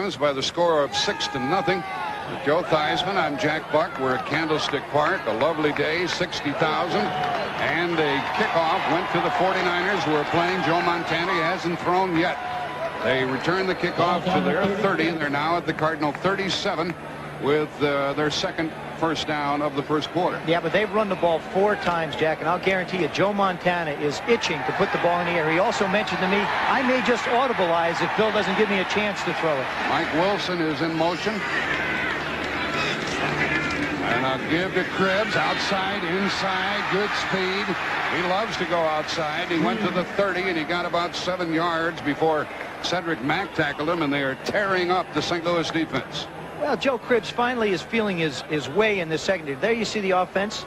Cardinals by the score of 6-0. With Joe Theismann, I'm Jack Buck. We're at Candlestick Park. A lovely day, 60,000. And a kickoff went to the 49ers who are playing. Joe Montana hasn't thrown yet. They return the kickoff to their 30, and they're now at the Cardinal 37 with their second first down of the first quarter. Yeah, but they've run the ball 4 times, Jack, and I'll guarantee you Joe Montana is itching to put the ball in the air. He also mentioned to me, I may just audibilize if Bill doesn't give me a chance to throw it. Mike Wilson is in motion. And I'll give to Cribbs. Outside, inside, good speed. He loves to go outside. He went to the 30, and he got about 7 yards before Cedric Mack tackled him, and they are tearing up the St. Louis defense. Well, Joe Cribbs finally is feeling his way in this secondary. There you see the offense.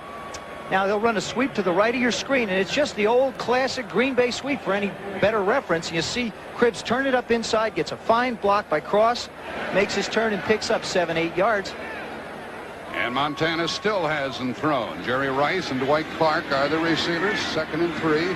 Now they'll run a sweep to the right of your screen, and it's just the old classic Green Bay sweep for any better reference. And you see Cribbs turn it up inside, gets a fine block by Cross, makes his turn and picks up 7-8 yards. And Montana still hasn't thrown. Jerry Rice and Dwight Clark are the receivers. 2nd and 3.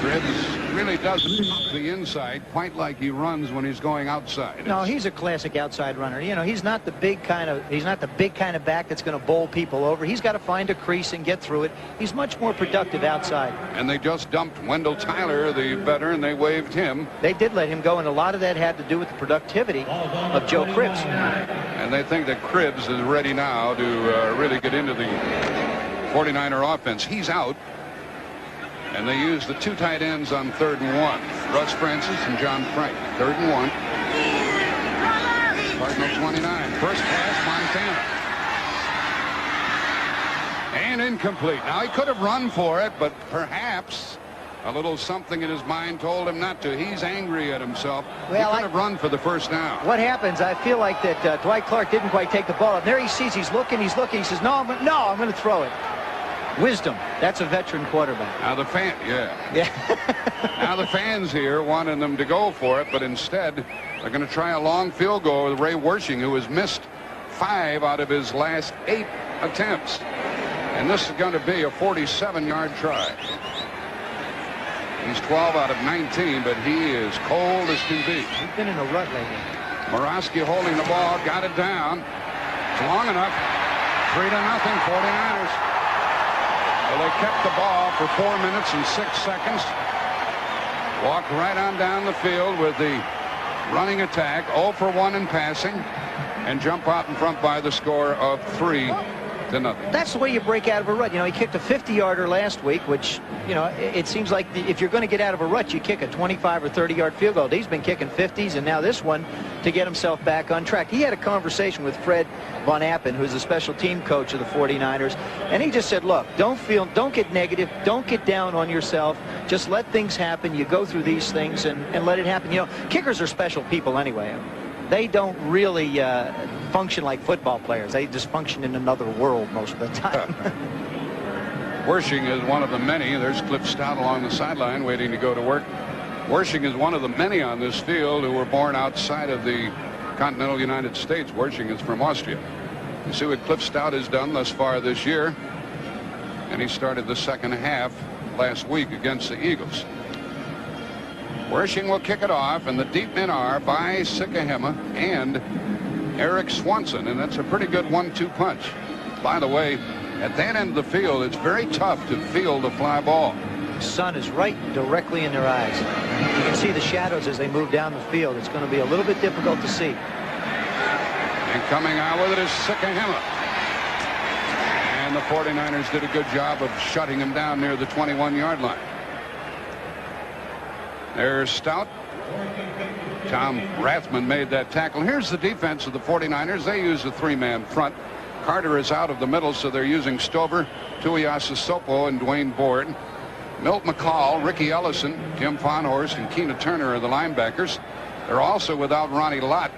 Cribbs really doesn't pump the inside quite like he runs when he's going outside. No, he's a classic outside runner. You know, he's not the big kind of back that's going to bowl people over. He's got to find a crease and get through it. He's much more productive outside. And they just dumped Wendell Tyler, the veteran. They waived him. They did let him go, and a lot of that had to do with the productivity of Joe Cribbs. And they think that Cribbs is ready now to really get into the 49er offense. He's out. And they use the 2 tight ends on 3rd and 1. Russ Francis and John Frank. 3rd and 1. Cardinal 29. First pass, Montana. And incomplete. Now he could have run for it, but perhaps a little something in his mind told him not to. He's angry at himself. Well, he could have run for the first down. What happens, I feel like that Dwight Clark didn't quite take the ball. And there he sees, he's looking. He says, no, I'm going to throw it. Wisdom. That's a veteran quarterback. Now the now the fans here wanted them to go for it, but instead they're going to try a long field goal with Ray Wersching, who has missed 5 out of his last 8 attempts. And this is going to be a 47-yard try. He's 12 out of 19, but he is cold as can be. He's been in a rut lately. Morosky holding the ball, got it down. It's long enough. 3-0, 49ers. Well, they kept the ball for 4 minutes and 6 seconds. Walked right on down the field with the running attack, 0 for 1 in passing, and jump out in front by the score of 3-0. That's the way you break out of a rut. You know, he kicked a 50-yarder last week, which, you know, it seems like if you're going to get out of a rut, you kick a 25 or 30-yard field goal. He's been kicking 50s, and now this one to get himself back on track. He had a conversation with Fred Von Appen, who's the special team coach of the 49ers, and he just said, look, don't get negative, don't get down on yourself, just let things happen. You go through these things and let it happen. You know, kickers are special people anyway. They don't really function like football players. They just function in another world most of the time. Wersching is one of the many. There's Cliff Stout along the sideline waiting to go to work. Wersching is one of the many on this field who were born outside of the continental United States. Wersching is from Austria. You see what Cliff Stout has done thus far this year. And he started the second half last week against the Eagles. Wersching will kick it off, and the deep men are by Sikahema and Eric Swanson, and that's a pretty good 1-2 punch. By the way, at that end of the field, it's very tough to field a fly ball. The sun is right directly in their eyes. You can see the shadows as they move down the field. It's going to be a little bit difficult to see. And coming out with it is Sikahema. And the 49ers did a good job of shutting him down near the 21-yard line. There's Stout. Tom Rathman made that tackle. Here's the defense of the 49ers. They use a 3-man front. Carter is out of the middle, so they're using Stover, Tuiasosopo, and Dwayne Board. Milt McCall, Ricky Ellison, Tim Fonhorst, and Keena Turner are the linebackers. They're also without Ronnie Lott.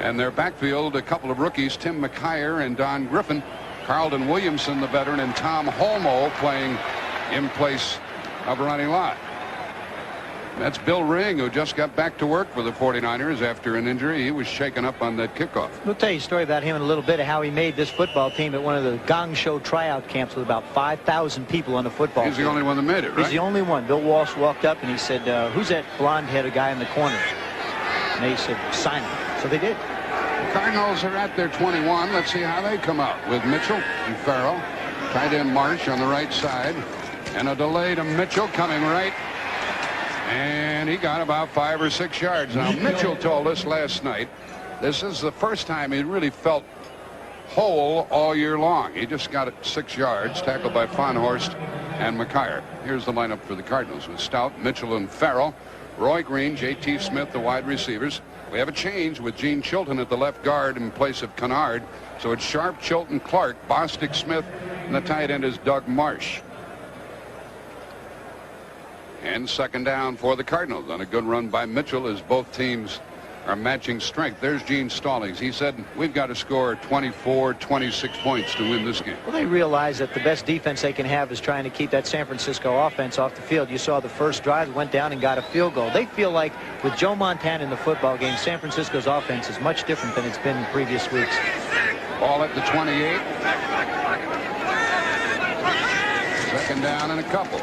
And their backfield, a couple of rookies, Tim McKyer and Don Griffin, Carlton Williamson, the veteran, and Tom Holmoe playing in place of Ronnie Lott. That's Bill Ring, who just got back to work for the 49ers after an injury. He was shaken up on that kickoff. We'll tell you a story about him in a little bit, of how he made this football team at one of the Gong Show tryout camps with about 5,000 people on the football team. He's the only one that made it, right? He's the only one. Bill Walsh walked up and he said, who's that blonde-headed guy in the corner? And they said, sign him. So they did. The Cardinals are at their 21. Let's see how they come out with Mitchell and Farrell. Tight end Marsh on the right side. And a delay to Mitchell coming right. And he got about 5 or 6 yards. Now, Mitchell told us last night this is the first time he really felt whole all year long. He just got it 6 yards, tackled by Fonhorst and McKyer. Here's the lineup for the Cardinals with Stout, Mitchell, and Farrell. Roy Green, J.T. Smith, the wide receivers. We have a change with Gene Chilton at the left guard in place of Kennard. So it's Sharp, Chilton, Clark, Bostic, Smith, and the tight end is Doug Marsh. And second down for the Cardinals on a good run by Mitchell as both teams are matching strength. There's Gene Stallings. He said we've got to score 24, 26 points to win this game. Well, they realize that the best defense they can have is trying to keep that San Francisco offense off the field. You saw the first drive, went down and got a field goal. They feel like with Joe Montana in the football game, San Francisco's offense is much different than it's been in previous weeks. Ball at the 28. Second down and a couple.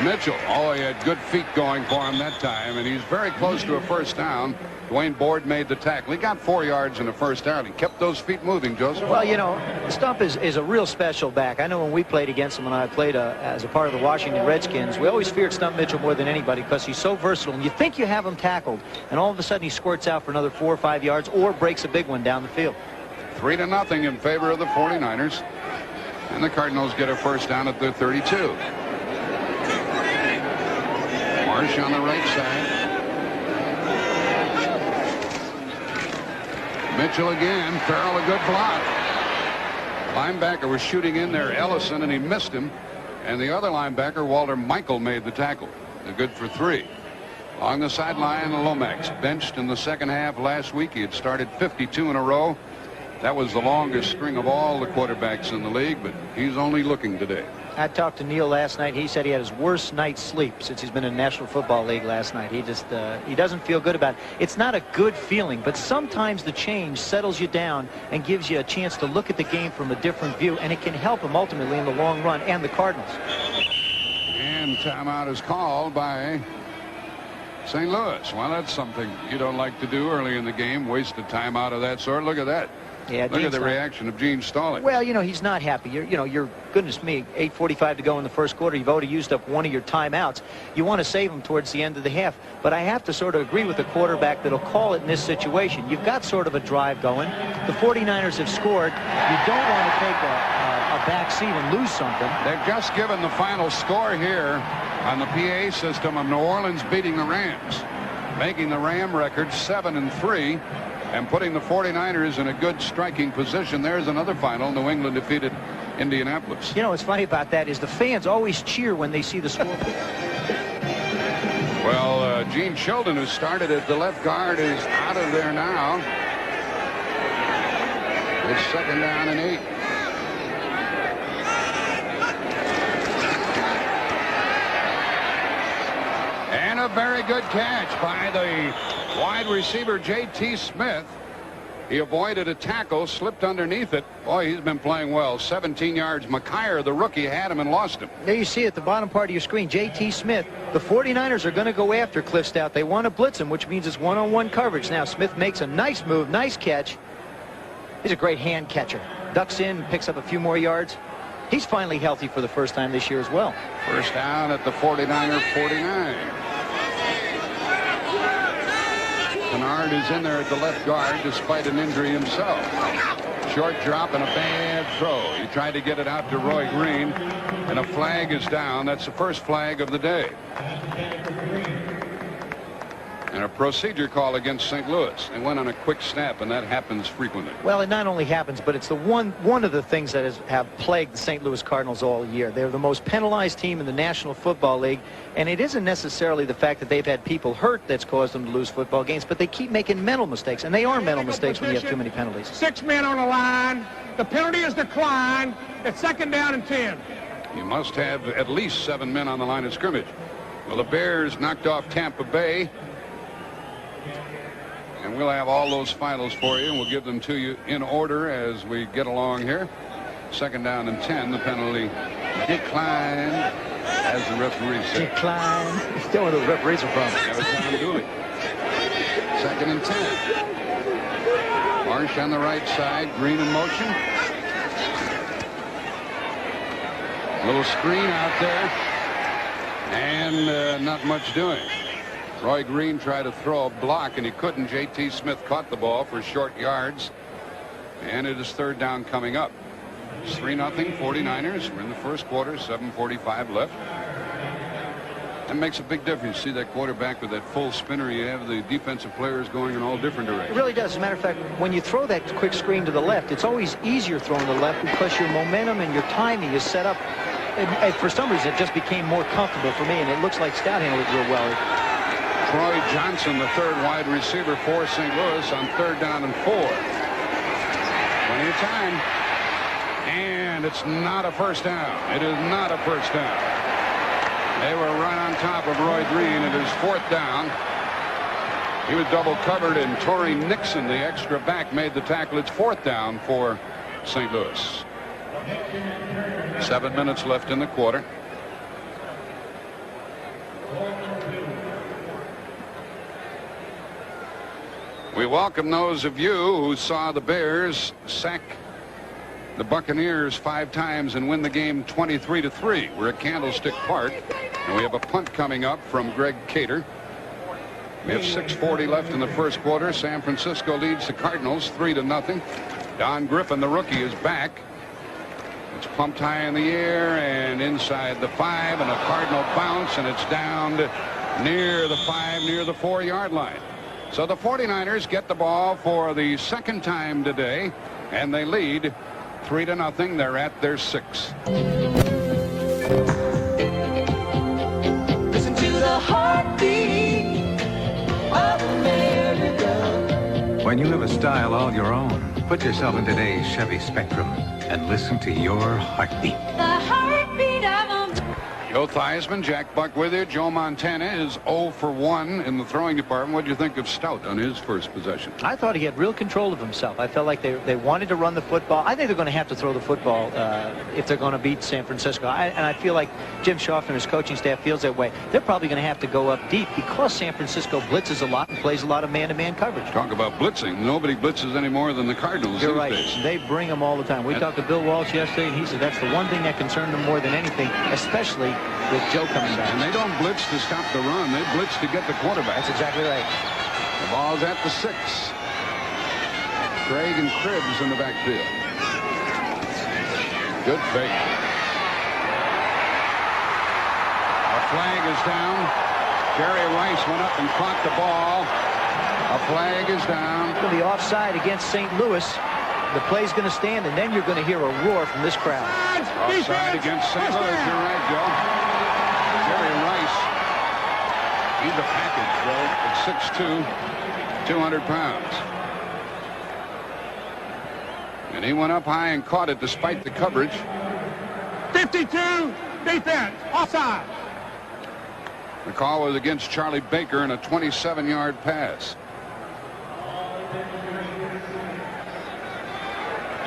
Mitchell, oh, he had good feet going for him that time, and he's very close to a first down. Dwayne Board made the tackle. He got 4 yards in the first down. He kept those feet moving, Joseph. Well, you know, Stump is a real special back. I know when we played against him, when I played as a part of the Washington Redskins, we always feared Stump Mitchell more than anybody because he's so versatile. And you think you have him tackled, and all of a sudden he squirts out for another 4 or 5 yards or breaks a big one down the field. 3-0 in favor of the 49ers. And the Cardinals get a first down at their 32. Marsh on the right side. Mitchell again. Farrell a good block. Linebacker was shooting in there, Ellison, and he missed him. And the other linebacker, Walter Michael, made the tackle. They're good for 3. Along the sideline, Lomax benched in the second half last week. He had started 52 in a row. That was the longest string of all the quarterbacks in the league, but he's only looking today. I talked to Neil last night. He said he had his worst night's sleep since he's been in the National Football League last night. He just he doesn't feel good about it. It's not a good feeling, but sometimes the change settles you down and gives you a chance to look at the game from a different view, and it can help him ultimately in the long run and the Cardinals. And timeout is called by St. Louis. Well, that's something you don't like to do early in the game, waste a timeout of that sort. Look at that. Yeah, look at the reaction of Gene Stallings. Well, you know, he's not happy. You're goodness me, 8:45 to go in the first quarter. You've already used up one of your timeouts. You want to save them towards the end of the half. But I have to sort of agree with the quarterback that'll call it in this situation. You've got sort of a drive going. The 49ers have scored. You don't want to take a back seat and lose something. They've just given the final score here on the PA system of New Orleans beating the Rams, making the Ram record 7-3. And putting the 49ers in a good striking position. There's another final. New England defeated Indianapolis. You know what's funny about that is the fans always cheer when they see the score. Well, Gene Chilton, who started at the left guard, is out of there now. It's second down and 8. And a very good catch by the wide receiver J.T. Smith. He avoided a tackle, slipped underneath it. Boy, he's been playing well. 17 yards. McKyer, the rookie, had him and lost him. There you see at the bottom part of your screen, J.T. Smith. The 49ers are going to go after Cliff Stout. They want to blitz him, which means it's one-on-one coverage. Now Smith makes a nice move, nice catch. He's a great hand catcher. Ducks in, picks up a few more yards. He's finally healthy for the first time this year as well. First down at the 49er 49. Kennard is in there at the left guard despite an injury himself. Short drop and a bad throw. He tried to get it out to Roy Green, and a flag is down. That's the first flag of the day. And a procedure call against St. Louis. They went on a quick snap, and that happens frequently. Well, it not only happens, but it's the one of the things that have plagued the St. Louis Cardinals all year. They're the most penalized team in the National Football League, and it isn't necessarily the fact that they've had people hurt that's caused them to lose football games, but they keep making mental mistakes, and they are mental mistakes when you have too many penalties. 6 men on the line. The penalty is declined. It's second down and 10. You must have at least 7 men on the line of scrimmage. Well, the Bears knocked off Tampa Bay. And we'll have all those finals for you, and we'll give them to you in order as we get along here. 2nd down and 10. The penalty declined, as the referee said. Decline. Still where those referees are from. That was Tom Dooley. 2nd and 10. Marsh on the right side. Green in motion. Little screen out there. And not much doing. Roy Green tried to throw a block, and he couldn't. J.T. Smith caught the ball for short yards. And it is 3rd down coming up. It's 3-0 49ers. We're in the first quarter. 7:45 left. That makes a big difference. See that quarterback with that full spinner. You have the defensive players going in all different directions. It really does. As a matter of fact, when you throw that quick screen to the left, it's always easier throwing to the left because your momentum and your timing is set up. And for some reason, it just became more comfortable for me, and it looks like Stout handled it real well. Troy Johnson, the 3rd wide receiver for St. Louis, on 3rd down and 4. Plenty of time. And it's not a first down. It is not a first down. They were right on top of Roy Green. It is 4th down. He was double covered, and Torrey Nixon, the extra back, made the tackle. It's 4th down for St. Louis. 7 minutes left in the quarter. We welcome those of you who saw the Bears sack the Buccaneers 5 times and win the game 23-3. We're at Candlestick Park, and we have a punt coming up from Greg Cater. We have 6:40 left in the first quarter. San Francisco leads the Cardinals 3-0. Don Griffin, the rookie, is back. It's pumped high in the air and inside the 5, and a Cardinal bounce, and it's down near the 5, near the 4-yard line. So the 49ers get the ball for the 2nd time today, and they lead 3-0. They're at their 6. Listen to the heartbeat of America. When you have a style all your own, put yourself in today's Chevy Spectrum and listen to your heartbeat. The heartbeat of Joe Theismann, Jack Buck with you. Joe Montana is 0 for 1 in the throwing department. What do you think of Stout on his first possession? I thought he had real control of himself. I felt like they wanted to run the football. I think they're going to have to throw the football if they're going to beat San Francisco. And I feel like Jim Schaffner and his coaching staff feels that way. They're probably going to have to go up deep because San Francisco blitzes a lot and plays a lot of man-to-man coverage. Talk about blitzing. Nobody blitzes any more than the Cardinals. You're right. Days. They bring them all the time. We talked to Bill Walsh yesterday, and he said that's the one thing that concerned them more than anything, especially with Joe coming back. And they don't blitz to stop the run. They blitz to get the quarterback. That's exactly right. The ball's at the 6. Craig and Cribbs in the backfield. Good fake. A flag is down. Jerry Rice went up and caught the ball. A flag is down. It'll be offside against St. Louis. The play's going to stand, and then you're going to hear a roar from this crowd. Offside against St. Louis. You're right, Joe. Jerry Rice. He's a package, though, at 6'2", 200 pounds. And he went up high and caught it despite the coverage. 52, defense, offside. The call was against Charlie Baker in a 27-yard pass.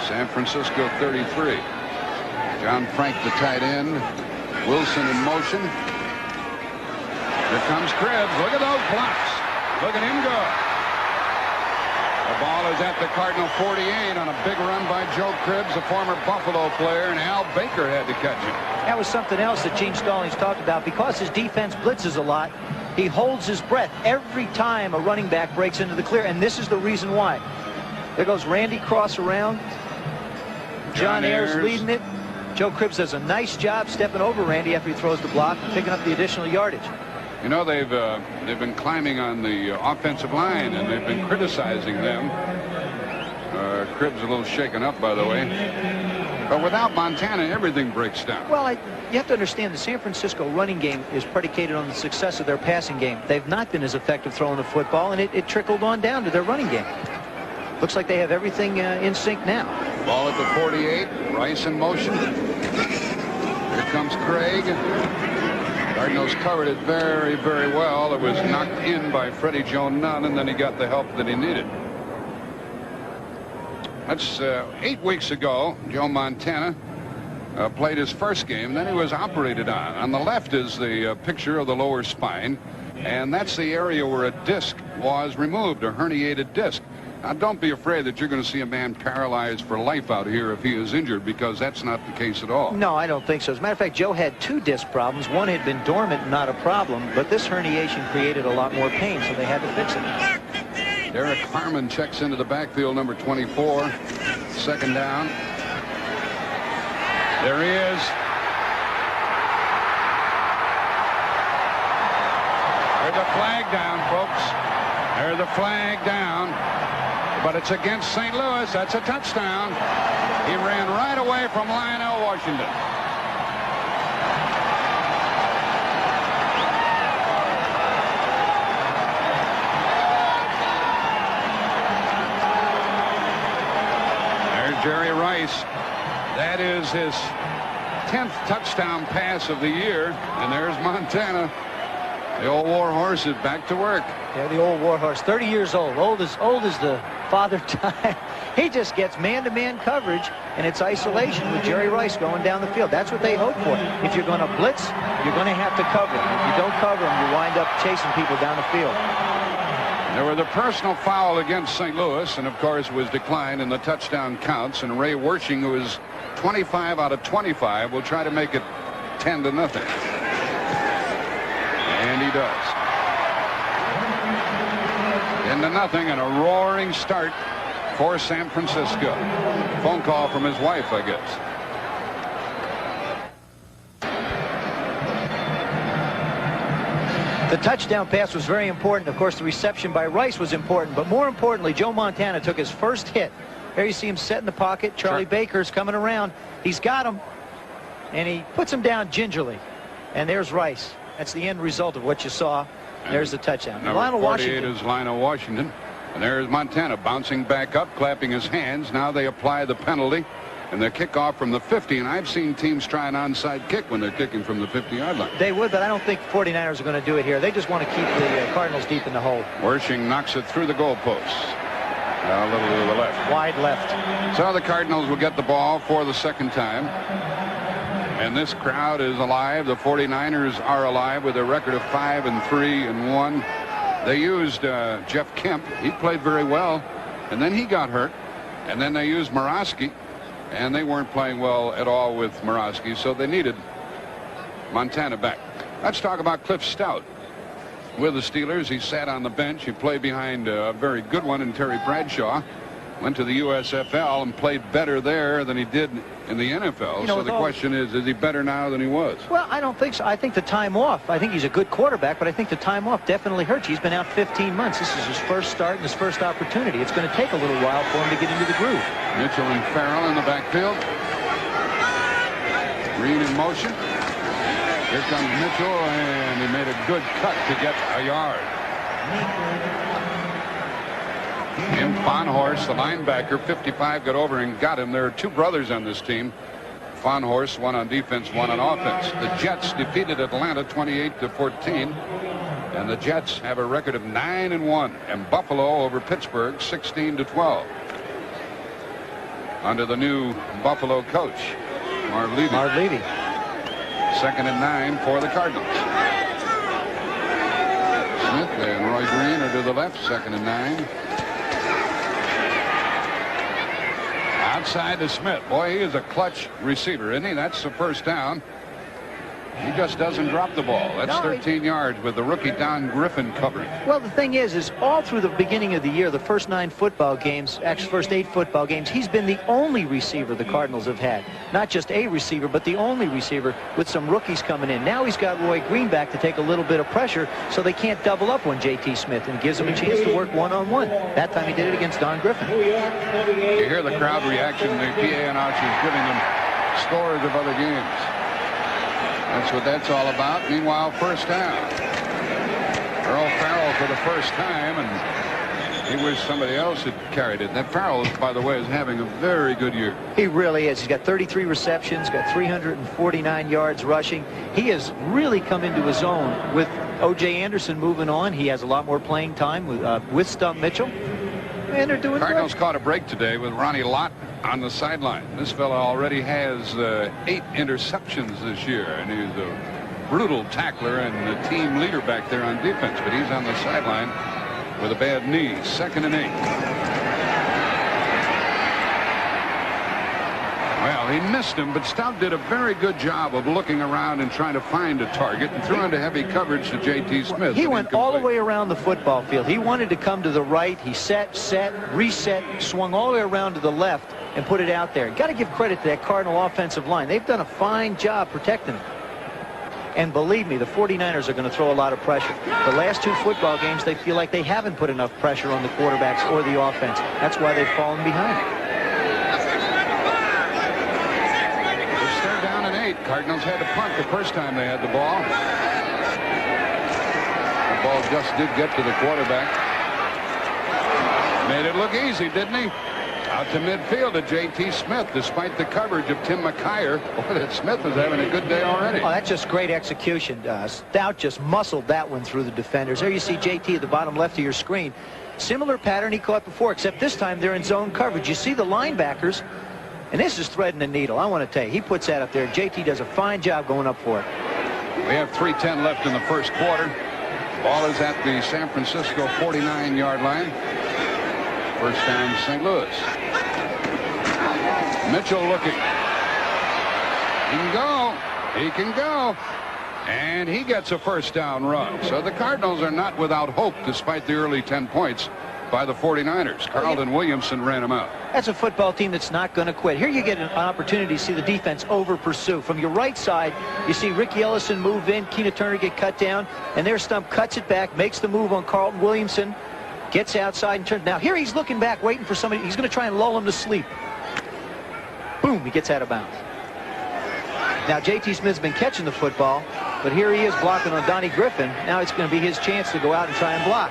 San Francisco 33. John Frank, the tight end. Wilson in motion. Here comes Cribbs. Look at those blocks. Look at him go. The ball is at the Cardinal 48 on a big run by Joe Cribbs, a former Buffalo player, and Al Baker had to catch him. That was something else that Gene Stallings talked about. Because his defense blitzes a lot, he holds his breath every time a running back breaks into the clear, and this is the reason why. There goes Randy Cross around. John Ayers leading it. Joe Cribbs does a nice job stepping over Randy after he throws the block and picking up the additional yardage. You know, they've been climbing on the offensive line, and they've been criticizing them. Cribbs a little shaken up, by the way. But without Montana, everything breaks down. Well, you have to understand the San Francisco running game is predicated on the success of their passing game. They've not been as effective throwing the football, and it trickled on down to their running game. Looks like they have everything in sync now. Ball at the 48. Rice in motion. Here comes Craig. The Cardinals covered it very, very well. It was knocked in by Freddie Joe Nunn, and then he got the help that he needed. That's 8 weeks ago. Joe Montana played his first game. Then he was operated on. On the left is the picture of the lower spine, and that's the area where a disc was removed, a herniated disc. Now, don't be afraid that you're going to see a man paralyzed for life out here if he is injured, because that's not the case at all. No, I don't think so. As a matter of fact, Joe had 2 disc problems. One had been dormant, not a problem, but this herniation created a lot more pain, so they had to fix it. Derek Harmon checks into the backfield, number 24. Second down. There he is. There's the flag down, folks. There's the flag down. But it's against St. Louis. That's a touchdown. He ran right away from Lionel Washington. There's Jerry Rice. That is his 10th touchdown pass of the year. And there's Montana. The old war horse is back to work. Yeah, the old war horse, 30 years old, old as the father time. He just gets man-to-man coverage, and it's isolation with Jerry Rice going down the field. That's what they hope for. If you're going to blitz, you're going to have to cover him. If you don't cover him, you wind up chasing people down the field. There was a personal foul against St. Louis, and of course was declined in the touchdown counts. And Ray Wersching, who is 25 out of 25, will try to make it 10-0. And he does. 10-0, and a roaring start for San Francisco. Phone call from his wife, I guess. The touchdown pass was very important. Of course, the reception by Rice was important, but more importantly, Joe Montana took his first hit. There you see him set in the pocket. Charlie Baker's coming around. He's got him, and he puts him down gingerly. And there's Rice. That's the end result of what you saw. There's the touchdown. Number 48 is Lionel Washington. And there's Montana bouncing back up, clapping his hands. Now they apply the penalty and the kickoff from the 50. And I've seen teams try an onside kick when they're kicking from the 50-yard line. They would, but I don't think 49ers are going to do it here. They just want to keep the Cardinals deep in the hole. Wersching knocks it through the goalposts. A little to the left. Wide left. So the Cardinals will get the ball for the second time. And this crowd is alive. The 49ers are alive with a record of 5-3-1. They used Jeff Kemp. He played very well. And then he got hurt. And then they used Morosky. And they weren't playing well at all with Morosky. So they needed Montana back. Let's talk about Cliff Stout. With the Steelers, he sat on the bench. He played behind a very good one in Terry Bradshaw. Went to the USFL and played better there than he did in the NFL. So the question is he better now than he was? Well, I don't think so. I think the time off, I think he's a good quarterback, but I think the time off definitely hurts. He's been out 15 months. This is his first start and his first opportunity. It's going to take a little while for him to get into the groove. Mitchell and Farrell in the backfield. Green in motion. Here comes Mitchell, and he made a good cut to get a yard. Jim Fonhorst, the linebacker, 55, got over and got him. There are 2 brothers on this team. Fonhorst, one on defense, one on offense. The Jets defeated Atlanta 28-14. And the Jets have a record of 9-1. And Buffalo over Pittsburgh 16-12. Under the new Buffalo coach, Marv Levy. Marv Levy. 2nd and 9 for the Cardinals. Smith and Roy Green are to the left. 2nd and 9. Outside to Smith. Boy, he is a clutch receiver, isn't he? That's the first down. He just doesn't drop the ball. That's 13 yards with the rookie Don Griffin covering. Well, the thing is all through the beginning of the year, the first 9 football games, actually first 8 football games, he's been the only receiver the Cardinals have had. Not just a receiver, but the only receiver with some rookies coming in. Now he's got Roy Green back to take a little bit of pressure so they can't double up on J.T. Smith, and gives him a chance to work one-on-one. That time he did it against Don Griffin. You hear the crowd reaction. The PA announcer is giving them scores of other games. That's what that's all about. Meanwhile, first down. Earl Farrell for the first time, and He wished somebody else had carried it. That Farrell, by the way, is having a very good year. He really is. He's got 33 receptions, got 349 yards rushing. He has really come into his own. With O.J. Anderson moving on, he has a lot more playing time with Stump Mitchell. And they're doing Cardinals great. caught a break today with Ronnie Lott on the sideline. This fella already has 8 interceptions this year, and he's a brutal tackler and the team leader back there on defense. But he's on the sideline with a bad knee. 2nd and 8. Well, he missed him, but Stout did a very good job of looking around and trying to find a target and threw into heavy coverage to J.T. Smith. He went all the way around the football field. He wanted to come to the right. He set, reset, swung all the way around to the left and put it out there. Got to give credit to that Cardinal offensive line. They've done a fine job protecting him. And believe me, the 49ers are going to throw a lot of pressure. The last 2 football games, they feel like they haven't put enough pressure on the quarterbacks or the offense. That's why they've fallen behind. Cardinals had to punt the first time they had the ball. The ball just did get to the quarterback. Made it look easy, didn't he? Out to midfield to J.T. Smith, despite the coverage of Tim McKyer. Boy, that Smith was having a good day already. Oh, that's just great execution. Stout just muscled that one through the defenders. There you see J.T. at the bottom left of your screen. Similar pattern he caught before, except this time they're in zone coverage. You see the linebackers. And this is threading the needle. I want to tell you, he puts that up there. JT does a fine job going up for it. We have 3:10 left in the first quarter. Ball is at the San Francisco 49-yard line. First down, St. Louis. Mitchell looking. He can go. He can go. And he gets a first down run. So the Cardinals are not without hope despite the early 10 points by the 49ers. Carlton Williamson ran him out. That's a football team that's not going to quit. Here you get an opportunity to see the defense over pursue. From your right side, you see Ricky Ellison move in, Keena Turner get cut down, and their Stump cuts it back, makes the move on Carlton Williamson, gets outside and turns. Now here he's looking back, waiting for somebody. He's going to try and lull him to sleep. Boom, he gets out of bounds. Now J.T. Smith's been catching the football, but here he is blocking on Donnie Griffin. Now it's going to be his chance to go out and try and block.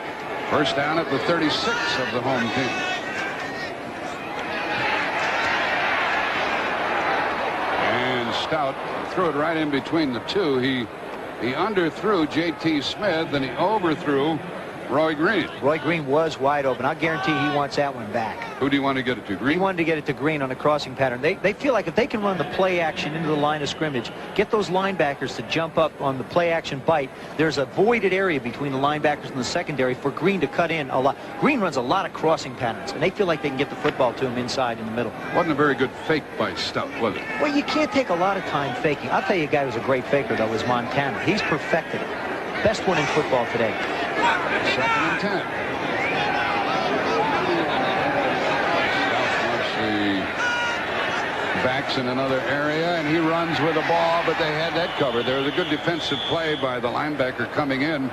First down at the 36 of the home team. And Stout threw it right in between the two. He underthrew J.T. Smith and he overthrew Roy Green. Roy Green was wide open. I'll guarantee he wants that one back. Who do you want to get it to, Green? He wanted to get it to Green on a crossing pattern. They feel like if they can run the play action into the line of scrimmage, get those linebackers to jump up on the play action bite, there's a voided area between the linebackers and the secondary for Green to cut in a lot. Green runs a lot of crossing patterns, and they feel like they can get the football to him inside in the middle. Wasn't a very good fake by Stout, was it? Well, you can't take a lot of time faking. I'll tell you a guy who's a great faker, though, is Montana. He's perfected it. Best one in football today. 2nd and 10. Backs in another area, and he runs with the ball, but they had that covered. There was a good defensive play by the linebacker coming in.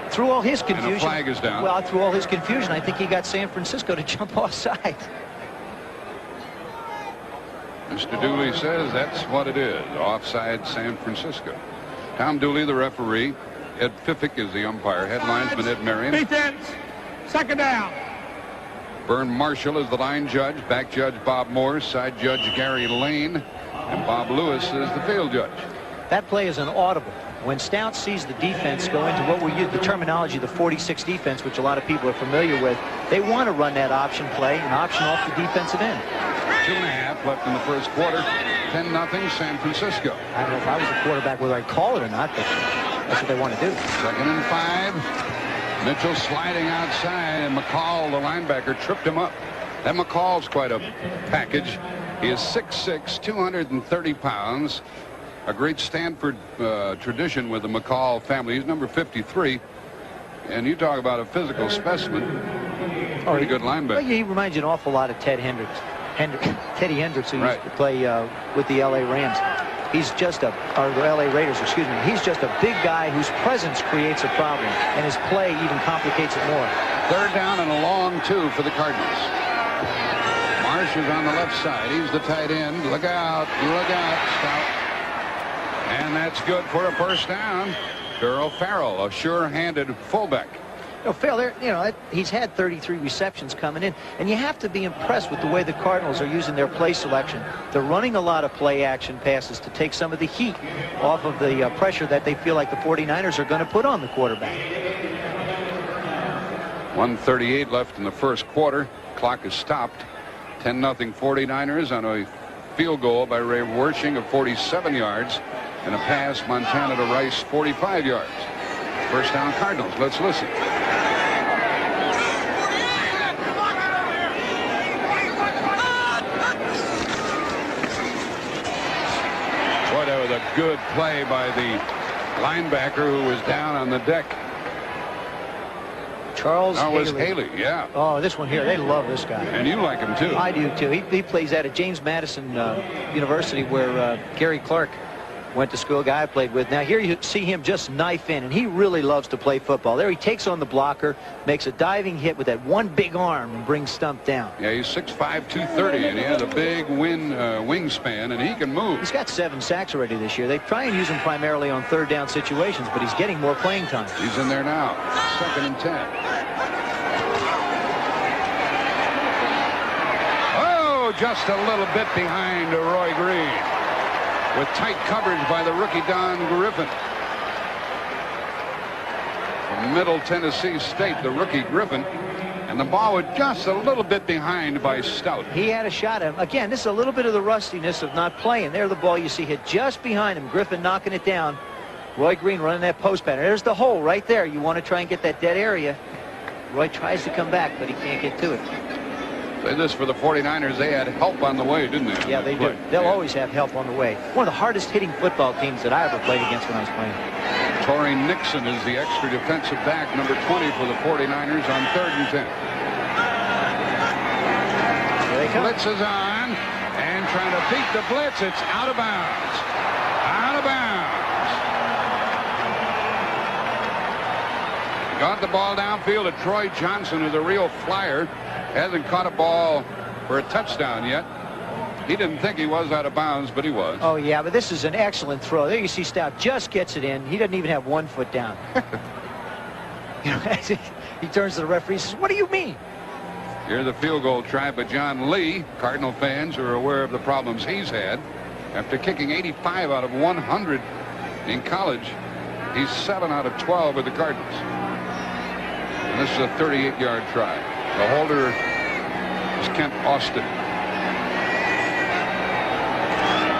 Through all his confusion. And a flag is down. Well, through all his confusion, I think he got San Francisco to jump offside. Mr. Dooley says that's what it is. Offside San Francisco. Tom Dooley, the referee. Ed Pfiffick is the umpire. Headlinesman Ed Marion. Defense. 2nd down. Vern Marshall is the line judge. Back judge Bob Morse. Side judge Gary Lane. And Bob Lewis is the field judge. That play is an audible. When Stout sees the defense go into what we use, the terminology, the 46 defense, which a lot of people are familiar with, they want to run that option play, an option off the defensive end. 2.5 left in the first quarter. 10-0 San Francisco. I don't know if I was the quarterback whether I'd call it or not, but that's what they want to do. 2nd and 5. Mitchell sliding outside, and McCall, the linebacker, tripped him up. That McCall's quite a package. He is 6'6", 230 pounds. A great Stanford tradition with the McCall family. He's number 53. And you talk about a physical specimen. Pretty good linebacker. Well, he reminds you an awful lot of Teddy Hendricks, who used to play with the L.A. Rams. He's just or the L.A. Raiders, excuse me. He's just a big guy whose presence creates a problem, and his play even complicates it more. 3rd down and a long 2 for the Cardinals. Marsh is on the left side. He's the tight end. Look out, Stout. And that's good for a first down. Darrell Farrell, a sure-handed fullback. Phil, he's had 33 receptions coming in, and you have to be impressed with the way the Cardinals are using their play selection. They're running a lot of play action passes to take some of the heat off of the pressure that they feel like the 49ers are going to put on the quarterback. 1:38 left in the first quarter. Clock is stopped. 10-0 49ers on a field goal by Ray Wersching of 47 yards and a pass Montana to Rice 45 yards. First down Cardinals. Let's listen. Boy, that was a good play by the linebacker who was down on the deck. Charles That was Haley. Haley, yeah. Oh, this one here, they love this guy. And you like him too. I do too. He plays at James Madison University, where Gary Clark went to school, a guy I played with. Now here you see him just knife in, and he really loves to play football. There he takes on the blocker, makes a diving hit with that one big arm and brings Stump down. Yeah, he's 6'5", 230, and he has a big wingspan, and he can move. He's got 7 sacks already this year. They try and use him primarily on third down situations, but he's getting more playing time. He's in there now. 2nd and 10. Oh, just a little bit behind Roy Green, with tight coverage by the rookie Don Griffin. From Middle Tennessee State, the rookie Griffin. And the ball was just a little bit behind by Stout. He had a shot at him. Again, this is a little bit of the rustiness of not playing. There the ball you see hit just behind him. Griffin knocking it down. Roy Green running that post pattern. There's the hole right there. You want to try and get that dead area. Roy tries to come back, but he can't get to it. Say this for the 49ers, they had help on the way, didn't they? Yeah, they do. They'll always have help on the way. One of the hardest hitting football teams that I ever played against when I was playing. Torrey Nixon is the extra defensive back, number 20 for the 49ers on 3rd and 10. Here they come. Blitz is on, and trying to beat the blitz. It's out of bounds. Out of bounds. Got the ball downfield to Troy Johnson, who's a real flyer. Hasn't caught a ball for a touchdown yet. He didn't think he was out of bounds, but he was. Oh, yeah, but this is an excellent throw. There you see Stout just gets it in. He doesn't even have 1 foot down. He turns to the referee and says, "What do you mean?" Here's the field goal try by John Lee. Cardinal fans are aware of the problems he's had. After kicking 85 out of 100 in college, he's 7 out of 12 with the Cardinals. And this is a 38-yard try. The holder is Kent Austin.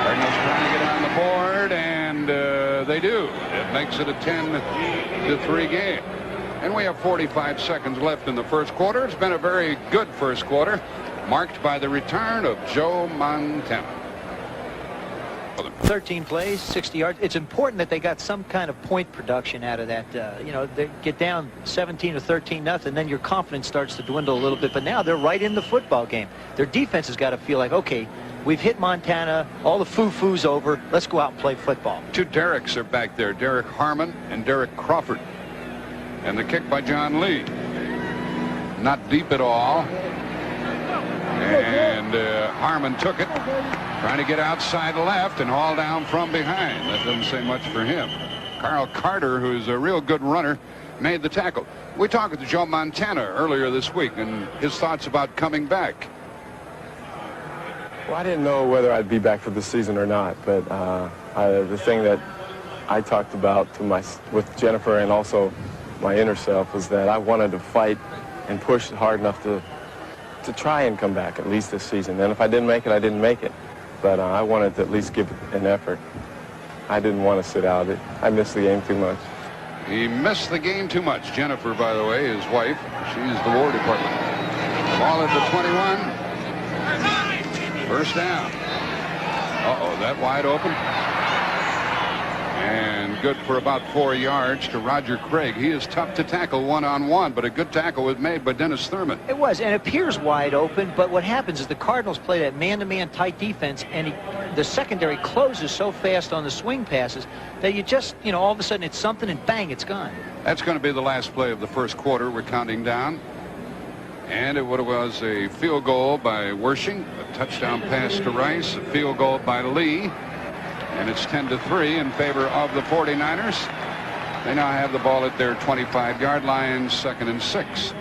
Cardinals trying to get on the board, and they do. It makes it a 10-3 game. And we have 45 seconds left in the first quarter. It's been a very good first quarter, marked by the return of Joe Montana. 13 plays, 60 yards. It's important that they got some kind of point production out of that. They get down 17 or 13 nothing, then your confidence starts to dwindle a little bit. But now they're right in the football game. Their defense has got to feel like, okay, we've hit Montana, all the foo-foo's over, let's go out and play football. 2 Derricks are back there, Derek Harmon and Derek Crawford. And the kick by John Lee. Not deep at all. And Harmon took it, trying to get outside left and haul down from behind. That doesn't say much for him. Carl Carter, who's a real good runner, made the tackle. We talked with Joe Montana earlier this week and his thoughts about coming back. Well, I didn't know whether I'd be back for the season or not, but the thing that I talked about with Jennifer and also my inner self was that I wanted to fight and push hard enough to try and come back at least this season. And if I didn't make it, I didn't make it. But I wanted to at least give it an effort. I didn't want to sit out. I missed the game too much. He missed the game too much. Jennifer, by the way, his wife, she's the War Department. Ball at the 21. First down. Uh-oh, that wide open. And good for about 4 yards to Roger Craig. He is tough to tackle one-on-one, but a good tackle was made by Dennis Thurman. It was, and it appears wide open, but what happens is the Cardinals play that man-to-man tight defense, and the secondary closes so fast on the swing passes that you just, all of a sudden it's something and bang, it's gone. That's going to be the last play of the first quarter. We're counting down. And it was a field goal by Wersching, a touchdown pass to Rice, a field goal by Lee. And it's 10-3 in favor of the 49ers. They now have the ball at their 25-yard line, 2nd and 6.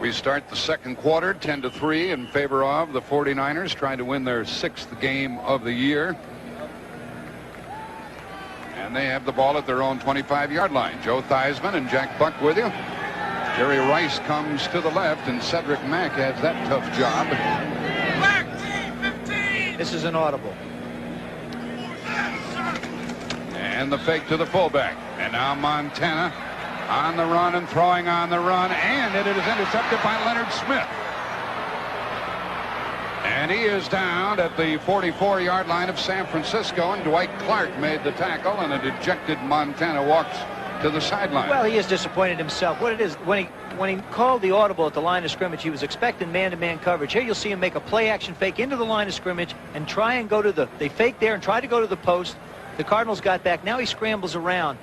We start the second quarter 10-3 in favor of the 49ers, trying to win their 6th game of the year. And they have the ball at their own 25-yard line. Joe Theismann and Jack Buck with you. Jerry Rice comes to the left, and Cedric Mack has that tough job. This is an audible. And the fake to the fullback. And now Montana on the run and throwing on the run, and it is intercepted by Leonard Smith. And he is down at the 44-yard line of San Francisco, and Dwight Clark made the tackle, and a dejected Montana walks to the sideline. Well, he is disappointed himself. What it is, when he called the audible at the line of scrimmage, he was expecting man-to-man coverage. Here you'll see him make a play-action fake into the line of scrimmage and try and go to the, they fake there and try to go to the post. The Cardinals got back. Now he scrambles around.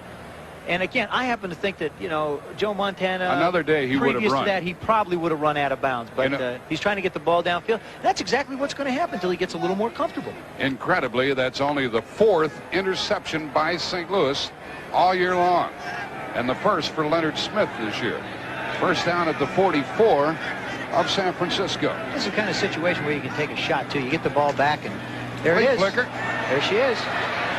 And again, I happen to think that, you know, Joe Montana, another day he would have previous run. to that, he probably would have run out of bounds. But he's trying to get the ball downfield. That's exactly what's going to happen until he gets a little more comfortable. Incredibly, that's only the 4th interception by St. Louis all year long, and the first for Leonard Smith this year. First down at the 44 of San Francisco. This is the kind of situation where you can take a shot, too. You get the ball back, and there it is. Flicker. There she is.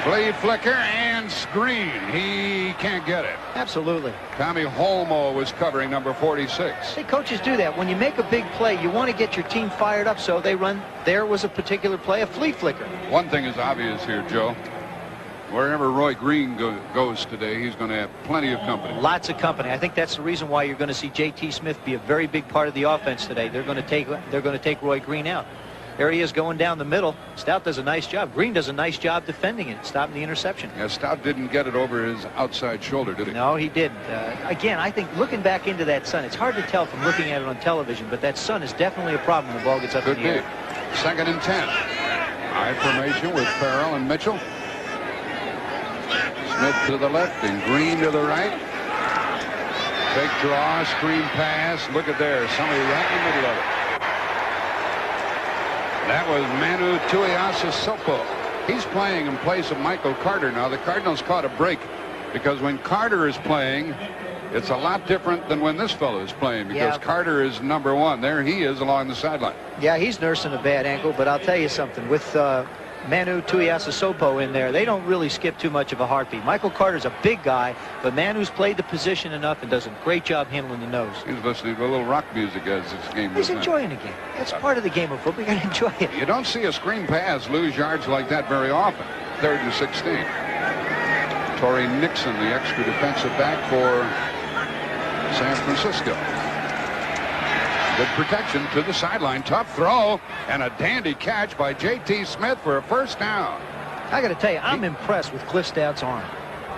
Flea flicker and screen. He can't get it. Absolutely. Tommy Holmoe was covering number 46. Hey, coaches do that. When you make a big play, you want to get your team fired up, so they run. There was a particular play, a flea flicker. One thing is obvious here, Joe. Wherever Roy Green goes today, he's going to have plenty of company. Lots of company. I think that's the reason why you're going to see J.T. Smith be a very big part of the offense today. They're going to take Roy Green out. There he is going down the middle. Stout does a nice job. Green does a nice job defending it, stopping the interception. Yeah, Stout didn't get it over his outside shoulder, did he? No, he didn't. Again, I think looking back into that sun, it's hard to tell from looking at it on television, but that sun is definitely a problem when the ball gets up in the air. 2nd and 10. High formation with Farrell and Mitchell. Smith to the left and Green to the right. Fake draw, screen pass. Look at there. Somebody right in the middle of it. That was Manu Tuiasosopo. He's playing in place of Michael Carter now. The Cardinals caught a break because when Carter is playing, it's a lot different than when this fellow is playing because Carter is number 1. There he is along the sideline. Yeah, he's nursing a bad ankle, but I'll tell you something. With Manu Tuiasosopo in there, they don't really skip too much of a heartbeat. Michael Carter's a big guy, but Manu's played the position enough and does a great job handling the nose. He's listening to a little rock music as this game goes on. He's enjoying the game. That's part of the game of football. You got to enjoy it. You don't see a screen pass lose yards like that very often. 3rd and 16. Torrey Nixon, the extra defensive back for San Francisco. Good protection to the sideline. Tough throw and a dandy catch by J.T. Smith for a first down. I got to tell you, I'm impressed with Cliff Stout's arm.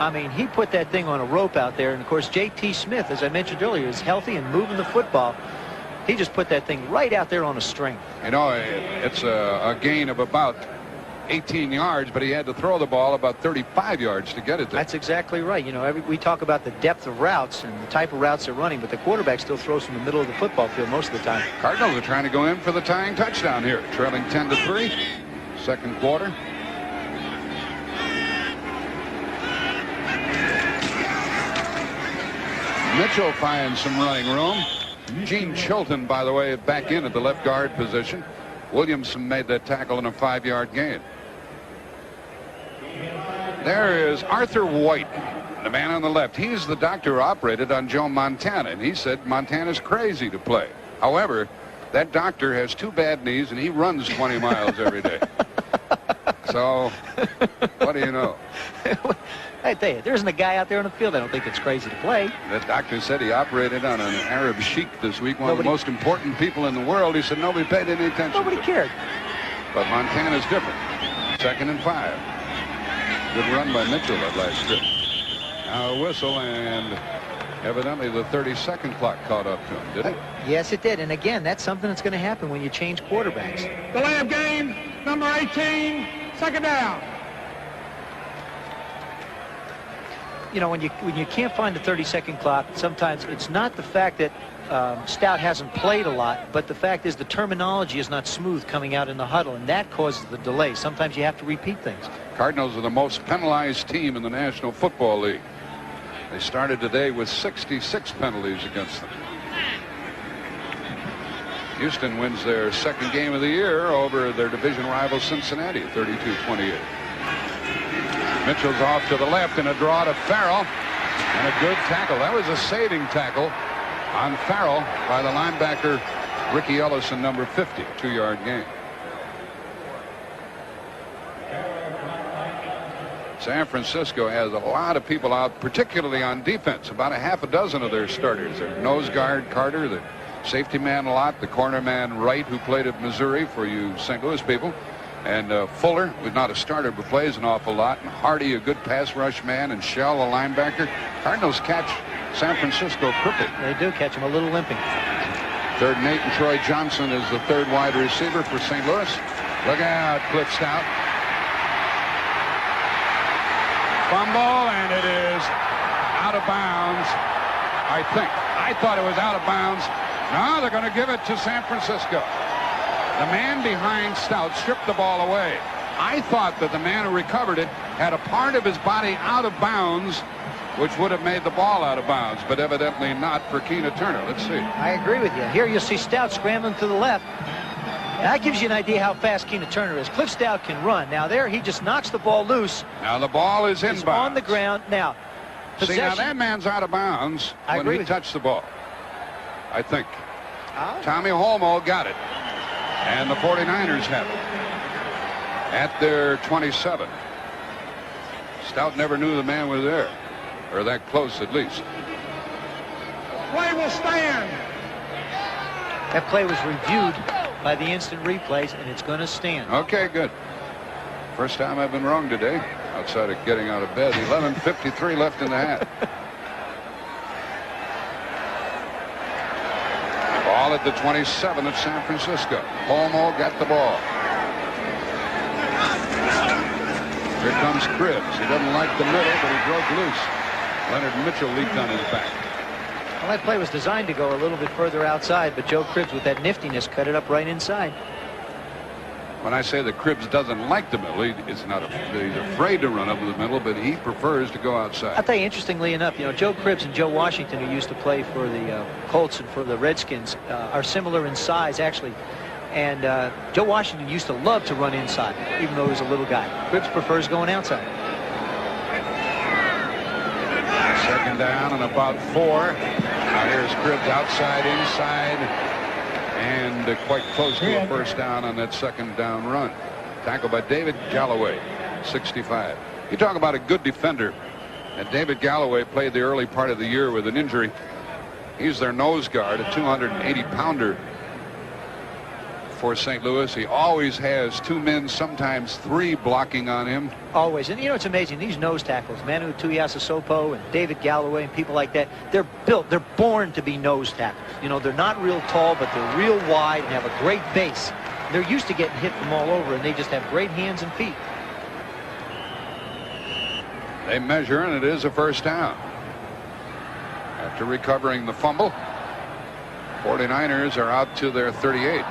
I mean, he put that thing on a rope out there. And, of course, J.T. Smith, as I mentioned earlier, is healthy and moving the football. He just put that thing right out there on a string. You know, it's a gain of about 18 yards, but he had to throw the ball about 35 yards to get it there. That's exactly right. You know, we talk about the depth of routes and the type of routes they're running, but the quarterback still throws from the middle of the football field most of the time. Cardinals are trying to go in for the tying touchdown here, trailing 10-3, second quarter. Mitchell finds some running room. Gene Chilton, by the way, back in at the left guard position. Williamson made that tackle in a 5-yard gain. There is Arthur White, the man on the left. He's the doctor who operated on Joe Montana, and he said Montana's crazy to play. However, that doctor has 2 bad knees, and he runs 20 miles every day. So, what do you know? I tell you, there isn't a guy out there on the field I don't think it's crazy to play. The doctor said he operated on an Arab sheik this week, one of the most important people in the world. He said nobody paid any attention. Nobody cared. But Montana's different. 2nd and 5. Good run by Mitchell that last trip. Now a whistle, and evidently the 30-second clock caught up to him, did it? Yes, it did. And again, that's something that's going to happen when you change quarterbacks. Delay of game, number 18, 2nd down. You know, when you can't find the 30-second clock, sometimes it's not the fact that Stout hasn't played a lot, but the fact is the terminology is not smooth coming out in the huddle, and that causes the delay. Sometimes you have to repeat things. Cardinals are the most penalized team in the National Football League. They started today with 66 penalties against them. Houston wins their second game of the year over their division rival Cincinnati, 32-28. Mitchell's off to the left in a draw to Farrell, and a good tackle. That was a saving tackle on Farrell by the linebacker Ricky Ellison, number 50, 2-yard gain. San Francisco has a lot of people out, particularly on defense. About a half a dozen of their starters. Their nose guard Carter, the safety man a lot, the corner man Wright, who played at Missouri for you St. Louis people, and Fuller, who's not a starter but plays an awful lot, and Hardy, a good pass rush man, and Shell, a linebacker. Cardinals catch San Francisco crooked. They do catch him a little limping. 3rd and 8, and Troy Johnson is the 3rd wide receiver for St. Louis. Look out, Cliff Stout. Fumble, and it is out of bounds, I think. I thought it was out of bounds. No, they're going to give it to San Francisco. The man behind Stout stripped the ball away. I thought that the man who recovered it had a part of his body out of bounds, which would have made the ball out of bounds, but evidently not for Keena Turner. Let's see. I agree with you. Here you see Stout scrambling to the left. That gives you an idea how fast Keena Turner is. Cliff Stout can run. Now there he just knocks the ball loose. Now the ball is inbounds. It's on the ground. Now, see, now that man's out of bounds when he touched the ball, I think. Tommy Holmoe got it. And the 49ers have it at their 27. Stout never knew the man was there, or that close at least. Play will stand. That play was reviewed by the instant replays, and it's going to stand. Okay, good. First time I've been wrong today, outside of getting out of bed. 11:53 left in the half. Ball at the 27 of San Francisco. Holmoe got the ball. Here comes Cribbs. He doesn't like the middle, but he broke loose. Leonard Mitchell leaped on his back. Well, that play was designed to go a little bit further outside, but Joe Cribbs, with that niftiness, cut it up right inside. When I say that Cribbs doesn't like the middle, he's afraid to run up the middle, but he prefers to go outside. I'll tell you, interestingly enough, you know, Joe Cribbs and Joe Washington, who used to play for the Colts and for the Redskins, are similar in size, actually. And Joe Washington used to love to run inside, even though he was a little guy. Cribbs prefers going outside. 2nd down and about 4. Now here's Cribbs outside, inside, and quite close to a first down on that 2nd down run. Tackled by David Galloway, 65. You talk about a good defender. And David Galloway played the early part of the year with an injury. He's their nose guard, a 280-pounder for St. Louis. He always has 2 men, sometimes 3 blocking on him. Always. And you know, it's amazing. These nose tackles, Manu Tuiasosopo and David Galloway and people like that, they're built, they're born to be nose tackles. You know, they're not real tall, but they're real wide and have a great base. They're used to getting hit from all over, and they just have great hands and feet. They measure, and it is a first down. After recovering the fumble, 49ers are out to their 38.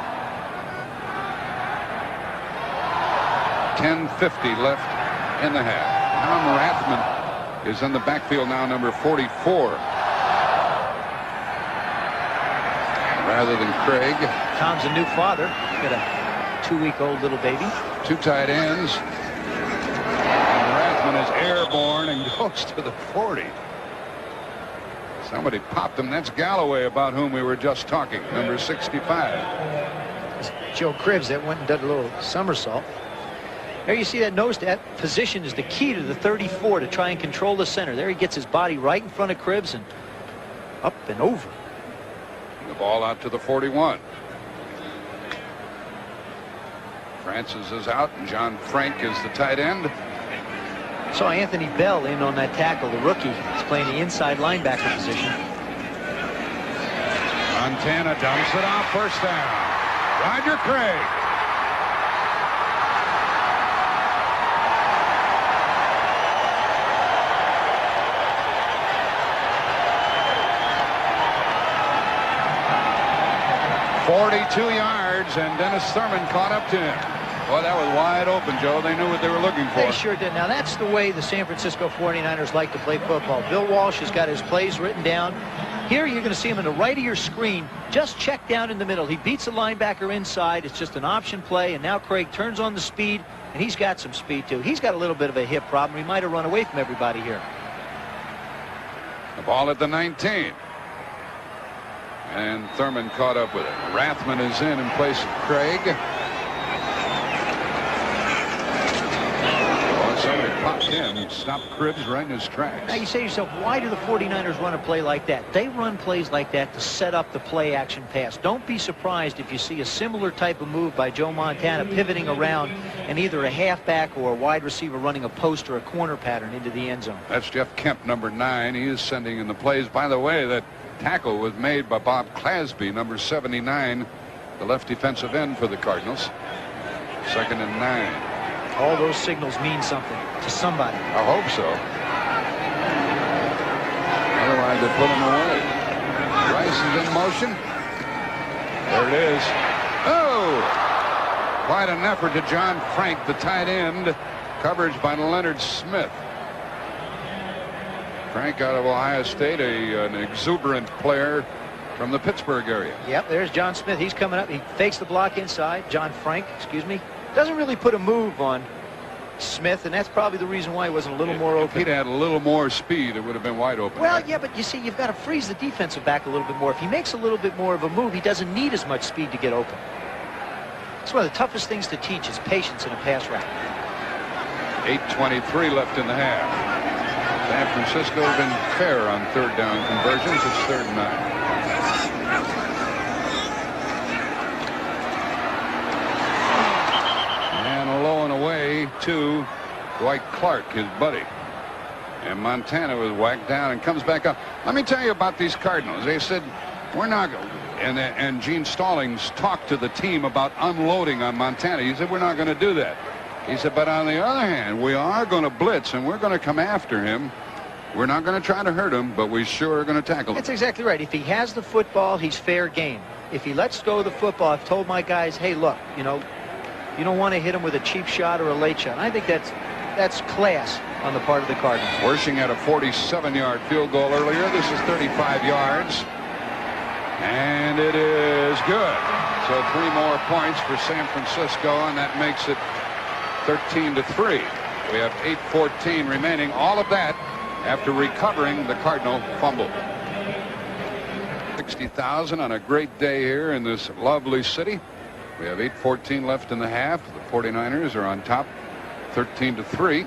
10:50 left in the half. Tom Rathman is in the backfield now, number 44. Rather than Craig. Tom's a new father. Got a 2-week-old little baby. 2 tight ends. And Rathman is airborne and goes to the 40. Somebody popped him. That's Galloway, about whom we were just talking, number 65. It's Joe Cribbs that went and did a little somersault. There you see that nose, that position is the key to the 34 to try and control the center. There he gets his body right in front of Cribbs and up and over. The ball out to the 41. Francis is out, and John Frank is the tight end. Saw Anthony Bell in on that tackle, the rookie. He's playing the inside linebacker position. Montana dumps it off, first down. Roger Craig. 42 yards, and Dennis Thurman caught up to him. Boy, that was wide open, Joe. They knew what they were looking for. They sure did. Now, that's the way the San Francisco 49ers like to play football. Bill Walsh has got his plays written down. Here, you're going to see him in the right of your screen. Just check down in the middle. He beats the linebacker inside. It's just an option play, and now Craig turns on the speed, and he's got some speed, too. He's got a little bit of a hip problem. He might have run away from everybody here. The ball at the 19. And Thurman caught up with it. Rathman is in place of Craig. Oh, somebody popped him. Stopped Cribbs right in his tracks. Now you say to yourself, why do the 49ers run a play like that? They run plays like that to set up the play action pass. Don't be surprised if you see a similar type of move by Joe Montana pivoting around and either a halfback or a wide receiver running a post or a corner pattern into the end zone. That's Jeff Kemp, number 9. He is sending in the plays. By the way, that tackle was made by Bob Clasby, number 79, the left defensive end for the Cardinals. 2nd and 9. All those signals mean something to somebody. I hope so. Otherwise, they put him away. Rice is in motion. There it is. Oh! Quite an effort to John Frank, the tight end. Coverage by Leonard Smith. Frank out of Ohio State, an exuberant player from the Pittsburgh area. Yep, there's John Smith. He's coming up. He fakes the block inside. John Frank, excuse me. Doesn't really put a move on Smith, and that's probably the reason why he wasn't a little more open. If he'd had a little more speed, it would have been wide open. Well, yeah, but you see, you've got to freeze the defensive back a little bit more. If he makes a little bit more of a move, he doesn't need as much speed to get open. It's one of the toughest things to teach is patience in a pass route. 8:23 left in the half. San Francisco has been fair on 3rd down conversions. It's 3rd and 9. And low and away to Dwight Clark, his buddy. And Montana was whacked down and comes back up. Let me tell you about these Cardinals. They said, we're not going to. And Gene Stallings talked to the team about unloading on Montana. He said, we're not going to do that. He said, but on the other hand, we are going to blitz, and we're going to come after him. We're not going to try to hurt him, but we sure are going to tackle him. That's exactly right. If he has the football, he's fair game. If he lets go of the football, I've told my guys, hey, look, you know, you don't want to hit him with a cheap shot or a late shot. I think that's class on the part of the Cardinals. Worshing had a 47-yard field goal earlier. This is 35 yards. And it is good. So 3 more points for San Francisco, and that makes it 13-3. We have 8:14 remaining. All of that after recovering the Cardinal fumble. 60,000 on a great day here in this lovely city. We have 8:14 left in the half. The 49ers are on top 13-3,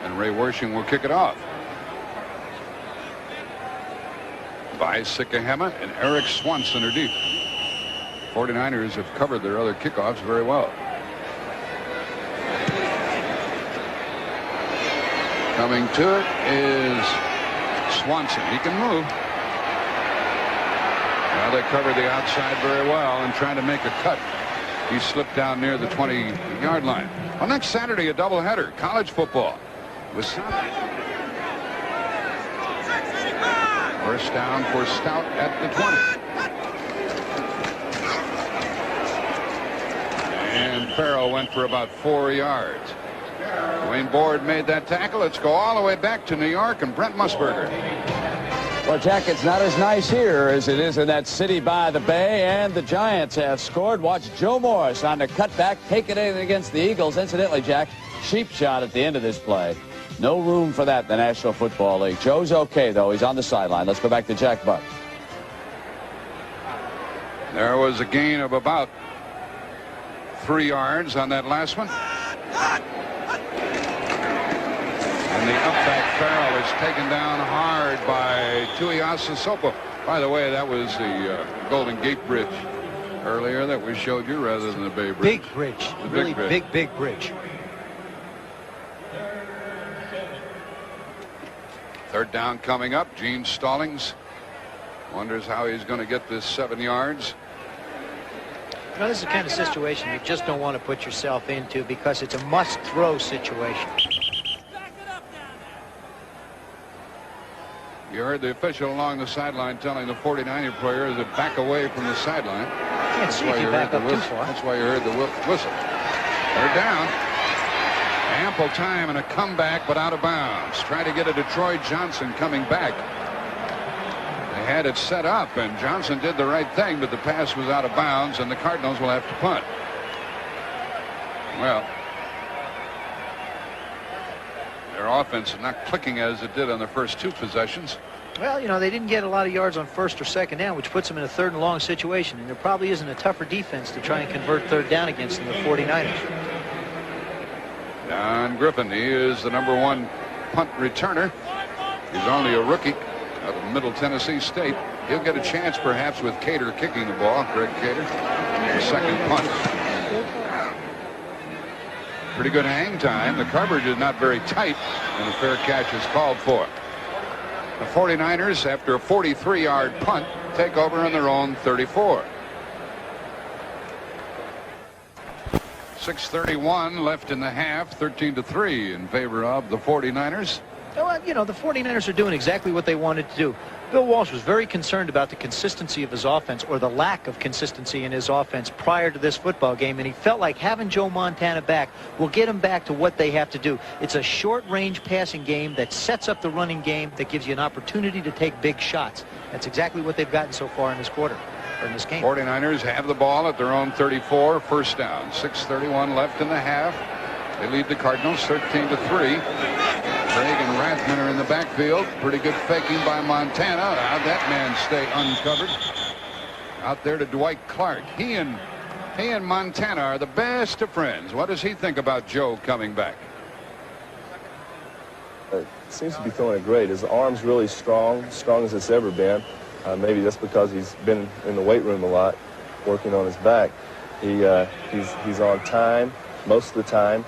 and Ray Wersching will kick it off. By Sikahema and Eric Swanson are deep. 49ers have covered their other kickoffs very well. Coming to it is Swanson. He can move. Now they cover the outside very well and trying to make a cut. He slipped down near the 20-yard line. Well, next Saturday, a doubleheader, college football. First down for Stout at the 20. And Farrell went for about 4 yards. Wayne Board made that tackle. Let's go all the way back to New York and Brent Musburger. Well, Jack, it's not as nice here as it is in that city by the bay, and the Giants have scored. Watch Joe Morris on the cutback, take it in against the Eagles. Incidentally, Jack, cheap shot at the end of this play. No room for that in the National Football League. Joe's okay, though. He's on the sideline. Let's go back to Jack Buck. There was a gain of about 3 yards on that last one. And the upback Farrell is taken down hard by Tuiasa Sopo. By the way, that was the Golden Gate Bridge earlier that we showed you rather than the Bay Bridge. Big bridge. Really big bridge. 3rd down coming up. Gene Stallings wonders how he's going to get this 7 yards. You know, this is the kind of situation you just don't want to put yourself into because it's a must-throw situation. You heard the official along the sideline telling the 49er players to back away from the sideline. can't see if you back up too far. That's why you heard the whistle. They're down. Ample time and a comeback, but out of bounds. Try to get a Detroit Johnson coming back. They had it set up, and Johnson did the right thing, but the pass was out of bounds, and the Cardinals will have to punt. Well, their offense is not clicking as it did on the first 2 possessions. Well, you know, they didn't get a lot of yards on first or second down, which puts them in a 3rd and long situation, and there probably isn't a tougher defense to try and convert 3rd down against than the 49ers. Don Griffin, he is the #1 punt returner. He's only a rookie out of Middle Tennessee State. He'll get a chance perhaps with Cater kicking the ball. Greg Cater, the 2nd punt. Pretty good hang time. The coverage is not very tight, and a fair catch is called for. The 49ers, after a 43-yard punt, take over on their own 34. 6:31 left in the half, 13-3 in favor of the 49ers. Well, you know, the 49ers are doing exactly what they wanted to do. Bill Walsh was very concerned about the consistency of his offense, or the lack of consistency in his offense prior to this football game, and he felt like having Joe Montana back will get him back to what they have to do. It's a short-range passing game that sets up the running game, that gives you an opportunity to take big shots. That's exactly what they've gotten so far in this quarter, or in this game. 49ers have the ball at their own 34, 1st down. 6:31 left in the half. They lead the Cardinals 13-3. Craig and Rathman are in the backfield. Pretty good faking by Montana. How'd that man stay uncovered? Out there to Dwight Clark. He and Montana are the best of friends. What does he think about Joe coming back? Seems to be throwing it great. His arm's really strong as it's ever been. Maybe that's because he's been in the weight room a lot, working on his back. He's on time most of the time.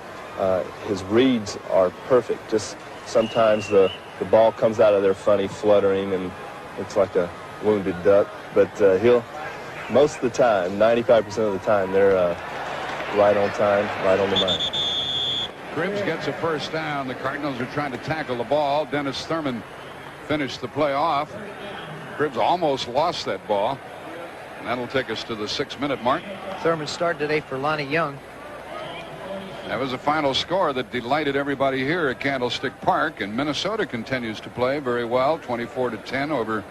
His reads are perfect. Just sometimes the ball comes out of there funny, fluttering, and looks like a wounded duck. But he'll, most of the time, 95% of the time, they're right on time, right on the money. Cribbs gets a 1st down. The Cardinals are trying to tackle the ball. Dennis Thurman finished the play off. Cribbs almost lost that ball. And that'll take us to the 6-minute mark. Thurman started today for Lonnie Young. That was a final score that delighted everybody here at Candlestick Park, and Minnesota continues to play very well, 24-10 over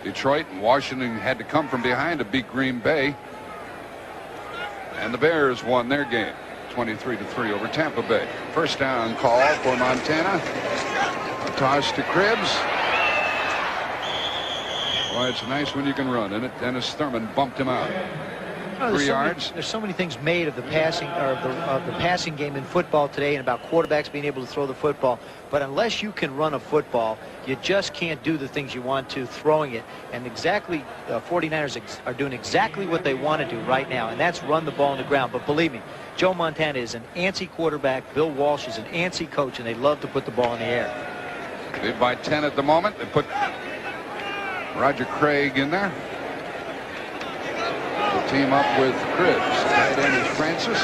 Detroit, and Washington had to come from behind to beat Green Bay, and the Bears won their game 23-3 over Tampa Bay. 1st down call for Montana. A toss to Cribbs. Boy, it's nice when you can run, isn't it? Dennis Thurman bumped him out. 3 yards. There's so many things made of the passing, or of the passing game in football today, and about quarterbacks being able to throw the football. But unless you can run a football, you just can't do the things you want to throwing it. And exactly, 49ers are doing exactly what they want to do right now, and that's run the ball on the ground. But believe me, Joe Montana is an antsy quarterback. Bill Walsh is an antsy coach, and they love to put the ball in the air. Lead by 10 at the moment. They put Roger Craig in there. The team up with Cribbs. Tight end is Francis.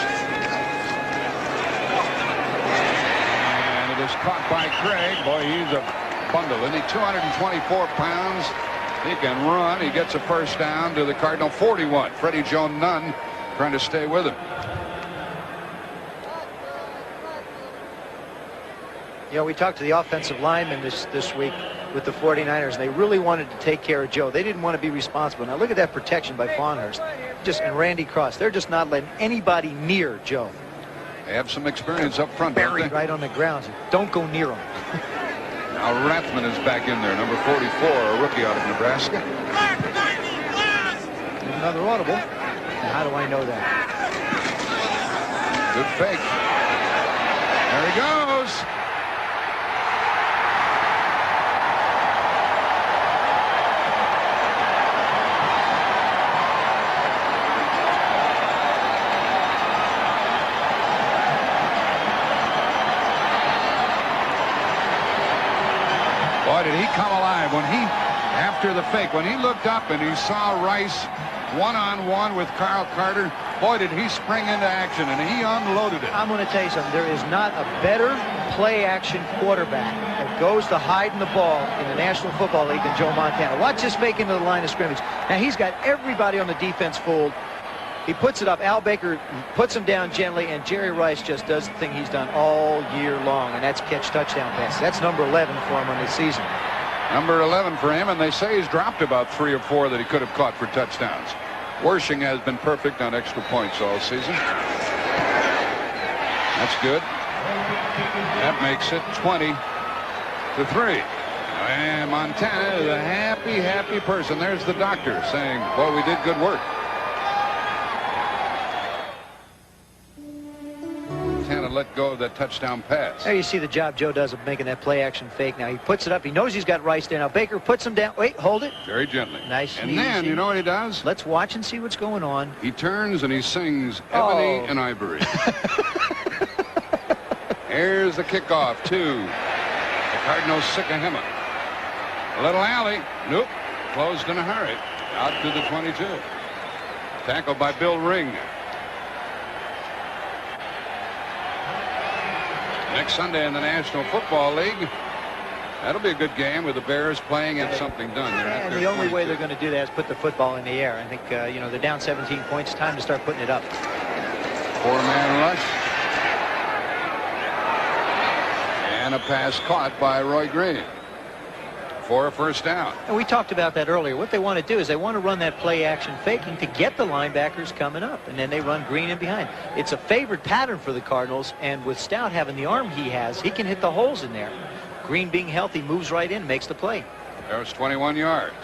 And it is caught by Craig. Boy, he's a bundle, isn't he? 224 pounds. He can run. He gets a 1st down to the Cardinal 41. Freddie Joe Nunn trying to stay with him. You know, we talked to the offensive linemen this week with the 49ers, and they really wanted to take care of Joe. They didn't want to be responsible. Now look at that protection by Fawnhurst. And Randy Cross. They're just not letting anybody near Joe. They have some experience up front, don't Buried they? right on the ground. Don't go near him. Now Rathman is back in there, number 44, a rookie out of Nebraska. Another audible. And how do I know that? Good fake. There he goes. Boy, did he come alive when he, after the fake, when he looked up and he saw Rice one-on-one with Carl Carter. Boy, did he spring into action, and he unloaded it. I'm going to tell you something. There is not a better play-action quarterback that goes to hiding the ball in the National Football League than Joe Montana. Watch this fake into the line of scrimmage. Now, he's got everybody on the defense fooled. He puts it up. Al Baker puts him down gently, and Jerry Rice just does the thing he's done all year long, and that's catch touchdown pass. That's number 11 for him on this season. Number 11 for him, and they say he's dropped about 3 or 4 that he could have caught for touchdowns. Worshing has been perfect on extra points all season. That's good. That makes it 20-3. And Montana is a happy, happy person. There's the doctor saying, well, we did good work. Montana let go of that touchdown pass. There you see the job Joe does of making that play-action fake. Now, he puts it up. He knows he's got Rice there. Now, Baker puts him down. Wait, hold it. Very gently. Nice and and then, easy. you know what he does? Let's watch and see what's going on. He turns and he sings Ebony Oh. and Ivory. Here's the kickoff to the Cardinals Sycamore. A little alley. Nope. Closed in a hurry. Out to the 22. Tackled by Bill Ring. Next Sunday in the National Football League, that'll be a good game with the Bears playing and something done. And the only way they're going to do that is put the football in the air. I think, you know, they're down 17 points. It's time to start putting it up. 4-man rush. And a pass caught by Roy Green for a first down. And we talked about that earlier. What they want to do is they want to run that play-action faking to get the linebackers coming up, and then they run Green in behind. It's a favored pattern for the Cardinals, and with Stout having the arm he has, he can hit the holes in there. Green being healthy moves right in, makes the play. There's 21 yards.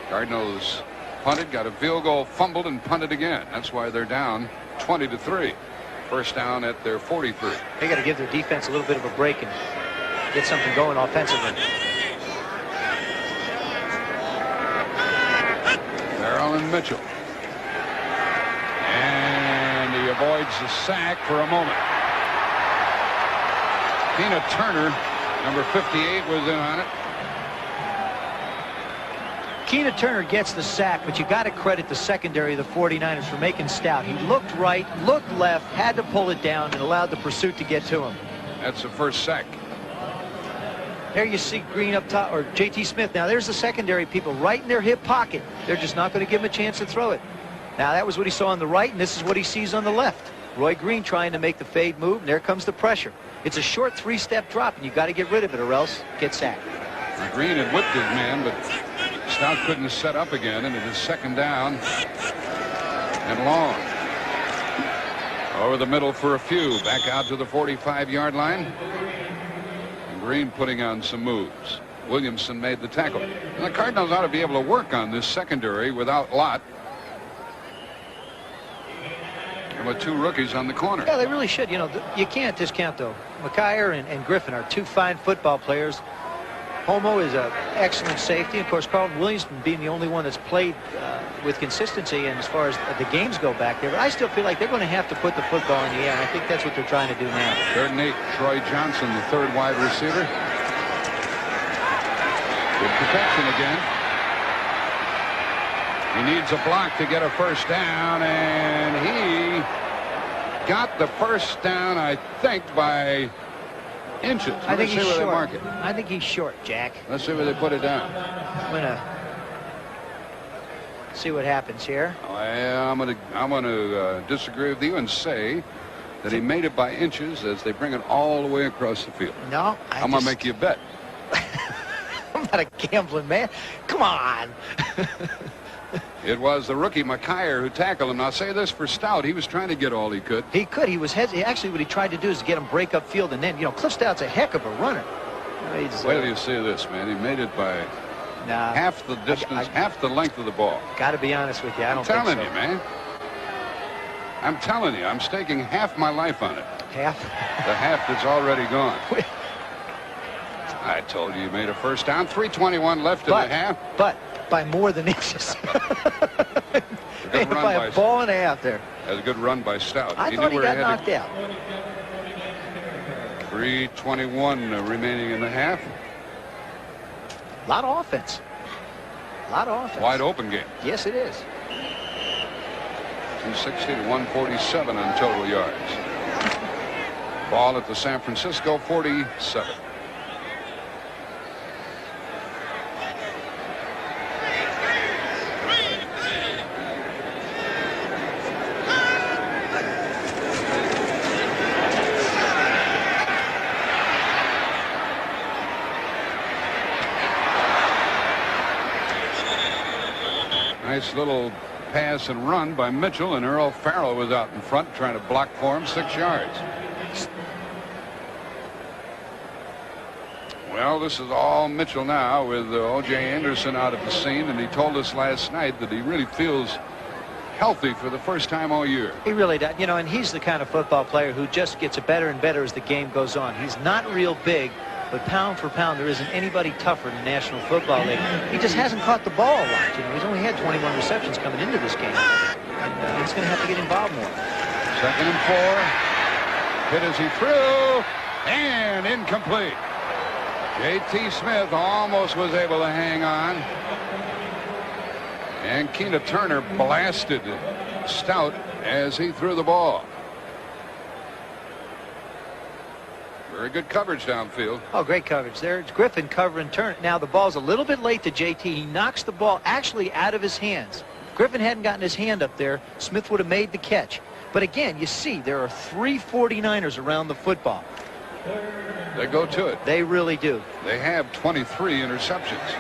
Cardinals punted, got a field goal, fumbled, and punted again. That's why they're down 20-3. First down at their 43. They got to give their defense a little bit of a break and get something going offensively. Farrell and Mitchell. And he avoids the sack for a moment. Tina Turner, number 58, was in on it. Keena Turner gets the sack, but you got to credit the secondary of the 49ers for making Stout. He looked right, looked left, had to pull it down, and allowed the pursuit to get to him. That's the first sack. There you see Green up top, or J.T. Smith. Now there's the secondary people right in their hip pocket. They're just not going to give him a chance to throw it. Now that was what he saw on the right, and this is what he sees on the left. Roy Green trying to make the fade move, and there comes the pressure. It's a short 3-step drop, and you got to get rid of it or else get sacked. Now, Green had whipped his man, but Stout couldn't set up again, and it is second down and long. Over the middle for a few, back out to the 45-yard line. And Green putting on some moves. Williamson made the tackle. And the Cardinals ought to be able to work on this secondary without Lott. And with 2 rookies on the corner. Yeah, they really should. You know, you can't discount, though. McKyer and Griffin are 2 fine football players. Homo is an excellent safety. Of course, Carlton Williamson being the only one that's played with consistency and as far as the games go back there. But I still feel like they're going to have to put the football in the air. And I think that's what they're trying to do now. 3rd and 8. Troy Johnson, the 3rd wide receiver. Good protection again. He needs a block to get a first down, and he got the first down, I think, by inches. I think he's where they short. mark it. I think he's short, Jack. Let's see where they put it down. I'm going to see what happens here. I'm gonna disagree with you and say that he made it by inches as they bring it all the way across the field. No, I'm gonna make you a bet. I'm not a gambling man. Come on. It was the rookie McKyer who tackled him. Now, I'll say this for Stout. He was trying to get all he could. He could. He was actually what he tried to do is get him break up field, and then, you know, Cliff Stout's a heck of a runner. Wait till you see this, man. He made it by half the distance, half the length of the ball. Got to be honest with you. I don't think so. I'm telling you, man. I'm telling you, I'm staking half my life on it. Half? The half that's already gone. I told you made a first down. 3:21 left in the half. But by more than inches. Good run by a ball and a half there. That was a good run by Stout. I thought he got knocked out. 3:21 remaining in the half. A lot of offense. A lot of offense. Wide open game. Yes, it is. 260 to 147 on total yards. Ball at the San Francisco 47. Nice little pass and run by Mitchell, and Earl Farrell was out in front trying to block for him. 6 yards. Well, this is all Mitchell now with O.J. Anderson out of the scene, and he told us last night that he really feels healthy for the first time all year. He really does. You know, and he's the kind of football player who just gets better and better as the game goes on. He's not real big, but pound for pound, there isn't anybody tougher in the National Football League. He just hasn't caught the ball a lot. You know, he's only had 21 receptions coming into this game. And he's going to have to get involved more. 2nd and 4. Hit as he threw, and incomplete. J.T. Smith almost was able to hang on. And Keena Turner blasted Stout as he threw the ball. Very good coverage downfield. Oh, great coverage there. It's Griffin covering Turner. Now the ball's a little bit late to JT. He knocks the ball actually out of his hands. If Griffin hadn't gotten his hand up there, Smith would have made the catch. But again, you see, there are 3 49ers around the football. They go to it. They really do. They have 23 interceptions.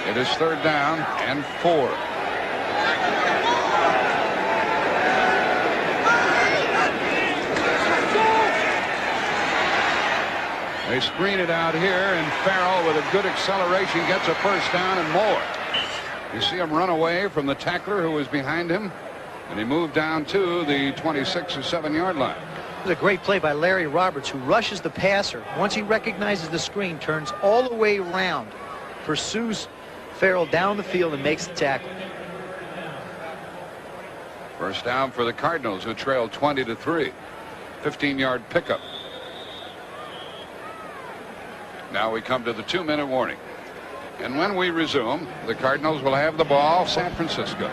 It is 3rd down and 4. They screen it out here, and Farrell with a good acceleration gets a 1st down and more. You see him run away from the tackler who was behind him, and he moved down to the 26 or 7-yard line. It was a great play by Larry Roberts, who rushes the passer. Once he recognizes the screen, turns all the way around, pursues Farrell down the field, and makes the tackle. 1st down for the Cardinals, who trailed 20 to 3. 15-yard pickup. Now we come to the 2-minute warning. And when we resume, the Cardinals will have the ball. San Francisco.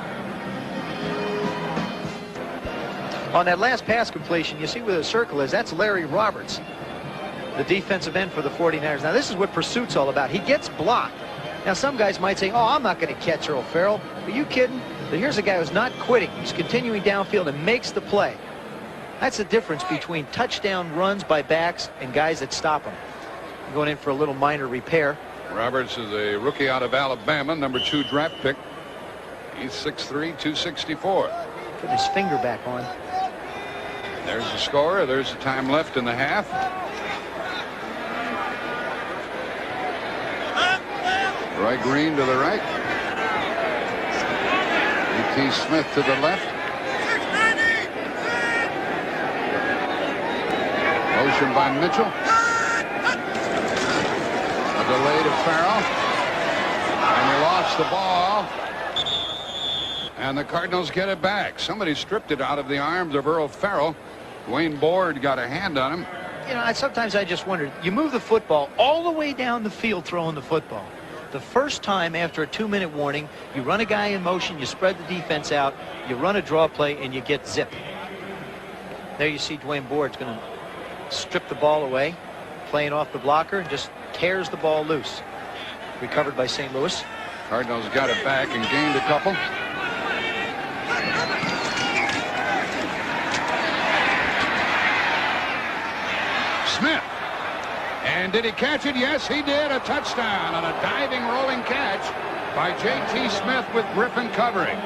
On that last pass completion, you see where the circle is. That's Larry Roberts, the defensive end for the 49ers. Now, this is what pursuit's all about. He gets blocked. Now, some guys might say, oh, I'm not going to catch Earl Farrell. Are you kidding? But here's a guy who's not quitting. He's continuing downfield and makes the play. That's the difference between touchdown runs by backs and guys that stop them. Going in for a little minor repair. Roberts is a rookie out of Alabama, number 2 draft pick. He's 6'3", 264. Putting his finger back on. There's the score. There's the time left in the half. Roy Green to the right. E.T. Smith to the left. Motion by Mitchell. A delay to Farrell. And he lost the ball. And the Cardinals get it back. Somebody stripped it out of the arms of Earl Farrell. Dwayne Board got a hand on him. You know, sometimes I just wondered, you move the football all the way down the field throwing the football. The first time after a 2-minute warning, you run a guy in motion, you spread the defense out, you run a draw play, and you get zip. There you see Dwayne Board's going to strip the ball away, playing off the blocker, and just tears the ball loose. Recovered by St. Louis. Cardinals got it back and gained a couple. Smith. And did he catch it? Yes, he did. A touchdown on a diving, rolling catch by J.T. Smith with Griffin covering.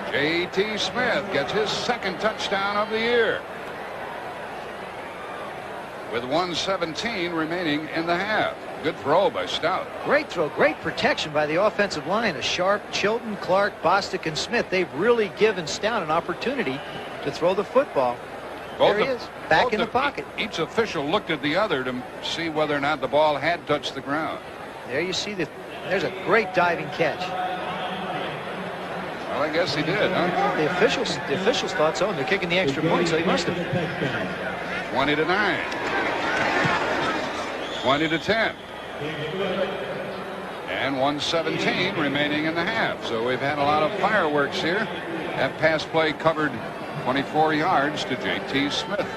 J.T. Smith gets his 2nd touchdown of the year. With 1:17 remaining in the half. Good throw by Stout. Great throw. Great protection by the offensive line. A Sharp, Chilton, Clark, Bostic, and Smith. They've really given Stout an opportunity to throw the football. There he is, back in the pocket. Each official looked at the other to see whether or not the ball had touched the ground. There you see there's a great diving catch. Well, I guess he did, huh? The officials thought so, and they're kicking the extra point, so he must have. 20 to 9. 20 to 10. And 1:17 remaining in the half. So we've had a lot of fireworks here. That pass play covered 24 yards to J.T. Smith.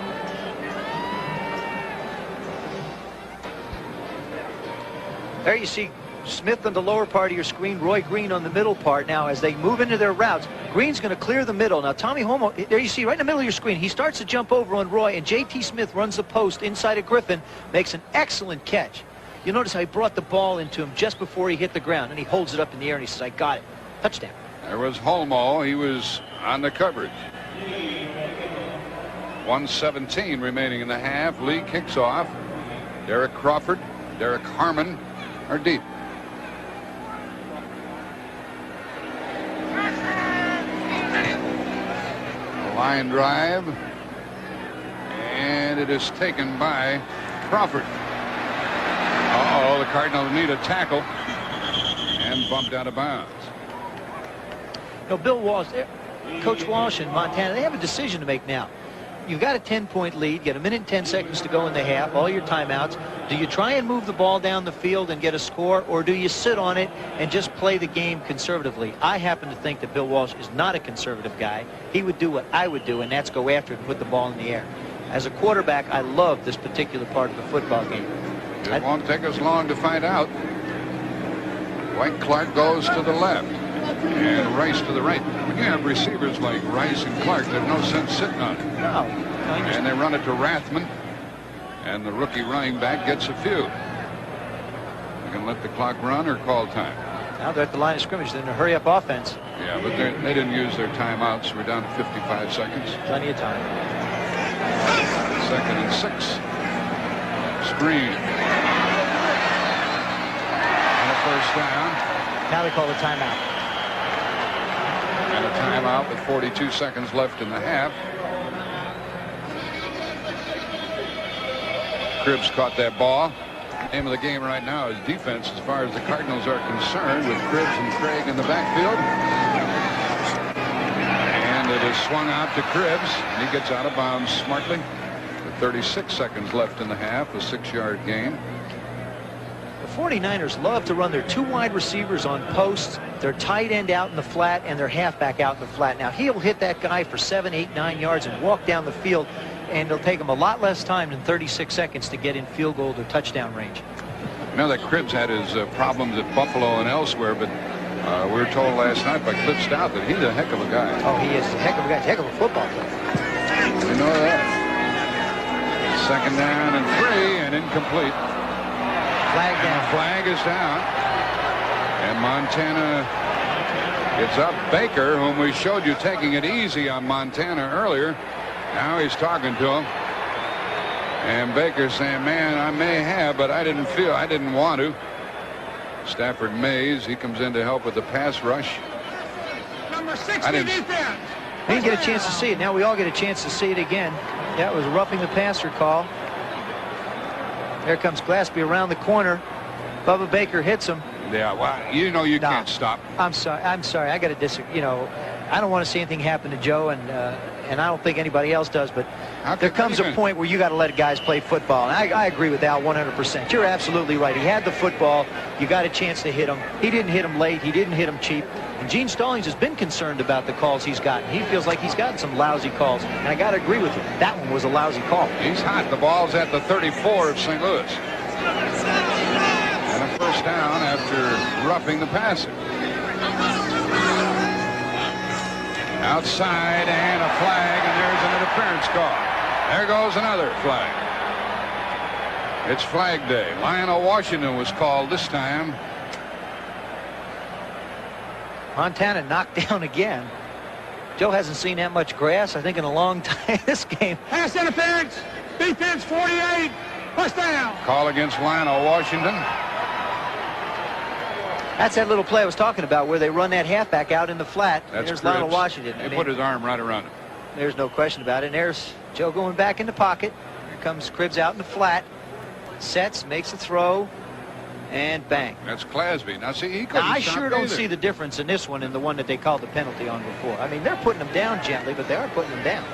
There you see Smith on the lower part of your screen, Roy Green on the middle part. Now, as they move into their routes, Green's going to clear the middle. Now, Tommy Homo, there you see right in the middle of your screen, he starts to jump over on Roy, and J.T. Smith runs the post inside of Griffin, makes an excellent catch. You notice how he brought the ball into him just before he hit the ground, and he holds it up in the air, and he says, I got it. Touchdown. There was Holmo. He was on the coverage. 1:17 remaining in the half. Lee kicks off. Derek Crawford, Derek Harmon are deep. A line drive. And it is taken by Crawford. Uh-oh, the Cardinals need a tackle. And bumped out of bounds. You know, Bill Walsh, Coach Walsh in Montana, they have a decision to make now. You've got a 10-point lead, get a minute and 10 seconds to go in the half, all your timeouts. Do you try and move the ball down the field and get a score, or do you sit on it and just play the game conservatively? I happen to think that Bill Walsh is not a conservative guy. He would do what I would do, and that's go after it and put the ball in the air. As a quarterback, I love this particular part of the football game. It won't take us long to find out. White Clark goes to the left and Rice to the right. When you have receivers like Rice and Clark, there's no sense sitting on it. No. And they run it to Rathman, and the rookie running back gets a few. You can let the clock run or call time. Now they're at the line of scrimmage. They're in a hurry-up offense. Yeah, but they didn't use their timeouts. So we're down to 55 seconds. Plenty of time. 2nd and 6. Screen. And a first down. Now they call the timeout. And a timeout with 42 seconds left in the half. Cribbs caught that ball. Name of the game right now is defense as far as the Cardinals are concerned, with Cribbs and Craig in the backfield. And it is swung out to Cribbs. He gets out of bounds smartly. With 36 seconds left in the half, a 6-yard gain. The 49ers love to run their two wide receivers on posts, their tight end out in the flat, and their halfback out in the flat. Now, he'll hit that guy for 7, 8, 9 yards and walk down the field, and it'll take him a lot less time than 36 seconds to get in field goal or touchdown range. You know that Cribbs had his problems at Buffalo and elsewhere, but we were told last night by Cliff Stout that he's a heck of a guy. Oh, he is a heck of a guy. Heck of a football player. We know that. 2nd down and 3 and incomplete. Flag down. And the flag is down. And Montana gets up. Baker, whom we showed you taking it easy on Montana earlier, now he's talking to him. And Baker's saying, man, I may have, but I didn't want to. Stafford Mays, he comes in to help with the pass rush. Number 60 defense. He didn't get a chance to see it. Now we all get a chance to see it again. That was roughing the passer call. There comes Glaspie around the corner. Bubba Baker hits him. Yeah, well, you know you can't stop. I'm sorry. I got to disagree. You know, I don't want to see anything happen to Joe, and I don't think anybody else does. But there comes a point where you got to let guys play football. And I agree with Al 100%. You're absolutely right. He had the football. You got a chance to hit him. He didn't hit him late. He didn't hit him cheap. And Gene Stallings has been concerned about the calls he's gotten. He feels like he's gotten some lousy calls. And I got to agree with you. That one was a lousy call. He's hot. The ball's at the 34 of St. Louis. And a first down after roughing the passer. Outside and a flag, and there's an interference call. There goes another flag. It's Flag Day. Lionel Washington was called this time. Montana knocked down again. Joe hasn't seen that much grass, I think, in a long time this game. Pass interference. Defense 48. First down. Call against Lionel Washington. That's that little play I was talking about where they run that halfback out in the flat. That's there's Cribbs. Lionel Washington. He put his arm right around him. There's no question about it. And there's Joe going back in the pocket. Here comes Cribbs out in the flat. Sets, makes a throw, and bang. That's Clasby. Now, see, he couldn't Now, I stop sure don't either. see the difference in this one and the one that they called the penalty on before. I mean, they're putting him down gently, but they are putting him down.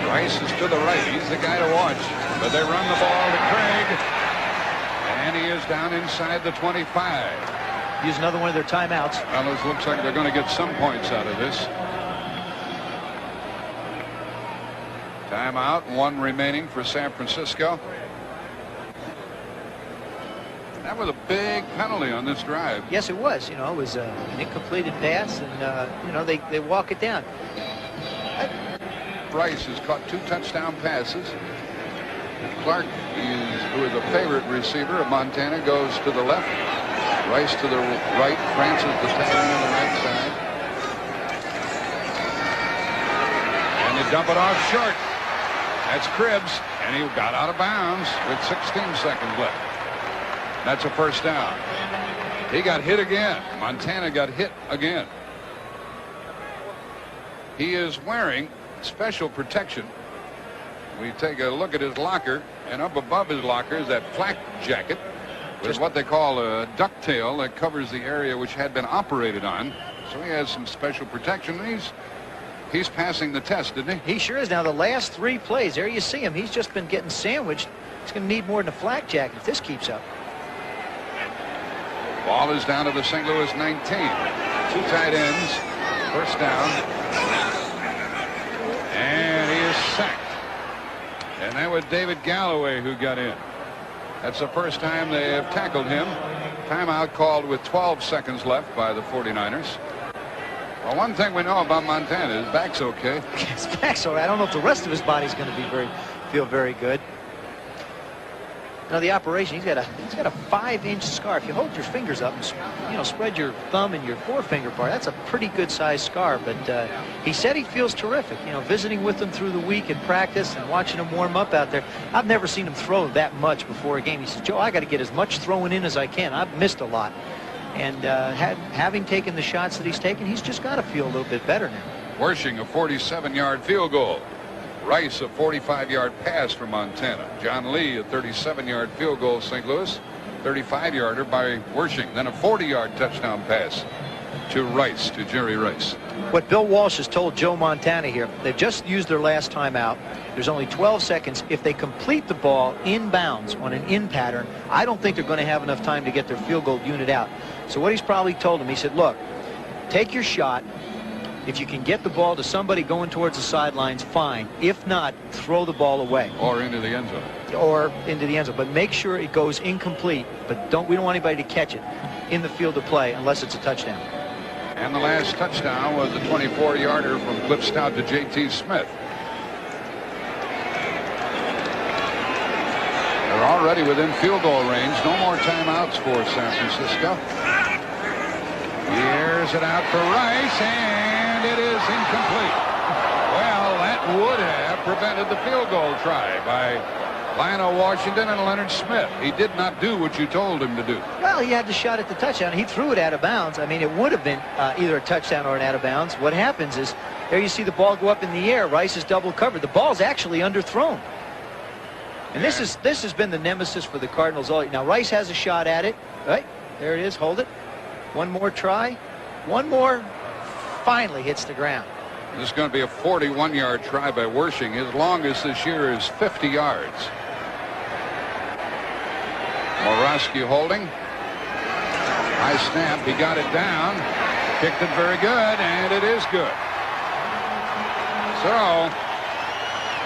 Rice is to the right. He's the guy to watch. But they run the ball to Craig. And he is down inside the 25. Use another one of their timeouts. Well, it looks like they're going to get some points out of this. Timeout, 1 remaining for San Francisco. That was a big penalty on this drive. Yes, it was. You know, it was an incompleted pass, and you know, they walk it down. Rice has caught 2 touchdown passes. Clark, who is a favorite receiver of Montana, goes to the left. Rice to the right. Francis the tight end on the right side. And they dump it off short. That's Cribbs, and he got out of bounds with 16 seconds left. That's a first down. He got hit again. Montana got hit again. He is wearing special protection. We take a look at his locker, and up above his locker is that flak jacket with what they call a ducktail that covers the area which had been operated on. So he has some special protection. He's passing the test, isn't he? He sure is. Now, the last 3 plays, there you see him. He's just been getting sandwiched. He's going to need more than a flak jacket if this keeps up. Ball is down to the St. Louis 19. 2 tight ends. First down. And he is sacked. And that was David Galloway who got in. That's the first time they have tackled him. Timeout called with 12 seconds left by the 49ers. Well, one thing we know about Montana, his back's okay. His back's all right. I don't know if the rest of his body's going to feel very good. Now the operation, he's got a 5-inch scar. If you hold your fingers up and spread your thumb and your forefinger part, that's a pretty good sized scar. But he said he feels terrific. You know, visiting with them through the week in practice and watching him warm up out there. I've never seen him throw that much before a game. He says, Joe, I got to get as much throwing in as I can. I've missed a lot. And having taken the shots that he's taken, he's just got to feel a little bit better now. Worshing a 47-yard field goal. Rice a 45-yard pass for Montana. John Lee a 37-yard field goal, St. Louis. 35-yarder by Worshing. Then a 40-yard touchdown pass to Rice, to Jerry Rice. What Bill Walsh has told Joe Montana here, they've just used their last timeout. There's only 12 seconds. If they complete the ball inbounds on an in pattern, I don't think they're going to have enough time to get their field goal unit out. So what he's probably told him, he said, look, take your shot. If you can get the ball to somebody going towards the sidelines, fine. If not, throw the ball away. Or into the end zone. Or into the end zone. But make sure it goes incomplete. But we don't want anybody to catch it in the field of play unless it's a touchdown. And the last touchdown was a 24-yarder from Cliff Stout to J.T. Smith. They're already within field goal range. No more timeouts for San Francisco. Here's it out for Rice, and it is incomplete. Well, that would have prevented the field goal try by Lionel Washington and Leonard Smith. He did not do what you told him to do. Well, he had the shot at the touchdown. He threw it out of bounds. I mean, it would have been either a touchdown or an out of bounds. What happens is, there you see the ball go up in the air. Rice is double covered. The ball's actually underthrown. And this has been the nemesis for the Cardinals all year. Now, Rice has a shot at it. Right, there it is. Hold it. One more try. One more. Finally hits the ground. This is going to be a 41-yard try by Worshing. His longest this year is 50 yards. Morosky holding. High snap. He got it down. Kicked it very good, and it is good. So,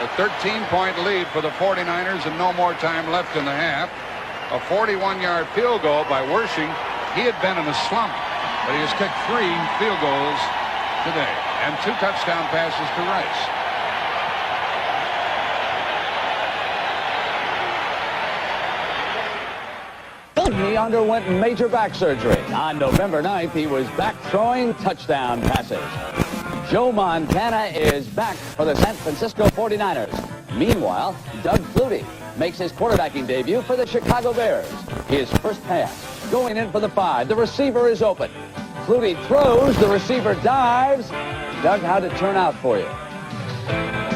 a 13-point lead for the 49ers and no more time left in the half. A 41-yard field goal by Worshing. He had been in a slump, but he has kicked 3 field goals today and 2 touchdown passes to Rice. He underwent major back surgery. On November 9th, he was back throwing touchdown passes. Joe Montana is back for the San Francisco 49ers. Meanwhile, Doug Flutie makes his quarterbacking debut for the Chicago Bears. His first pass going in for the 5. The receiver is open. Flutie throws. The receiver dives. Doug, how'd it turn out for you?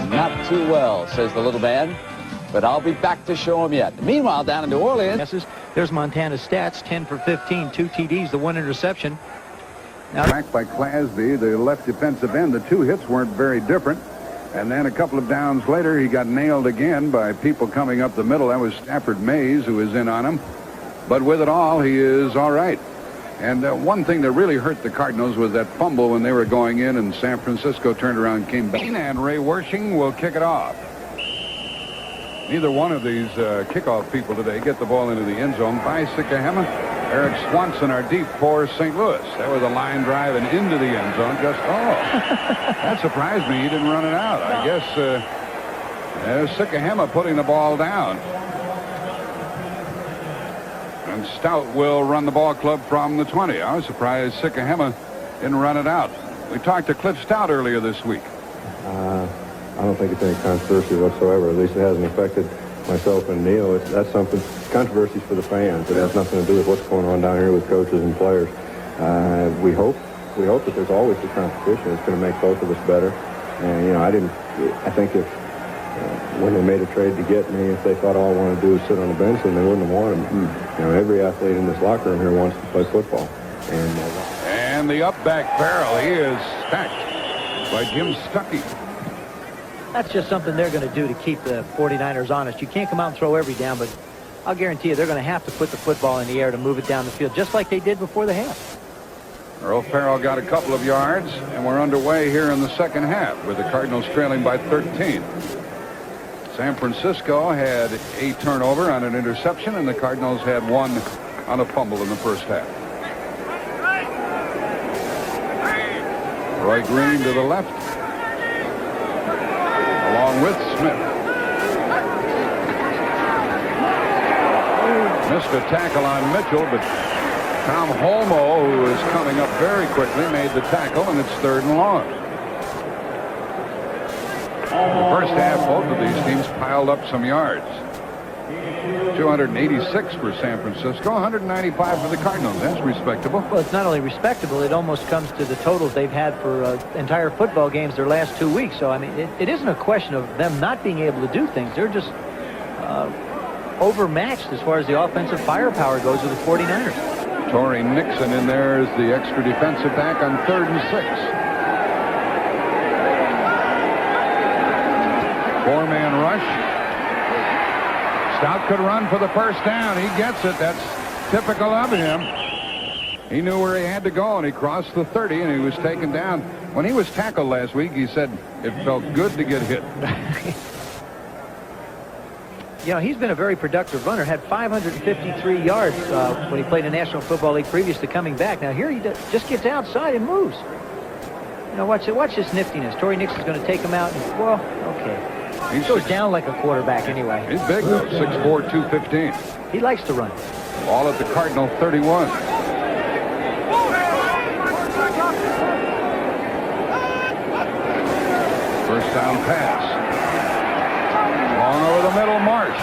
Not too well, says the little man. But I'll be back to show him yet. Meanwhile, down in New Orleans. There's Montana's stats. 10 for 15, 2 TDs, the 1 interception. Now, tracked by Clasby, the left defensive end. The 2 hits weren't very different. And then a couple of downs later, he got nailed again by people coming up the middle. That was Stafford Mays who was in on him. But with it all, he is all right. And one thing that really hurt the Cardinals was that fumble when they were going in, and San Francisco turned around and came back. And Ray Wersching will kick it off. Neither one of these kickoff people today get the ball into the end zone. By Sikahema, Eric Swanson are deep for St. Louis. That was a line drive and into the end zone. That surprised me. He didn't run it out. I guess Sikahema putting the ball down. And Stout will run the ball club from the 20. I was surprised Sikahema didn't run it out. We talked to Cliff Stout earlier this week. I don't think it's any controversy whatsoever. At least it hasn't affected myself and Neil. That's something, controversies for the fans. It has nothing to do with what's going on down here with coaches and players. We hope that there's always the competition. It's going to make both of us better. And, I think if when they made a trade to get me, if they thought all I wanted to do was sit on the bench, then they wouldn't have wanted me. Every athlete in this locker room here wants to play football. And the up back barrel, he is stacked by Jim Stuckey. That's just something they're going to do to keep the 49ers honest. You can't come out and throw every down, but I'll guarantee you they're going to have to put the football in the air to move it down the field, just like they did before the half. Earl Farrell got a couple of yards, and we're underway here in the second half with the Cardinals trailing by 13. San Francisco had a turnover on an interception, and the Cardinals had one on a fumble in the first half. Roy Green to the left, along with Smith. Missed a tackle on Mitchell, but Tom Holmoe, who is coming up very quickly, made the tackle, and it's 3rd and long. The first half, both of these teams piled up some yards. 286 for San Francisco, 195 for the Cardinals. That's respectable. Well, it's not only respectable, it almost comes to the totals they've had for entire football games their last 2 weeks. So, I mean, it isn't a question of them not being able to do things. They're just overmatched as far as the offensive firepower goes with the 49ers. Torrey Nixon in there is the extra defensive back on 3rd and 6. Four-man rush. Stout could run for the first down. He gets it. That's typical of him. He knew where he had to go, and he crossed the 30, and he was taken down. When he was tackled last week, he said it felt good to get hit. He's been a very productive runner. Had 553 yards when he played in the National Football League previous to coming back. Now here he just gets outside and moves. Watch this niftiness. Torrey Nixon's going to take him out. And, well, okay. He goes down like a quarterback anyway. He's big, though. 6'4", 215. He likes to run. Ball at the Cardinal 31. First down pass. Long over the middle, Marsh.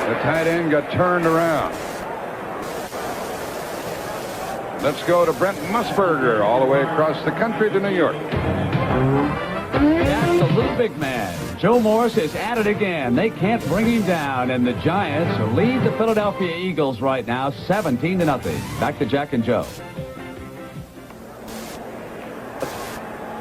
The tight end got turned around. Let's go to Brent Musburger all the way across the country to New York. That's the little big man. Joe Morris is at it again. They can't bring him down, and the Giants lead the Philadelphia Eagles right now 17-0. Back to Jack and Joe.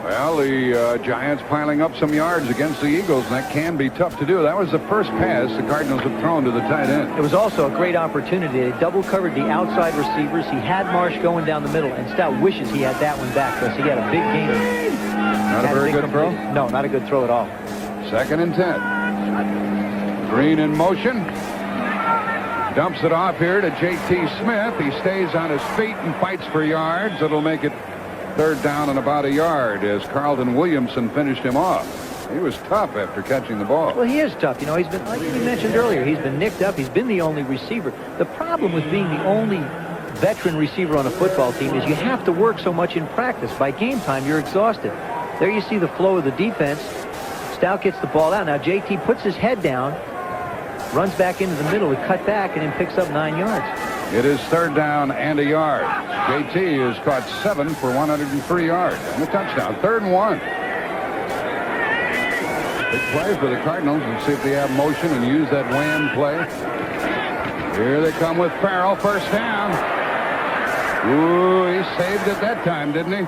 Well, the Giants piling up some yards against the Eagles, and that can be tough to do. That was the first pass the Cardinals have thrown to the tight end. It was also a great opportunity. They double covered the outside receivers. He had Marsh going down the middle, and Stout wishes he had that one back because he had a big gain. Not a very good throw? No, not a good throw at all. 2nd and 10. Green in motion. Dumps it off here to J.T. Smith. He stays on his feet and fights for yards. It'll make it 3rd down and about a yard as Carlton Williamson finished him off. He was tough after catching the ball. Well, he is tough. He's been, like we mentioned earlier, he's been nicked up. He's been the only receiver. The problem with being the only veteran receiver on a football team is you have to work so much in practice. By game time, you're exhausted. There you see the flow of the defense. Stout gets the ball out. Now, J.T. puts his head down, runs back into the middle to cut back, and then picks up 9 yards. It is 3rd down and a yard. J.T. has caught 7 for 103 yards and a touchdown. 3rd and 1. Big play for the Cardinals. Let's see if they have motion and use that wham play. Here they come with Farrell. First down. Ooh, he saved it that time, didn't he?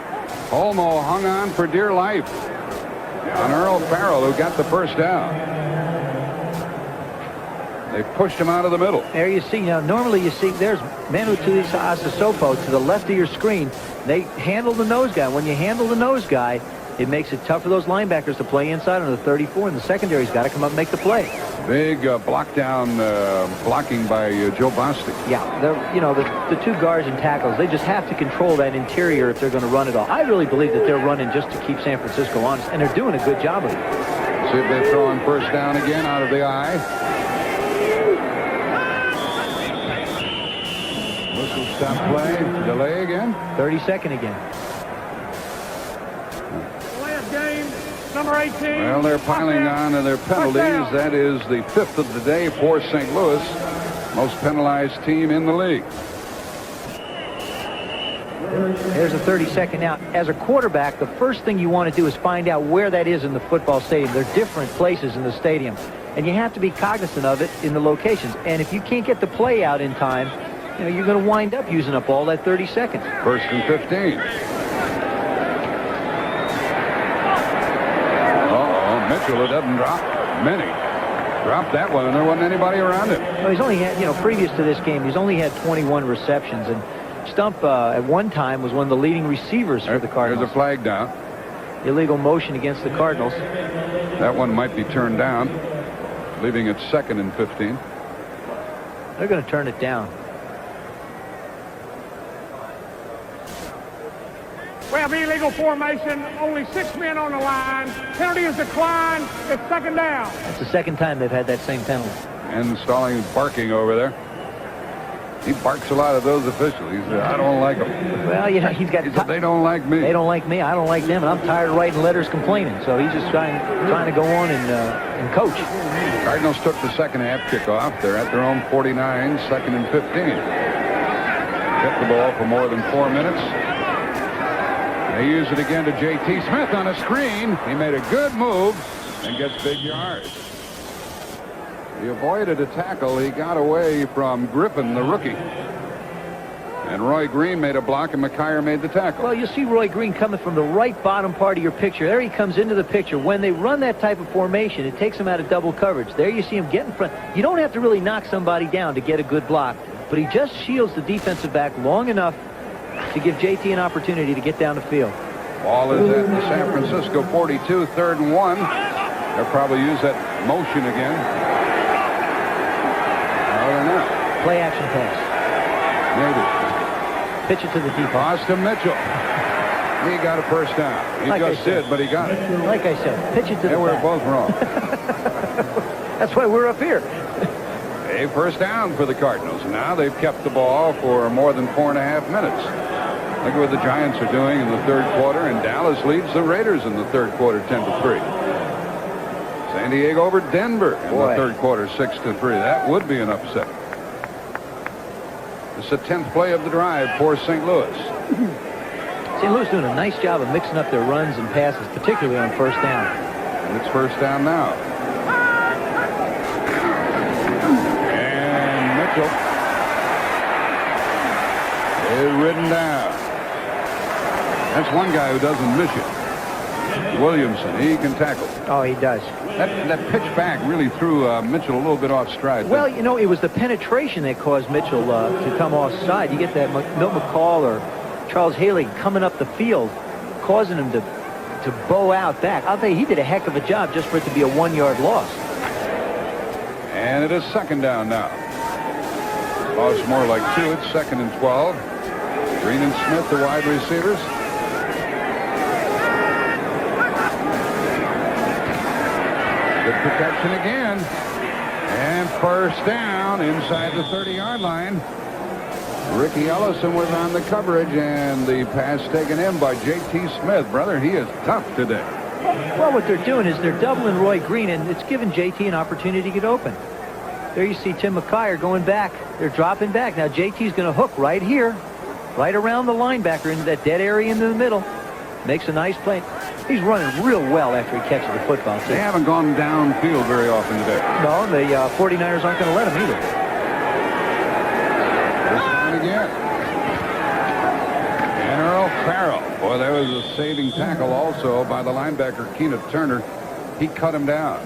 Holmoe hung on for dear life on Earl Farrell, who got the first down. They pushed him out of the middle. There you see. Now, normally you see there's Manu Tuiasosopo to the left of your screen. They handle the nose guy. When you handle the nose guy, it makes it tough for those linebackers to play inside on the 34, and the secondary's got to come up and make the play. Big block down blocking by Joe Bostic. Yeah, you know, the two guards and tackles, they just have to control that interior if they're going to run it all. I really believe that they're running just to keep San Francisco honest, and they're doing a good job of it. See if they throw him first down again out of the eye. Whistle stop play. Delay again. 32nd again. Delay of game, number 18. Well, they're piling on to their penalties. That is the 5th of the day for St. Louis. Most penalized team in the league. There's a 30-second now. As a quarterback, the first thing you want to do is find out where that is in the football stadium. There are different places in the stadium, and you have to be cognizant of it in the locations. And if you can't get the play out in time, you know, you're going to wind up using up all that 30 seconds. First and 15. Mitchell, it doesn't drop many. Dropped that one, and there wasn't anybody around him. Well, he's only had, you know, previous to this game, he's only had 21 receptions, and Stump at one time was one of the leading receivers for the Cardinals. There's a flag down. Illegal motion against the Cardinals. That one might be turned down, leaving it 2nd and 15. They're going to turn it down. We have illegal formation. Only 6 men on the line. Penalty is declined. It's 2nd down. That's the 2nd time they've had that same penalty. And Stallings barking over there. He barks a lot of those officials. He said, I don't like them. Well, you know, he's got. He said, they don't like me. They don't like me. I don't like them, and I'm tired of writing letters complaining. So he's just trying to go on and coach. Cardinals took the second half kickoff. They're at their own 49, 2nd and 15. Kept the ball for more than 4 minutes. They use it again to J.T. Smith on a screen. He made a good move and gets big yards. He avoided a tackle. He got away from Griffin, the rookie. And Roy Green made a block, and McKyer made the tackle. Well, you see Roy Green coming from the right bottom part of your picture. There he comes into the picture. When they run that type of formation, it takes him out of double coverage. There you see him get in front. You don't have to really knock somebody down to get a good block, but he just shields the defensive back long enough to give JT an opportunity to get down the field. Ball is at the San Francisco 42, 3rd and 1. They'll probably use that motion again. I don't know. Play action pass. Maybe. Pitch it to the deep. Pass to Mitchell. He got a first down. He like just did, but he got it. Like I said, pitch it to the They were back. both wrong. That's why we're up here. A first down for the Cardinals. Now they've kept the ball for more than 4.5 minutes. Look at what the Giants are doing in the 3rd quarter, and Dallas leads the Raiders in the 3rd quarter 10-3. San Diego over Denver in the 3rd quarter 6-3. That would be an upset. It's the 10th play of the drive for St. Louis. St. Louis doing a nice job of mixing up their runs and passes, particularly on first down. And it's first down now. And Mitchell is ridden down. That's one guy who doesn't miss you. Williamson, he can tackle. Oh, he does. That pitch back really threw Mitchell a little bit off stride. Well, you know, it was the penetration that caused Mitchell to come off side. You get that Milt McCall or Charles Haley coming up the field, causing him to bow out back. I'll tell you, he did a heck of a job just for it to be a 1-yard loss. And it is 2nd down now. Oh, it's more like 2. It's 2nd and 12. Green and Smith, the wide receivers. Good protection again. And first down inside the 30-yard line. Ricky Ellison was on the coverage, and the pass taken in by J.T. Smith. Brother, he is tough today. Well, what they're doing is they're doubling Roy Green, and it's giving JT an opportunity to get open. There you see Tim McKyer going back. They're dropping back. Now JT's going to hook right here, right around the linebacker into that dead area in the middle. Makes a nice play. He's running real well after he catches the football, too. They haven't gone downfield very often today. No, the 49ers aren't going to let him either. First down again. And Earl Farrell. Boy, there was a saving tackle also by the linebacker, Keenan Turner. He cut him down.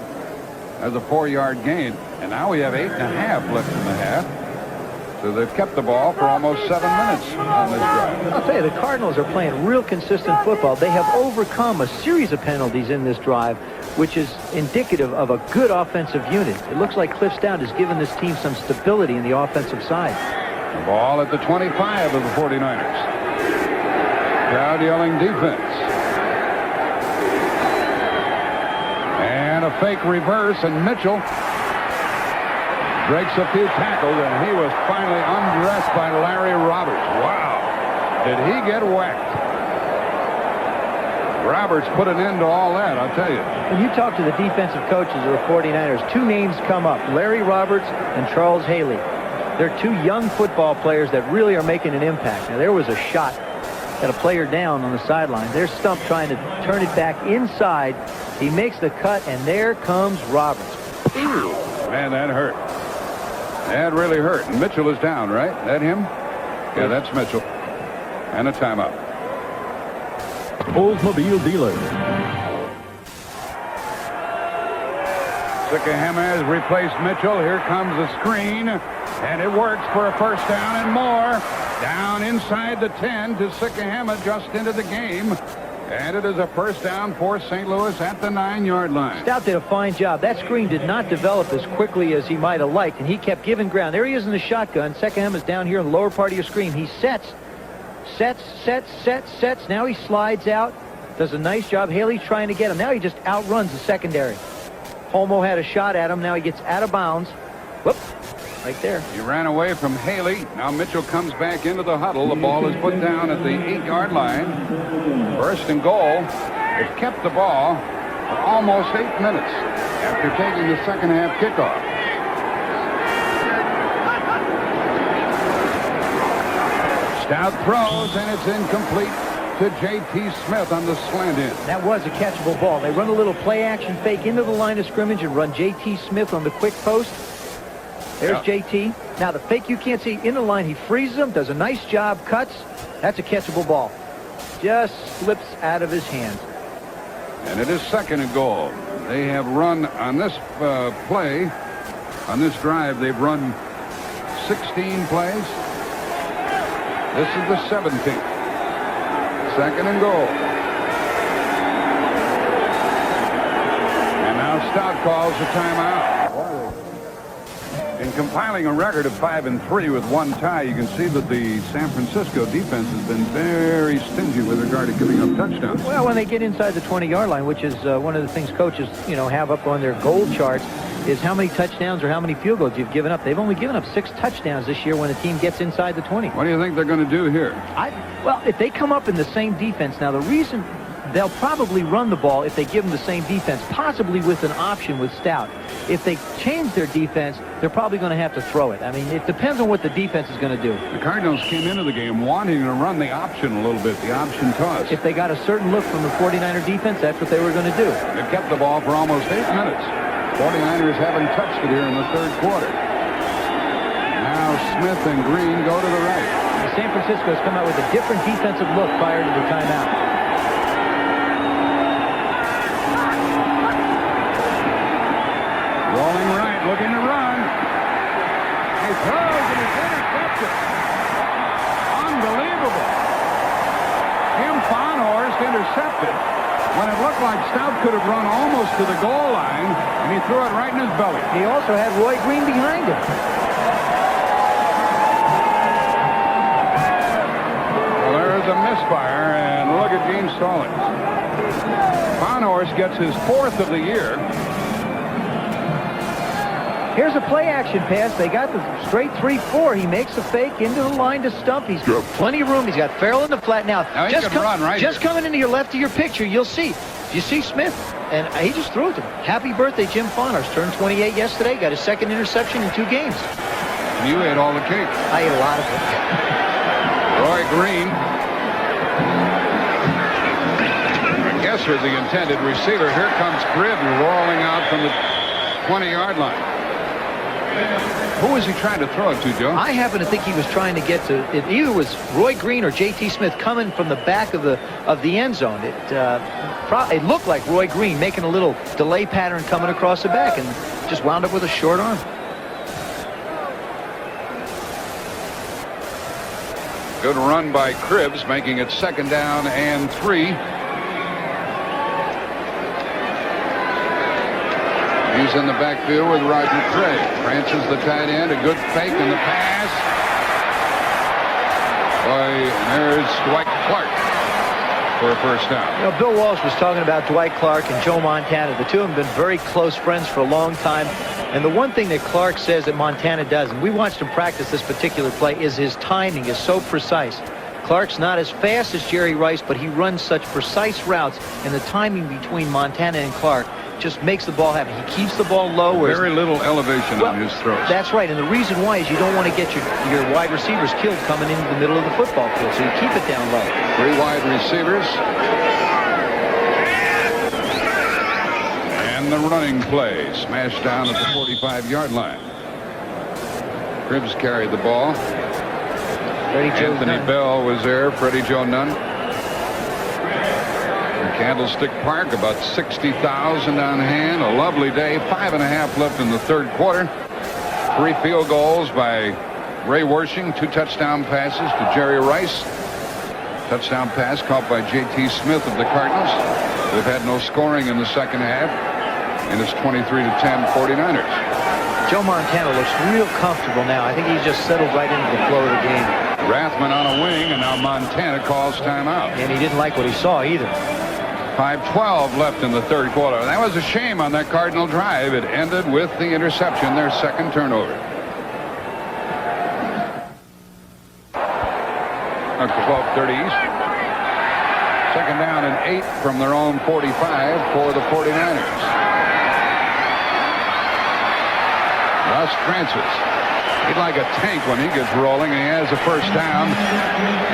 as a 4-yard gain. And now we have 8.5 left in the half. So they've kept the ball for almost 7 minutes on this drive. I'll tell you, the Cardinals are playing real consistent football. They have overcome a series of penalties in this drive, which is indicative of a good offensive unit. It looks like Cliff Stout has given this team some stability in the offensive side. The ball at the 25 of the 49ers. Crowd yelling defense. And a fake reverse, and Mitchell breaks a few tackles, and he was finally undressed by Larry Roberts. Wow. Did he get whacked? Roberts put an end to all that, I'll tell you. When you talk to the defensive coaches of the 49ers, two names come up, Larry Roberts and Charles Haley. They're two young football players that really are making an impact. Now, there was a shot at a player down on the sideline. There's Stump trying to turn it back inside. He makes the cut, and there comes Roberts. Ooh, man, that hurt. That really hurt. And Mitchell is down, right? That him? Yeah, that's Mitchell. And a timeout. Oldsmobile dealer. Sycamore has replaced Mitchell. Here comes the screen, and it works for a first down and more. Down inside the 10 to Sycamore, just into the game. And it is a first down for St. Louis at the 9-yard line. Stout did a fine job. That screen did not develop as quickly as he might have liked, and he kept giving ground. There he is in the shotgun. Sycamore is down here in the lower part of your screen. He sets. Now he slides out. Does a nice job. Haley's trying to get him. Now he just outruns the secondary. Homo had a shot at him. Now he gets out of bounds. Whoop. Right there. He ran away from Haley. Now Mitchell comes back into the huddle. The ball is put down at the 8-yard line. First and goal. They've kept the ball for almost 8 minutes after taking the second half kickoff. Stout throws, and it's incomplete to J.T. Smith on the slant in. That was a catchable ball. They run a little play-action fake into the line of scrimmage and run J.T. Smith on the quick post. There's J.T. Now the fake you can't see in the line. He freezes him, does a nice job, cuts. That's a catchable ball. Just slips out of his hands. And it is second and goal. They have run on this play, on this drive, they've run 16 plays. This is the 17th. Second and goal. And now Stout calls a timeout. In compiling a record of 5-3 with one tie, you can see that the San Francisco defense has been very stingy with regard to giving up touchdowns. Well, when they get inside the 20-yard line, which is one of the things coaches, have up on their goal charts, is how many touchdowns or how many field goals you've given up. They've only given up 6 touchdowns this year when a team gets inside the 20. What do you think they're going to do here? Well, if they come up in the same defense, now the reason they'll probably run the ball if they give them the same defense, possibly with an option with Stout. If they change their defense, they're probably going to have to throw it. I mean, it depends on what the defense is going to do. The Cardinals came into the game wanting to run the option a little bit, the option toss. If they got a certain look from the 49er defense, that's what they were going to do. They've kept the ball for almost 8 minutes. 49ers haven't touched it here in the third quarter. Now Smith and Green go to the right. San Francisco has come out with a different defensive look prior to the timeout. Rolling right, looking to run. He throws and it's intercepted. Unbelievable. Jim Farnhorst intercepted when it looked like Stout could have run almost to the goal line, and he threw it right in his belly. He also had Roy Green behind him. Well, there's a misfire, and look at Gene Stallings. Farnhorst gets his 4th of the year. Here's a play-action pass. They got the straight 3-4. He makes a fake into the line to Stump. He's got plenty of room. He's got Farrell in the flat. Now he can run right just here. Coming into your left of your picture, you'll see. You see Smith, and he just threw it to him. Happy birthday, Jim Farnhorst. Turned 28 yesterday. Got his 2nd interception in 2 games. You ate all the cake. I ate a lot of it. Roy Green. I guess was the intended receiver. Here comes Cribb rolling out from the 20-yard line. Who was he trying to throw it to, Joe? I happen to think he was trying to get to it. Either was Roy Green or J.T. Smith coming from the back of the end zone. It looked like Roy Green making a little delay pattern coming across the back and just wound up with a short arm. Good run by Cribbs, making it 2nd down and 3. He's in the backfield with Roger Craig. Francis the tight end, a good fake in the pass. Boy, there's Dwight Clark for a 1st down. You know, Bill Walsh was talking about Dwight Clark and Joe Montana. The two have been very close friends for a long time. And the one thing that Clark says that Montana does, and we watched him practice this particular play, is his timing is so precise. Clark's not as fast as Jerry Rice, but he runs such precise routes, and the timing between Montana and Clark just makes the ball happen. He keeps the ball low. Very little elevation on his throws. That's right, and the reason why is you don't want to get your wide receivers killed coming into the middle of the football field, so you keep it down low. 3 wide receivers. And the running play, smashed down at the 45-yard line. Cribbs carried the ball. Anthony Bell was there. Freddie Joe Nunn. Candlestick Park, about 60,000 on hand. A lovely day. 5.5 left in the 3rd quarter. 3 field goals by Ray Wersching. 2 touchdown passes to Jerry Rice. Touchdown pass caught by J.T. Smith of the Cardinals. They've had no scoring in the 2nd half. And it's 23-10 49ers. Joe Montana looks real comfortable now. I think he's just settled right into the flow of the game. Rathman on a wing, and now Montana calls timeout. And he didn't like what he saw either. 5:12 left in the 3rd quarter. That was a shame on that Cardinal drive. It ended with the interception, their 2nd turnover. 12:30 Eastern. 2nd down and 8 from their own 45 for the 49ers. Russ Francis. He's like a tank when he gets rolling, and he has a 1st down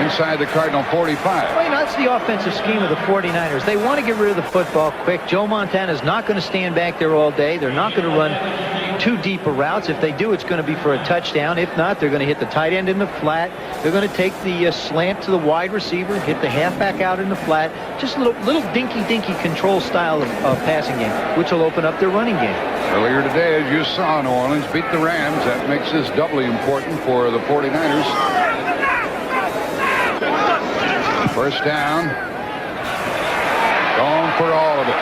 inside the Cardinal 45. Well, you know, that's the offensive scheme of the 49ers. They want to get rid of the football quick. Joe Montana's not going to stand back there all day. They're not going to run too deep routes. If they do, it's going to be for a touchdown. If not, they're going to hit the tight end in the flat. They're going to take the slant to the wide receiver, hit the halfback out in the flat. Just a little dinky control style of passing game, which will open up their running game. Earlier today, as you saw, New Orleans beat the Rams. That makes this doubly important for the 49ers. 1st down. Going for all of it.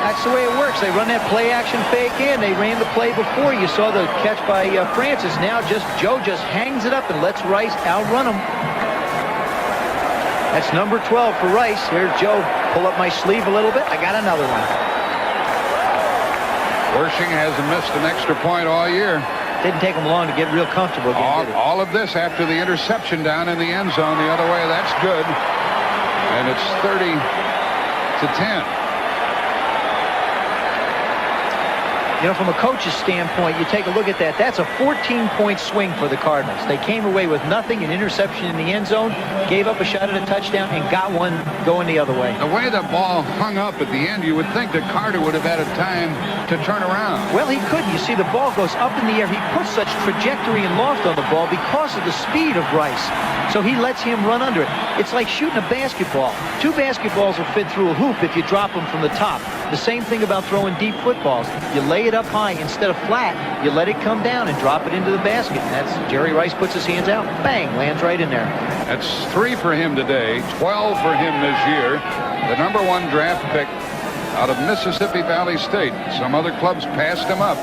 That's the way it works. They run that play action fake in. They ran the play before. You saw the catch by Francis. Now Joe just hangs it up and lets Rice outrun him. That's number 12 for Rice. Here's Joe. Pull up my sleeve a little bit. I got another one. Wersching hasn't missed an extra point all year. Didn't take him long to get real comfortable again, all of this after the interception down in the end zone the other way. That's good. And it's 30-10. You know, from a coach's standpoint, you take a look at that. That's a 14-point swing for the Cardinals. They came away with nothing, an interception in the end zone, gave up a shot at a touchdown, and got one going the other way. The way the ball hung up at the end, you would think that Carter would have had a time to turn around. Well, he couldn't. You see, the ball goes up in the air. He puts such trajectory and loft on the ball because of the speed of Rice. So he lets him run under it. It's like shooting a basketball. 2 basketballs will fit through a hoop if you drop them from the top. The same thing about throwing deep footballs. You lay it up high instead of flat. You let it come down and drop it into the basket. And that's Jerry Rice puts his hands out. Bang, lands right in there. That's 3 for him today, 12 for him this year. The number 1 draft pick out of Mississippi Valley State. Some other clubs passed him up.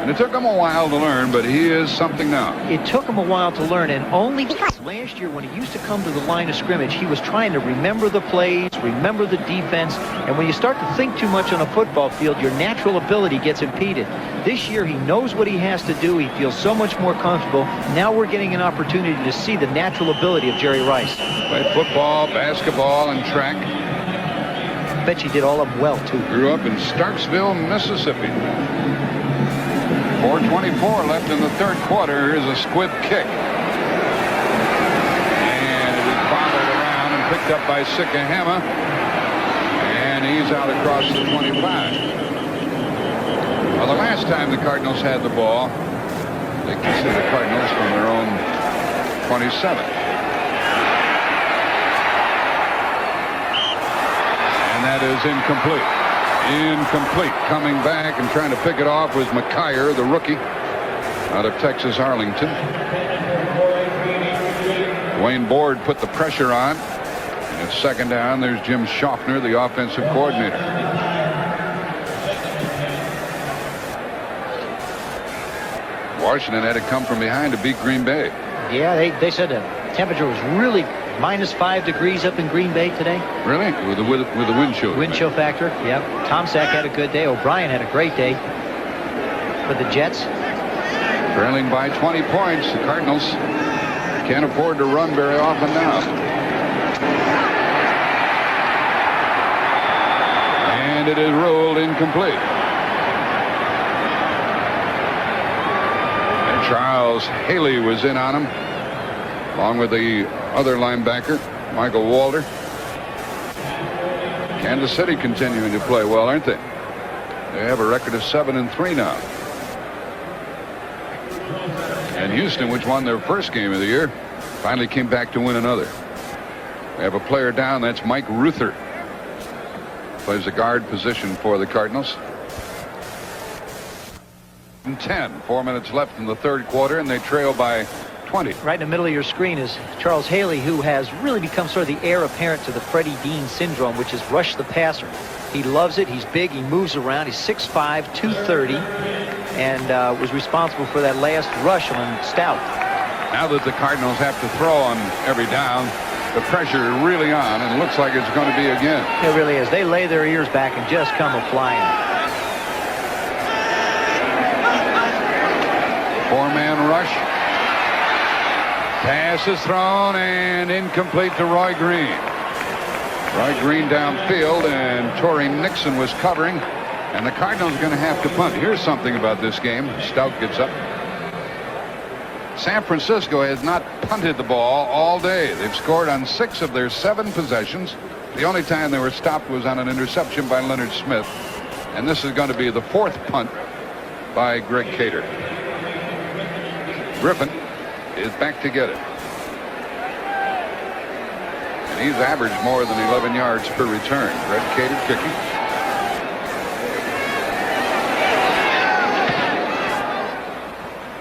And it took him a while to learn, but he is something now. It took him a while to learn, and only last year when he used to come to the line of scrimmage, he was trying to remember the plays, remember the defense, and when you start to think too much on a football field, your natural ability gets impeded. This year, he knows what he has to do. He feels so much more comfortable. Now we're getting an opportunity to see the natural ability of Jerry Rice. Played football, basketball, and track. I bet you did all of them well, too. Grew up in Starksville, Mississippi. 4:24 left in the third quarter. Here's a squib kick. And it is bobbled around and picked up by Sikahema. And he's out across the 25. Well, the last time the Cardinals had the ball, they considered the Cardinals from their own 27. And that is incomplete. Incomplete. Coming back and trying to pick it off was McKyer, the rookie out of Texas Arlington. Wayne Board put the pressure on. And it's second down. There's Jim Schaffner, the offensive coordinator. Washington had to come from behind to beat Green Bay. Yeah, they said the temperature was really -5 degrees up in Green Bay today. Really? With the wind chill. Wind chill factor, yep. Tom Sack had a good day. O'Brien had a great day for the Jets. Trailing by 20 points. The Cardinals can't afford to run very often now. And it is ruled incomplete. And Charles Haley was in on him, along with the other linebacker, Michael Walter. Kansas City continuing to play well, aren't they? They have a record of 7-3 now. And Houston, which won their first game of the year, finally came back to win another. They have a player down. That's Mike Ruther. Plays the guard position for the Cardinals. 10. 4 minutes left in the third quarter, and they trail by 20. Right in the middle of your screen is Charles Haley, who has really become sort of the heir apparent to the Freddie Dean syndrome, which is rush the passer. He loves it. He's big. He moves around. He's 6'5", 230, and was responsible for that last rush on Stout. Now that the Cardinals have to throw on every down, the pressure is really on, and it looks like it's going to be again. It really is. They lay their ears back and just come a-flying. Four-man rush. Pass is thrown and incomplete to Roy Green. Roy Green downfield, and Torrey Nixon was covering, and the Cardinals are going to have to punt. Here's something about this game. Stout gets up. San Francisco has not punted the ball all day. They've scored on 6 of their 7 possessions. The only time they were stopped was on an interception by Leonard Smith, and this is going to be the 4th punt by Greg Cater. Griffin is back to get it. And he's averaged more than 11 yards per return. Greg Cater kicking.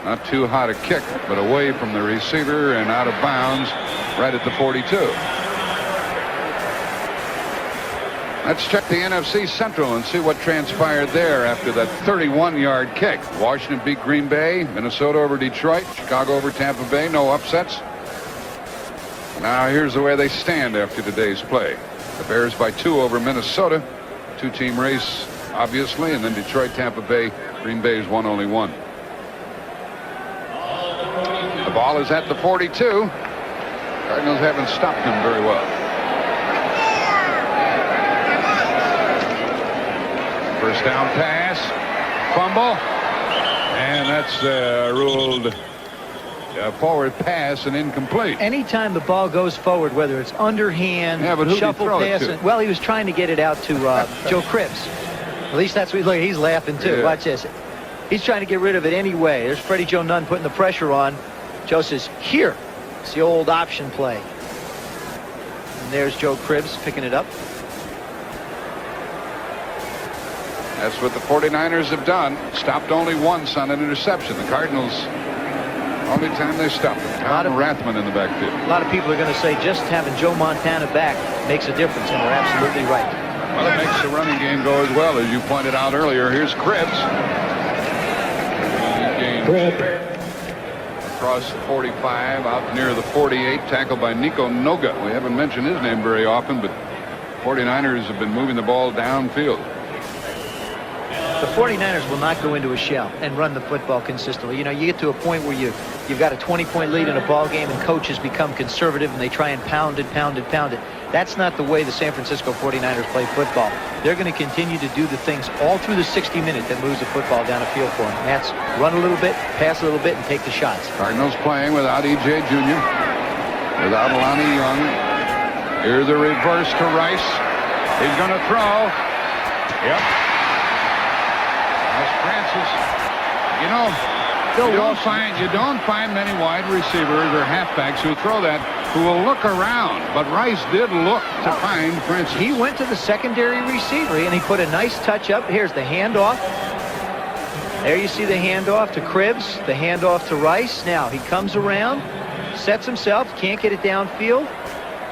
Not too hot a kick, but away from the receiver and out of bounds right at the 42. Let's check the NFC Central and see what transpired there after that 31-yard kick. Washington beat Green Bay, Minnesota over Detroit, Chicago over Tampa Bay, no upsets. Now here's the way they stand after today's play. The Bears by 2 over Minnesota. 2-team race, obviously, and then Detroit, Tampa Bay, Green Bay's won only 1. The ball is at the 42. Cardinals haven't stopped him very well. First down pass, fumble, and that's ruled forward pass and incomplete. Anytime the ball goes forward, whether it's underhand, shuffle pass, well, he was trying to get it out to Joe Cripps. At least that's what he's laughing too. Yeah. Watch this. He's trying to get rid of it anyway. There's Freddie Joe Nunn putting the pressure on. Joe says, here. It's the old option play. And there's Joe Cripps picking it up. That's what the 49ers have done. Stopped only once on an interception. The Cardinals, only time they stopped him. Tom Rathman in the backfield. A lot of people are going to say just having Joe Montana back makes a difference, and they're absolutely right. Well, it makes the running game go as well, as you pointed out earlier. Here's Cripps. Across the 45, out near the 48, tackled by Nico Noga. We haven't mentioned his name very often, but 49ers have been moving the ball downfield. The 49ers will not go into a shell and run the football consistently. You know, you get to a point where you've got a 20-point lead in a ball game and coaches become conservative and they try and pound it. That's not the way the San Francisco 49ers play football. They're going to continue to do the things all through the 60 minutes that moves the football down the field for them. And that's run a little bit, pass a little bit, and take the shots. Cardinals playing without E.J. Jr., without Lonnie Young. Here's the reverse to Rice. He's going to throw. Yep. That's Francis. You know, you don't find many wide receivers or halfbacks who throw that, who will look around. But Rice did look to find Francis. He went to the secondary receiver, and he put a nice touch up. Here's the handoff. There you see the handoff to Cribbs, the handoff to Rice. Now he comes around, sets himself, can't get it downfield.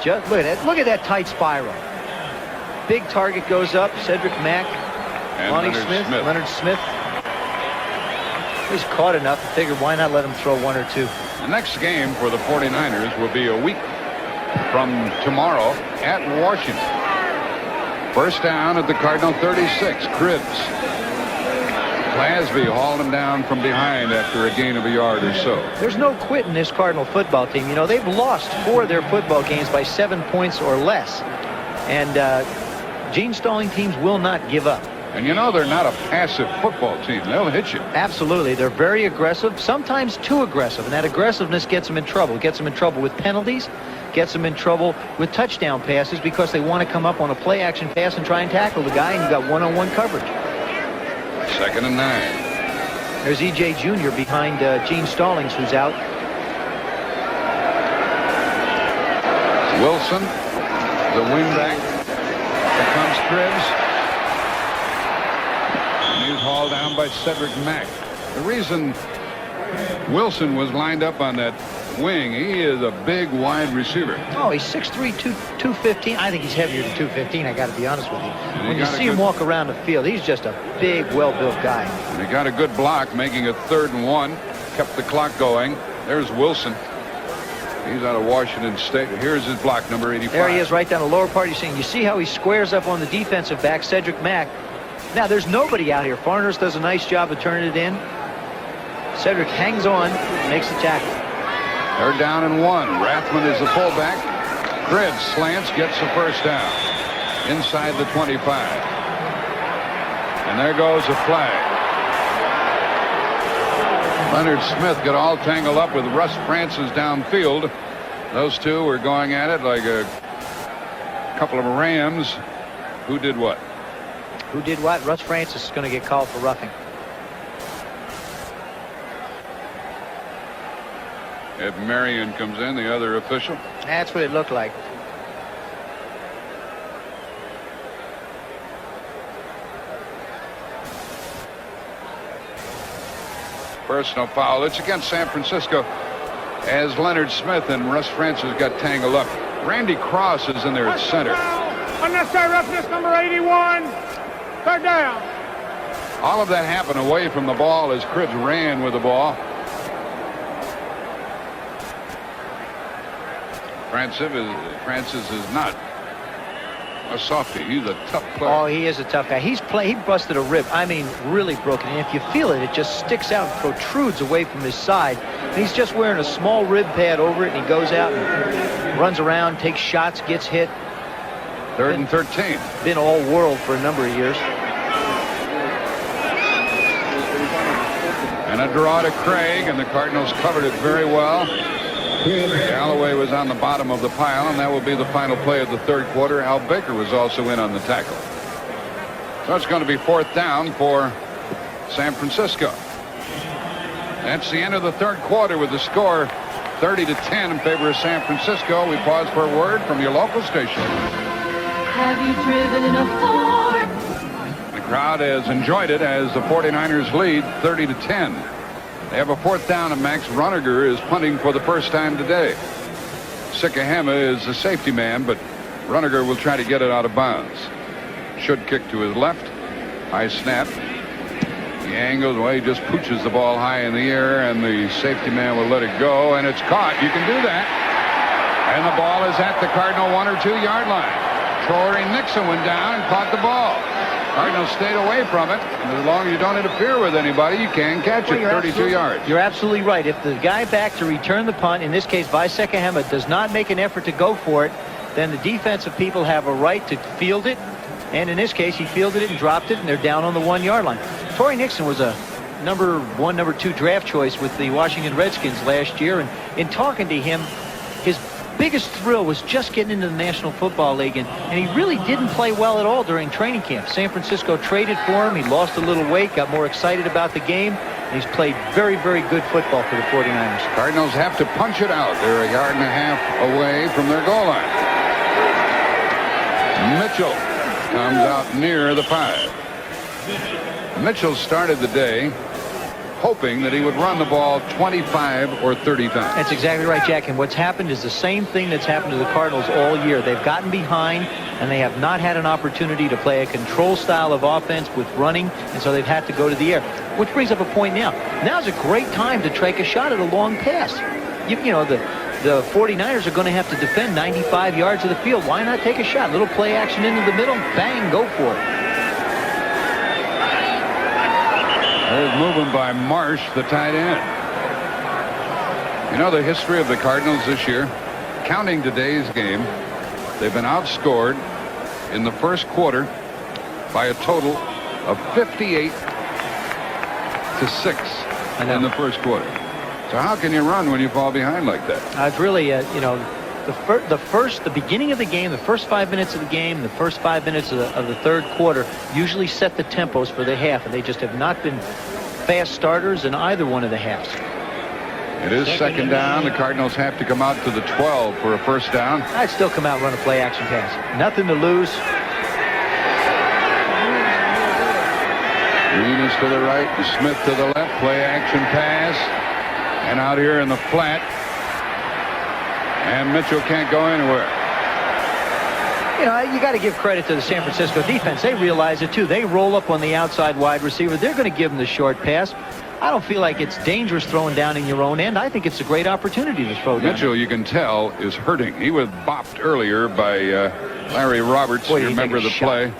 Just look at that tight spiral. Big target goes up. Cedric Mack, Leonard Smith. He's caught enough. I figured why not let him throw one or two. The next game for the 49ers will be a week from tomorrow at Washington. First down at the Cardinal 36. Cribbs. Glasby hauled him down from behind after a gain of a yard or so. There's no quit in this Cardinal football team. You know, they've lost 4 of their football games by 7 points or less. And Gene Stalling teams will not give up. And you know they're not a passive football team. They'll hit you. Absolutely. They're very aggressive, sometimes too aggressive. And that aggressiveness gets them in trouble. Gets them in trouble with penalties. Gets them in trouble with touchdown passes because they want to come up on a play-action pass and try and tackle the guy, and you've got one-on-one coverage. 2nd and 9. There's E.J. Jr. behind Gene Stallings, who's out. Wilson, the wingback. Here comes Cribbs. He's hauled down by Cedric Mack. The reason Wilson was lined up on that wing, he is a big wide receiver. Oh, he's 6'3", 215. I think he's heavier than 215, I got to be honest with you. When you see him walk around the field, he's just a big, well-built guy. And he got a good block, making it 3rd and 1. Kept the clock going. There's Wilson. He's out of Washington State. Here's his block, number 85. There he is right down the lower part. You see how he squares up on the defensive back, Cedric Mack. Now, there's nobody out here. Farners does a nice job of turning it in. Cedric hangs on, makes the tackle. 3rd down and 1. Rathman is the fullback. Cribbs slants, gets the first down. Inside the 25. And there goes a flag. Leonard Smith got all tangled up with Russ Francis downfield. Those two were going at it like a couple of Rams. Who did what? Who did what? Russ Francis is going to get called for roughing. Ed Marion comes in, the other official. That's what it looked like. Personal foul. It's against San Francisco as Leonard Smith and Russ Francis got tangled up. Randy Cross is in there at center. Unnecessary roughness, number 81. 3rd down. All of that happened away from the ball as Cribbs ran with the ball. Francis is not a softie. He's a tough player. Oh, he is a tough guy. He busted a rib. I mean, really broken. And if you feel it, it just sticks out and protrudes away from his side. And he's just wearing a small rib pad over it, and he goes out and runs around, takes shots, gets hit. 3rd and 13. Been all world for a number of years. And a draw to Craig, and the Cardinals covered it very well. Galloway was on the bottom of the pile, and that will be the final play of the 3rd quarter. Al Baker was also in on the tackle. So it's going to be 4th down for San Francisco. That's the end of the 3rd quarter with the score 30-10 in favor of San Francisco. We pause for a word from your local station. Have you driven in a Ford? The crowd has enjoyed it as the 49ers lead 30-10. They have a 4th down, and Max Runniger is punting for the first time today. Sikahema is the safety man, but Runniger will try to get it out of bounds. Should kick to his left. High snap. He angles away, just pooches the ball high in the air, and the safety man will let it go, and it's caught. You can do that. And the ball is at the Cardinal 1 or 2 yard line. Torrey Nixon went down and caught the ball. Cardinals stayed away from it, and as long as you don't interfere with anybody, you can catch it. 32 yards. You're absolutely right. If the guy back to return the punt, in this case Visekahema, does not make an effort to go for it, then the defensive people have a right to field it. And in this case, he fielded it and dropped it, and they're down on the 1 yard line. Torrey Nixon was a number 1, number 2 draft choice with the Washington Redskins last year. And in talking to him, his biggest thrill was just getting into the National Football League, and he really didn't play well at all during training camp. San Francisco traded for him. He lost a little weight, got more excited about the game, and he's played very, very good football for the 49ers. Cardinals have to punch it out. They're 1.5 yards away from their goal line. Mitchell comes out near the 5. Mitchell started the day hoping that he would run the ball 25 or 30 times. That's exactly right, Jack. And what's happened is the same thing that's happened to the Cardinals all year. They've gotten behind, and they have not had an opportunity to play a control style of offense with running, and so they've had to go to the air. Which brings up a point now. Now's a great time to take a shot at a long pass. You know, the 49ers are going to have to defend 95 yards of the field. Why not take a shot? Little play action into the middle. Bang, go for it. There's movement by Marsh, the tight end. You know the history of the Cardinals this year? Counting today's game, they've been outscored in the first quarter by a total of 58-6 in the first quarter. So how can you run when you fall behind like that? It's really, you know, the beginning of the game, the first 5 minutes of the game, the first 5 minutes of the third quarter usually set the tempos for the half, and they just have not been fast starters in either one of the halves. It is second down. The Cardinals have to come out to the 12 for a first down. I'd still come out and run a play action pass. Nothing to lose. Enos to the right, Smith to the left. Play action pass. And out here in the flat. And Mitchell can't go anywhere. You know, you got to give credit to the San Francisco defense. They realize it, too. They roll up on the outside wide receiver. They're going to give him the short pass. I don't feel like it's dangerous throwing down in your own end. I think it's a great opportunity to throw down. Mitchell, you can tell, is hurting. He was bopped earlier by Larry Roberts. Boy, you remember the play?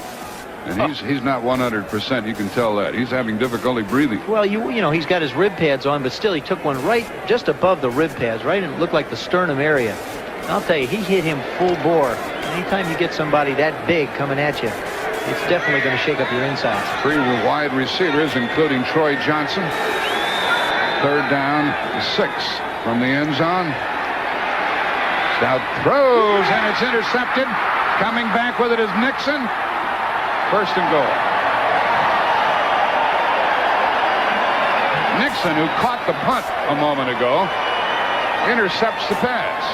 And he's not 100%. You can tell that. He's having difficulty breathing. Well, you know, he's got his rib pads on, but still he took one right just above the rib pads, right? And it looked like the sternum area. And I'll tell you, he hit him full bore. Anytime you get somebody that big coming at you, it's definitely going to shake up your insides. 3 wide receivers, including Troy Johnson. Third down, 6 from the end zone. Stout throws, and it's intercepted. Coming back with it is Nixon. First and goal. Nixon, who caught the punt a moment ago, intercepts the pass.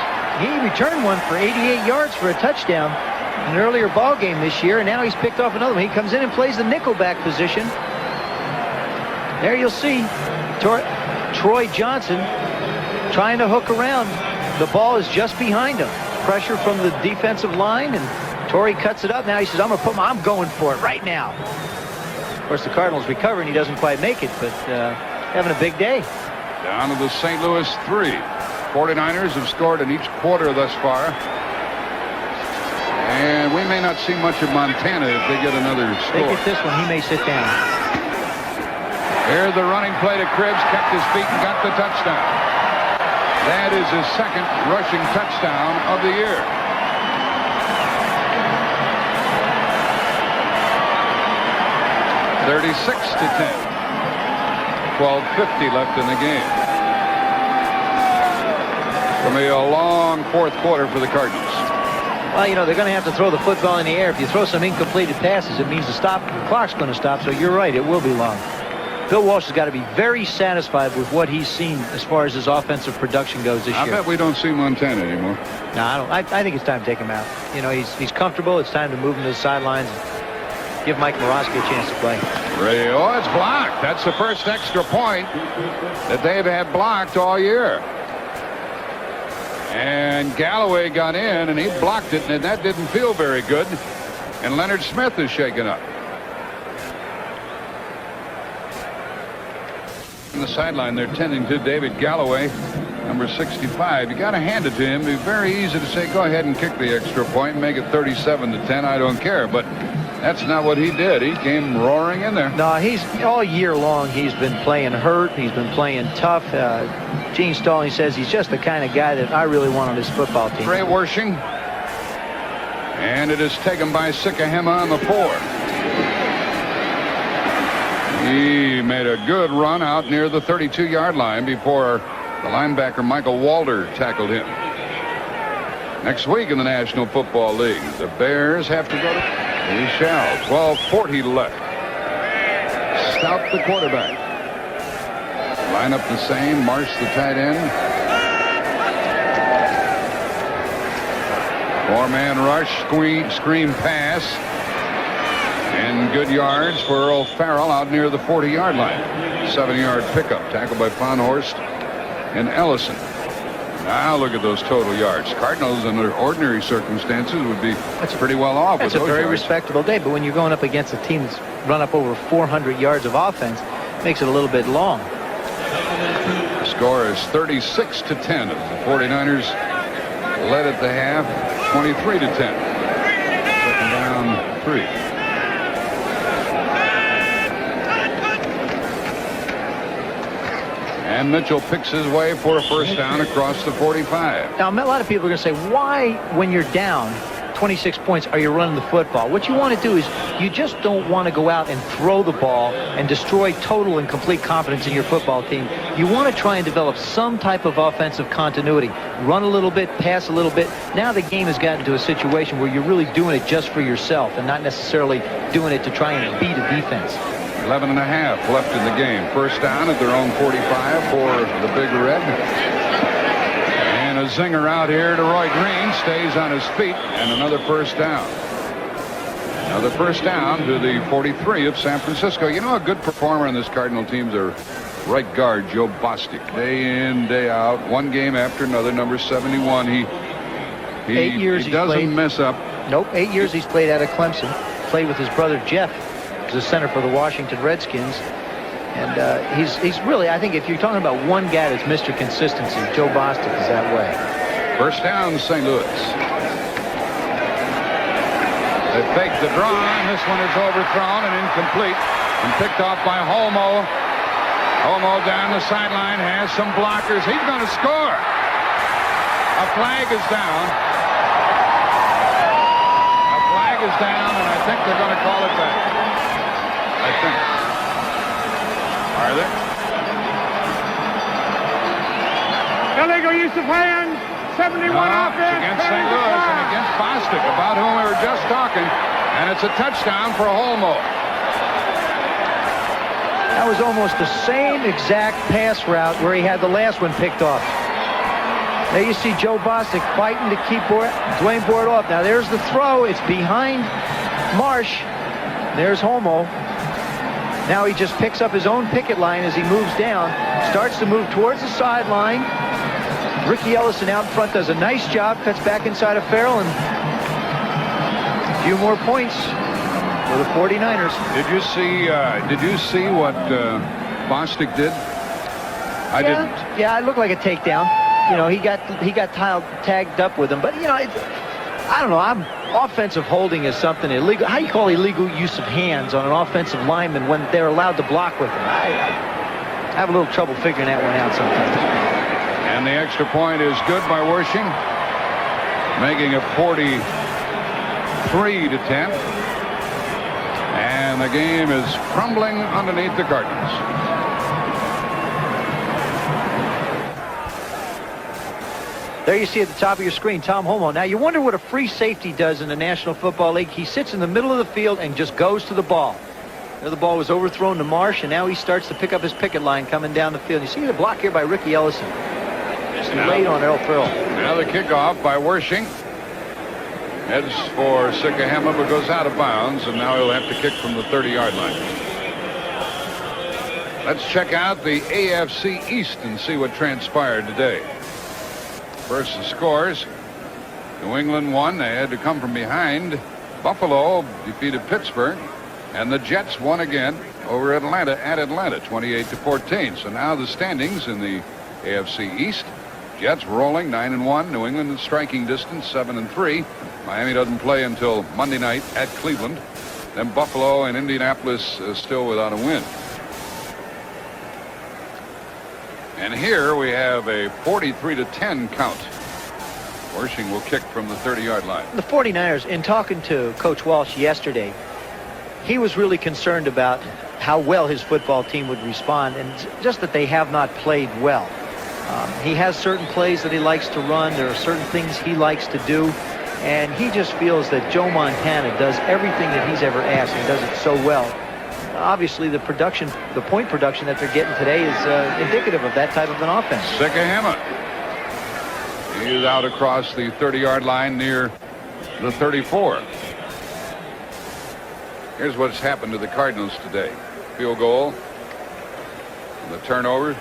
He returned one for 88 yards for a touchdown in an earlier ball game this year, and now he's picked off another one. He comes in and plays the nickelback position. There you'll see Troy Johnson trying to hook around. The ball is just behind him. Pressure from the defensive line, and Torrey cuts it up. Now he says, I'm going for it right now. Of course, the Cardinals recover, and he doesn't quite make it, but having a big day. Down to the St. Louis 3. 49ers have scored in each quarter thus far. And we may not see much of Montana if they get another score. They get this one, he may sit down. Here's the running play to Cribbs, kept his feet and got the touchdown. That is his second rushing touchdown of the year. (36-10). 12:50 left in the game. It's going to be a long fourth quarter for the Cardinals. Well, you know, they're going to have to throw the football in the air. If you throw some incompleted passes, it means the clock's going to stop. So you're right, it will be long. Bill Walsh has got to be very satisfied with what he's seen as far as his offensive production goes this year. I bet we don't see Montana anymore. No, I don't. I think it's time to take him out. You know, he's comfortable. It's time to move him to the sidelines and give Mike Morosky a chance to play. Oh, it's blocked. That's the first extra point that they've had blocked all year. And Galloway got in, and he blocked it, and that didn't feel very good. And Leonard Smith is shaken up. On the sideline, they're tending to David Galloway, number 65. You got to hand it to him. It'd be very easy to say, go ahead and kick the extra point and make it 37-10. I don't care. But that's not what he did. He came roaring in there. No, he's all year long. He's been playing hurt. He's been playing tough. Gene Stalling says he's just the kind of guy that I really want on this football team. Trey Wershing. And it is taken by Sikahema on the 4. He made a good run out near the 32-yard line before the linebacker Michael Walter tackled him. Next week in the National Football League, the Bears have to go to... They shall. 12:40 left. Stout the quarterback. Line up the same. Marsh the tight end. 4-man rush, screen pass. And good yards for Earl Farrell out near the 40-yard line. 7-yard pickup. Tackled by Fonhorst and Ellison. Now look at those total yards. Cardinals under ordinary circumstances would be pretty well off with those yards. That's a very respectable day, but when you're going up against a team that's run up over 400 yards of offense, it makes it a little bit long. The score is 36-10 as the 49ers led at the half, 23-10. Second down, 3. And Mitchell picks his way for a first down across the 45. Now, a lot of people are going to say, why, when you're down 26 points, are you running the football? What you want to do is you just don't want to go out and throw the ball and destroy total and complete confidence in your football team. You want to try and develop some type of offensive continuity. Run a little bit, pass a little bit. Now the game has gotten to a situation where you're really doing it just for yourself and not necessarily doing it to try and beat a defense. 11 and a half left in the game. First down at their own 45 for the Big Red. And a zinger out here to Roy Green. Stays on his feet. And another first down. Another first down to the 43 of San Francisco. You know, a good performer on this Cardinal team's their right guard, Joe Bostic. Day in, day out. One game after another. Number 71. He 8 years he doesn't played, mess up. Nope. 8 years he's played out of Clemson. Played with his brother Jeff. The center for the Washington Redskins, and he's really, I think if you're talking about one guy that's Mr. Consistency, Joe Bostic is that way. First down, St. Louis. They fake the draw, and this one is overthrown and incomplete and picked off by Holmo. Holmo down the sideline, has some blockers. He's going to score. A flag is down. A flag is down, and I think they're going to call it back. I think. Are they? Illegal use of hands. 71 offense. Against St. Louis and against Bostic, about whom we were just talking. And it's a touchdown for Holmo. That was almost the same exact pass route where he had the last one picked off. There you see Joe Bostic fighting to keep Dwayne Board off. Now there's the throw. It's behind Marsh. There's Holmo. Now he just picks up his own picket line as he moves down. Starts to move towards the sideline. Ricky Ellison out in front does a nice job. Cuts back inside of Farrell, and a few more points for the 49ers. Did you see what Bostic did? I didn't. Yeah, it looked like a takedown. You know, he got tagged up with him, but you know, I don't know. Offensive holding is something illegal. How do you call illegal use of hands on an offensive lineman when they're allowed to block with them? I have a little trouble figuring that one out sometimes. And the extra point is good by Wershing, making it 43-10. And the game is crumbling underneath the Cardinals. There you see at the top of your screen, Tom Holmo. Now, you wonder what a free safety does in the National Football League. He sits in the middle of the field and just goes to the ball. There the ball was overthrown to Marsh, and now he starts to pick up his picket line coming down the field. You see the block here by Ricky Ellison. Just late on Earl Farrell. Now the kickoff by Wershing. Heads for Sikahema, but goes out of bounds, and now he'll have to kick from the 30-yard line. Let's check out the AFC East and see what transpired today. First the scores. New England won. They had to come from behind. Buffalo defeated Pittsburgh. And the Jets won again over Atlanta at Atlanta, 28-14. So now the standings in the AFC East. Jets rolling 9-1. New England in striking distance 7-3. Miami doesn't play until Monday night at Cleveland. Then Buffalo and Indianapolis still without a win. And here we have a 43-10 count. Worshing will kick from the 30-yard line. The 49ers, in talking to Coach Walsh yesterday, he was really concerned about how well his football team would respond, and just that they have not played well. He has certain plays that he likes to run. There are certain things he likes to do, and he just feels that Joe Montana does everything that he's ever asked and does it so well. Obviously, the point production that they're getting today is indicative of that type of an offense. Sikahema. He is out across the 30-yard line near the 34. Here's what's happened to the Cardinals today. Field goal, the turnover,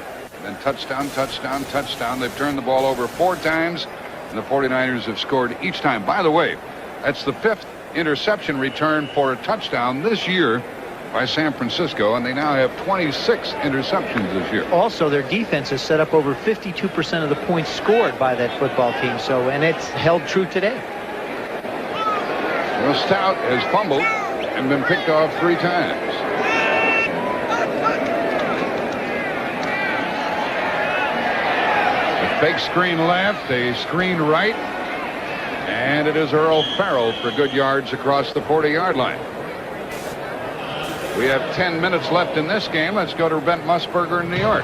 then touchdown, touchdown, touchdown. They've turned the ball over 4 times, and the 49ers have scored each time. By the way, that's the 5th interception return for a touchdown this year by San Francisco, and they now have 26 interceptions this year. Also, their defense has set up over 52% of the points scored by that football team, and it's held true today. Well, Stout has fumbled and been picked off 3 times. A fake screen left, a screen right, and it is Earl Farrell for good yards across the 40-yard line. We have 10 minutes left in this game. Let's go to Brent Musburger in New York.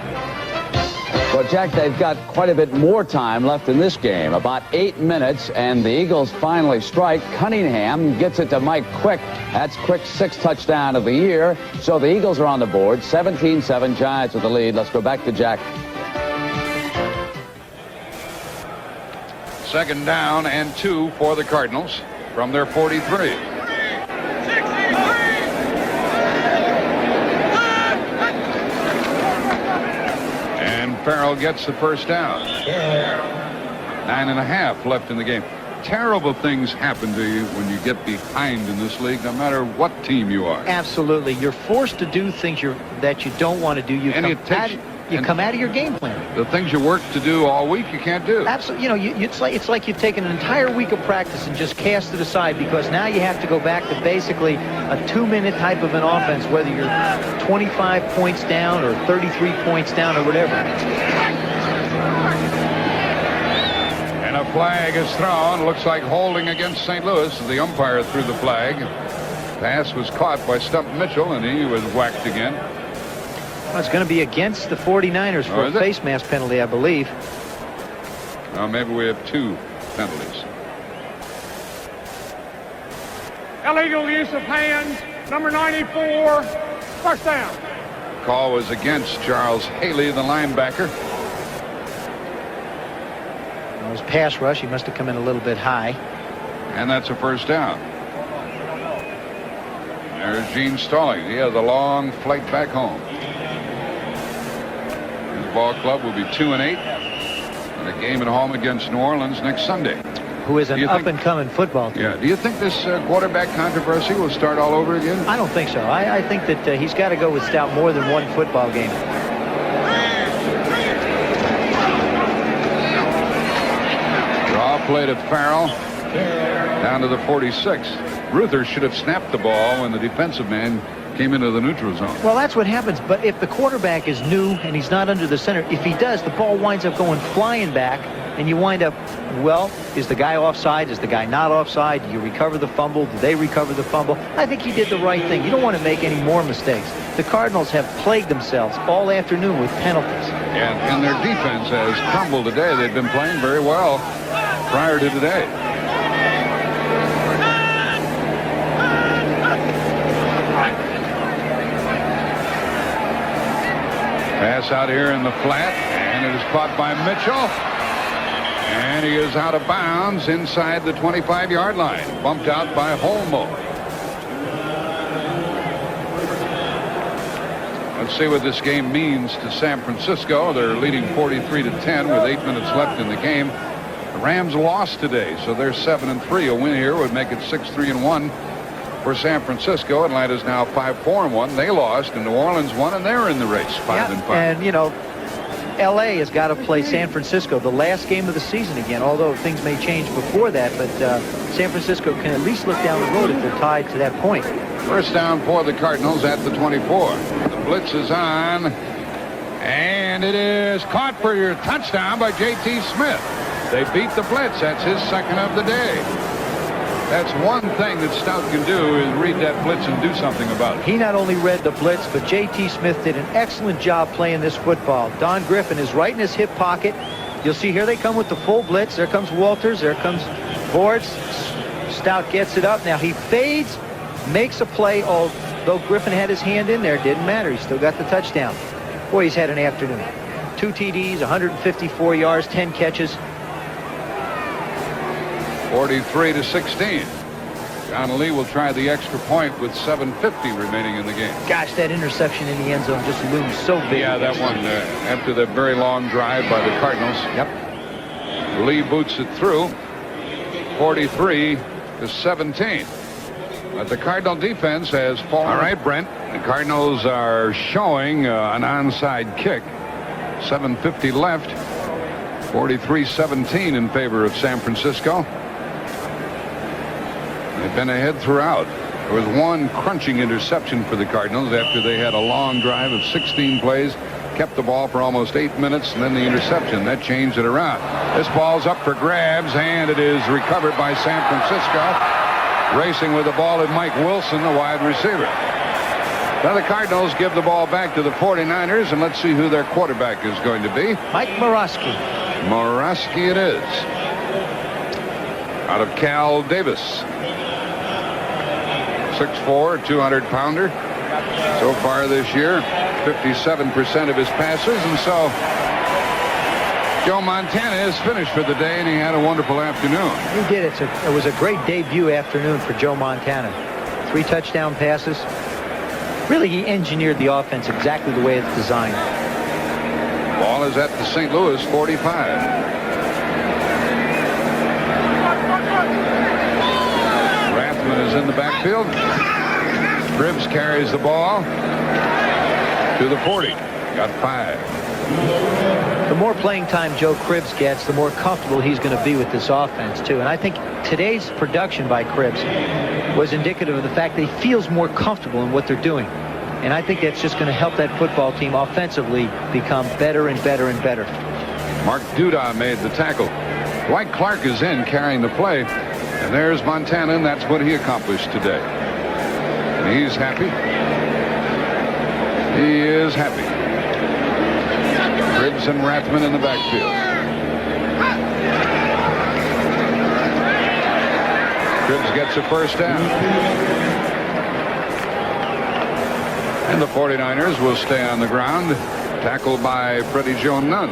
Well, Jack, they've got quite a bit more time left in this game, about 8 minutes, and the Eagles finally strike. Cunningham gets it to Mike Quick. That's Quick's 6th touchdown of the year. So the Eagles are on the board, 17-7, Giants with the lead. Let's go back to Jack. 2nd down and 2 for the Cardinals from their 43. Farrell gets the first down. 9.5 left in the game. Terrible things happen to you when you get behind in this league, no matter what team you are. Absolutely. You're forced to do things that you don't want to do. You come out of your game plan. The things you work to do all week, you can't do. Absolutely. It's like you've taken an entire week of practice and just cast it aside, because now you have to go back to basically a 2-minute type of an offense, whether you're 25 points down or 33 points down or whatever. And a flag is thrown. Looks like holding against St. Louis. The umpire threw the flag. Pass was caught by Stump Mitchell, and he was whacked again. Well, it's going to be against the 49ers for a face mask penalty, I believe. Well, maybe we have 2 penalties. Illegal use of hands, number 94, first down. Call was against Charles Haley, the linebacker. It was pass rush. He must have come in a little bit high. And that's a first down. There's Gene Stalling. He has a long flight back home. His ball club will be 2-8 in a game at home against New Orleans next Sunday. Who is an up-and-coming football team. Yeah. Do you think this quarterback controversy will start all over again? I don't think so. I think that he's got to go with Stout more than one football game. Draw play to Farrell. Down to the 46. Ruther should have snapped the ball when the defensive man came into the neutral zone. Well, that's what happens. But if the quarterback is new and he's not under the center, if he does, the ball winds up going flying back, and you wind up, well, is the guy offside? Is the guy not offside? Do you recover the fumble? Do they recover the fumble? I think he did the right thing. You don't want to make any more mistakes. The Cardinals have plagued themselves all afternoon with penalties. And their defense has crumbled today. They've been playing very well prior to today. Pass out here in the flat, and it is caught by Mitchell. And he is out of bounds inside the 25-yard line. Bumped out by Holmo. Let's see what this game means to San Francisco. They're leading 43-10 with 8 minutes left in the game. The Rams lost today, so they're 7-3. A win here would make it 6-3-1. for San Francisco. Atlanta's now 5-4-1. They lost, and New Orleans won, and they're in the race 5-5. And, you know, L.A. has got to play San Francisco the last game of the season again, although things may change before that. But San Francisco can at least look down the road if they're tied to that point. First down for the Cardinals at the 24. The blitz is on, and it is caught for your touchdown by J.T. Smith. They beat the blitz. That's his second of the day. That's one thing that Stout can do, is read that blitz and do something about it. He not only read the blitz, but J.T. Smith did an excellent job playing this football. Don Griffin is right in his hip pocket. You'll see here they come with the full blitz. There comes Walters. There comes Boards. Stout gets it up. Now he fades, makes a play. Although Griffin had his hand in there, didn't matter. He still got the touchdown. Boy, he's had an afternoon. 2 TDs, 154 yards, 10 catches. 43-16. John Lee will try the extra point with 7:50 remaining in the game. Gosh, that interception in the end zone just looms so big. Yeah, that one after the very long drive by the Cardinals. Yep. Lee boots it through. 43-17. But the Cardinal defense has fallen. All right, Brent. The Cardinals are showing an onside kick. 7:50 left. 43-17 in favor of San Francisco. They've been ahead throughout. There was one crunching interception for the Cardinals after they had a long drive of 16 plays, kept the ball for almost 8 minutes, and then the interception. That changed it around. This ball's up for grabs, and it is recovered by San Francisco. Racing with the ball is Mike Wilson, the wide receiver. Now the Cardinals give the ball back to the 49ers, and let's see who their quarterback is going to be. Mike Morawski. Morawski it is. Out of Cal Davis. 6'4", 200-pounder. So far this year, 57% of his passes, and so Joe Montana is finished for the day, and he had a wonderful afternoon. He did. It was a great debut afternoon for Joe Montana. 3 touchdown passes. Really, he engineered the offense exactly the way it's designed. Ball is at the St. Louis 45. Rathman is in the backfield. Cribbs carries the ball to the 40. Got 5. The more playing time Joe Cribbs gets, the more comfortable he's going to be with this offense, too. And I think today's production by Cribbs was indicative of the fact that he feels more comfortable in what they're doing. And I think that's just going to help that football team offensively become better and better and better. Mark Duda made the tackle. Dwight Clark is in carrying the play. And there's Montana, and that's what he accomplished today. And he's happy. He is happy. Cribbs and Rathman in the backfield. Cribbs gets a first down. And the 49ers will stay on the ground. Tackled by Freddie Joe Nunn.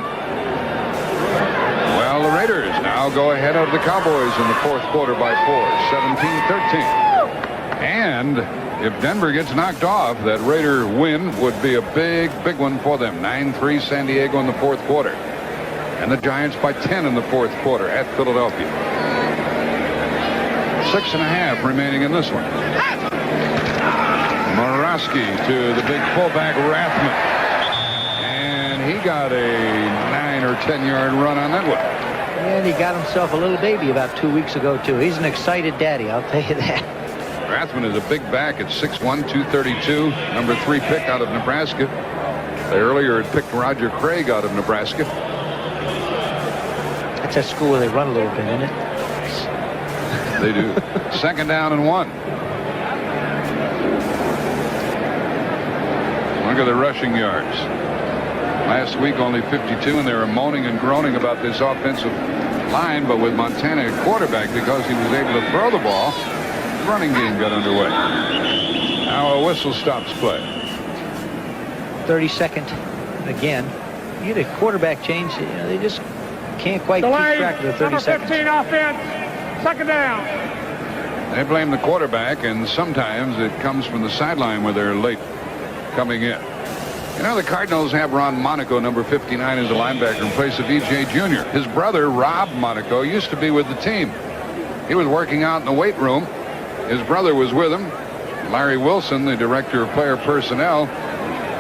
Well, the Raiders now go ahead of the Cowboys in the 4th quarter by 4, 17-13. And if Denver gets knocked off, that Raider win would be a big, big one for them. 9-3 San Diego in the 4th quarter. And the Giants by 10 in the 4th quarter at Philadelphia. 6.5 remaining in this one. Morawski to the big fullback Rathman. And he got a 9 or 10-yard run on that one. And he got himself a little baby about 2 weeks ago, too. He's an excited daddy, I'll tell you that. Rathman is a big back at 6'1", 232, number 3 pick out of Nebraska. They earlier had picked Roger Craig out of Nebraska. That's a school where they run a little bit, isn't it? They do. 2nd down and 1. Look at the rushing yards. Last week only 52, and they were moaning and groaning about this offensive line, but with Montana at quarterback, because he was able to throw the ball, the running game got underway. Now a whistle stops play. 32nd again. You get a quarterback change, you know, they just can't quite keep track of the 30 seconds. Number 15 offense, 2nd down. They blame the quarterback, and sometimes it comes from the sideline where they're late coming in. You know, the Cardinals have Ron Monaco, number 59, as a linebacker in place of E.J. Jr. His brother, Rob Monaco, used to be with the team. He was working out in the weight room. His brother was with him. Larry Wilson, the director of player personnel,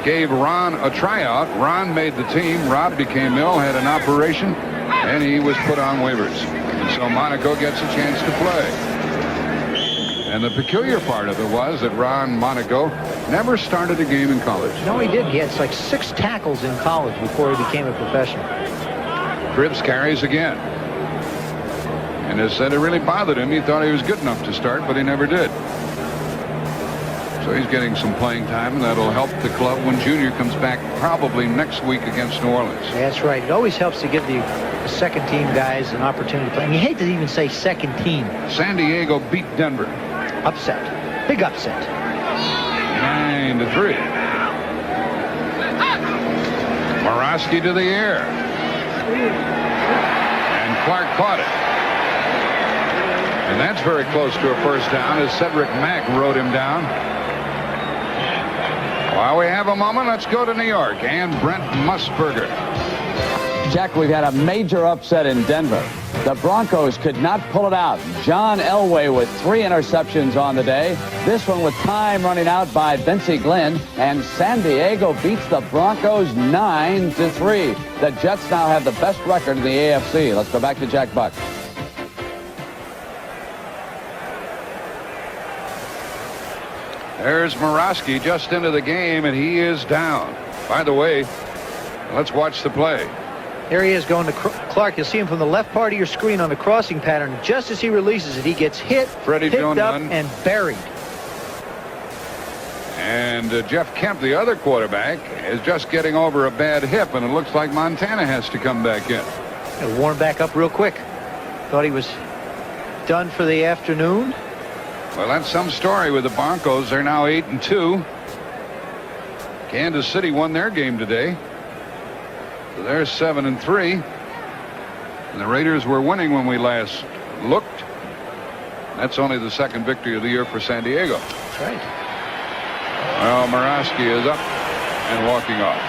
gave Ron a tryout. Ron made the team. Rob became ill, had an operation, and he was put on waivers. And so Monaco gets a chance to play. And the peculiar part of it was that Ron Monaco never started a game in college. No, he didn't. He had like 6 tackles in college before he became a professional. Cribbs carries again. And it said it really bothered him. He thought he was good enough to start, but he never did. So he's getting some playing time, and that'll help the club when Junior comes back probably next week against New Orleans. That's right. It always helps to give the second team guys an opportunity to play. And you hate to even say second team. San Diego beat Denver. Upset. Big upset. 9-3. Morosky to the air. And Clark caught it. And that's very close to a first down as Cedric Mack rode him down. While we have a moment, let's go to New York and Brent Musburger. Jack, we've had a major upset in Denver. The Broncos could not pull it out. John Elway with 3 interceptions on the day. This one with time running out by Vincie Glenn. And San Diego beats the Broncos 9-3. The Jets now have the best record in the AFC. Let's go back to Jack Buck. There's Morosky just into the game, and he is down. By the way, let's watch the play. There he is going to Clark. You'll see him from the left part of your screen on the crossing pattern. Just as he releases it, he gets hit, picked up, and buried. And Jeff Kemp, the other quarterback, is just getting over a bad hip, and it looks like Montana has to come back in. He'll warm back up real quick. Thought he was done for the afternoon. Well, that's some story with the Broncos. They're now 8-2. Kansas City won their game today. So they're 7-3. And the Raiders were winning when we last looked. That's only the second victory of the year for San Diego. That's right. Well, Morosky is up and walking off.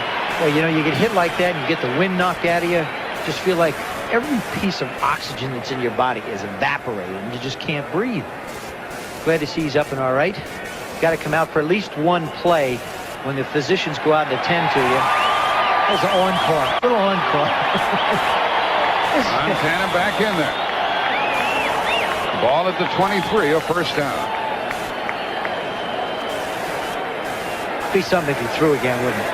Well, you know, you get hit like that and you get the wind knocked out of you. Just feel like every piece of oxygen that's in your body is evaporated and you just can't breathe. Glad to see he's up and all right. Got to come out for at least one play when the physicians go out and attend to you. There's an encore. Little encore. Montana back in there. Ball at the 23, a first down. Be something if he threw again, wouldn't it?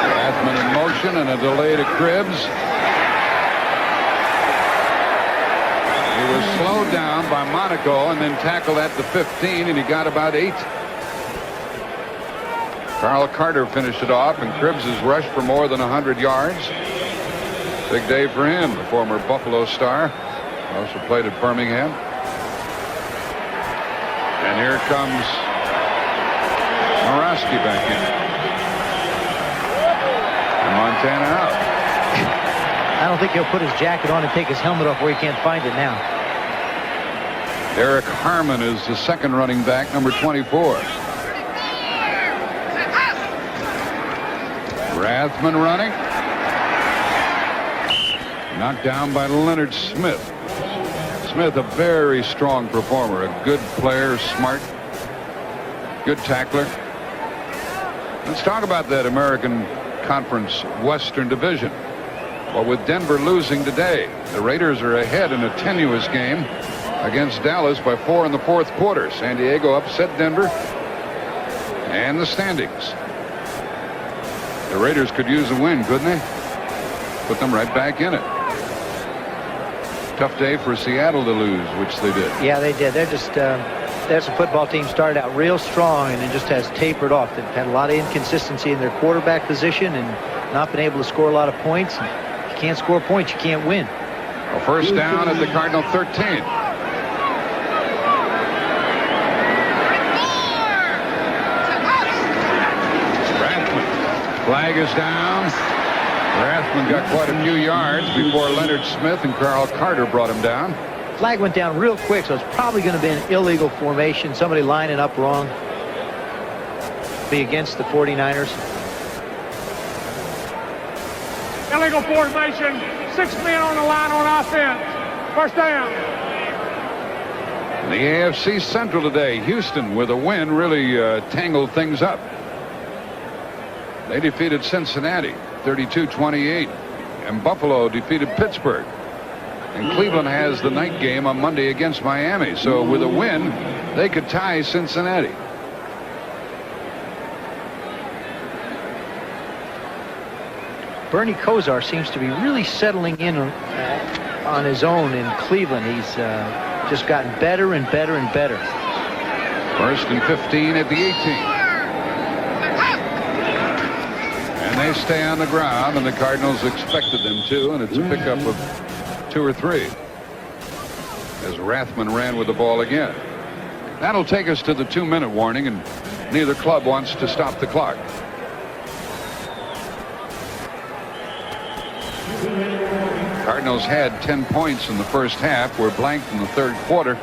Rathman in motion and a delay to Cribbs. He was slowed down by Monaco and then tackled at the 15, and he got about 8. Carl Carter finished it off, and Cribbs has rushed for more than 100 yards. Big day for him, the former Buffalo star. Also played at Birmingham. And here comes Morosky back in. And Montana out. I don't think he'll put his jacket on and take his helmet off where he can't find it now. Eric Harmon is the second running back, number 24. Rathman running. Knocked down by Leonard Smith. Smith, a very strong performer, a good player, smart, good tackler. Let's talk about that American Conference Western Division. Well, with Denver losing today, the Raiders are ahead in a tenuous game against Dallas by 4 in the fourth quarter. San Diego upset Denver and the standings. The Raiders could use a win, couldn't they? Put them right back in it. Tough day for Seattle to lose, which they did. Yeah, they did. They're just there's a football team started out real strong and it just has tapered off. They've had a lot of inconsistency in their quarterback position and not been able to score a lot of points. And if you can't score points, you can't win. A first down at the Cardinal 13. Flag is down. Rathman got quite a few yards before Leonard Smith and Carl Carter brought him down. Flag went down real quick, so it's probably going to be an illegal formation. Somebody lining up wrong. Be against the 49ers. Illegal formation. 6 men on the line on offense. First down. In the AFC Central today, Houston with a win really tangled things up. They defeated Cincinnati 32-28, and Buffalo defeated Pittsburgh. And Cleveland has the night game on Monday against Miami. So with a win, they could tie Cincinnati. Bernie Kosar seems to be really settling in on his own in Cleveland. He's just gotten better and better and better. 1st and 15 at the 18. And they stay on the ground, and the Cardinals expected them to, and it's a pickup of 2 or 3 as Rathman ran with the ball again. That'll take us to the 2-minute warning, and neither club wants to stop the clock. Cardinals had 10 points in the first half, were blanked in the third quarter,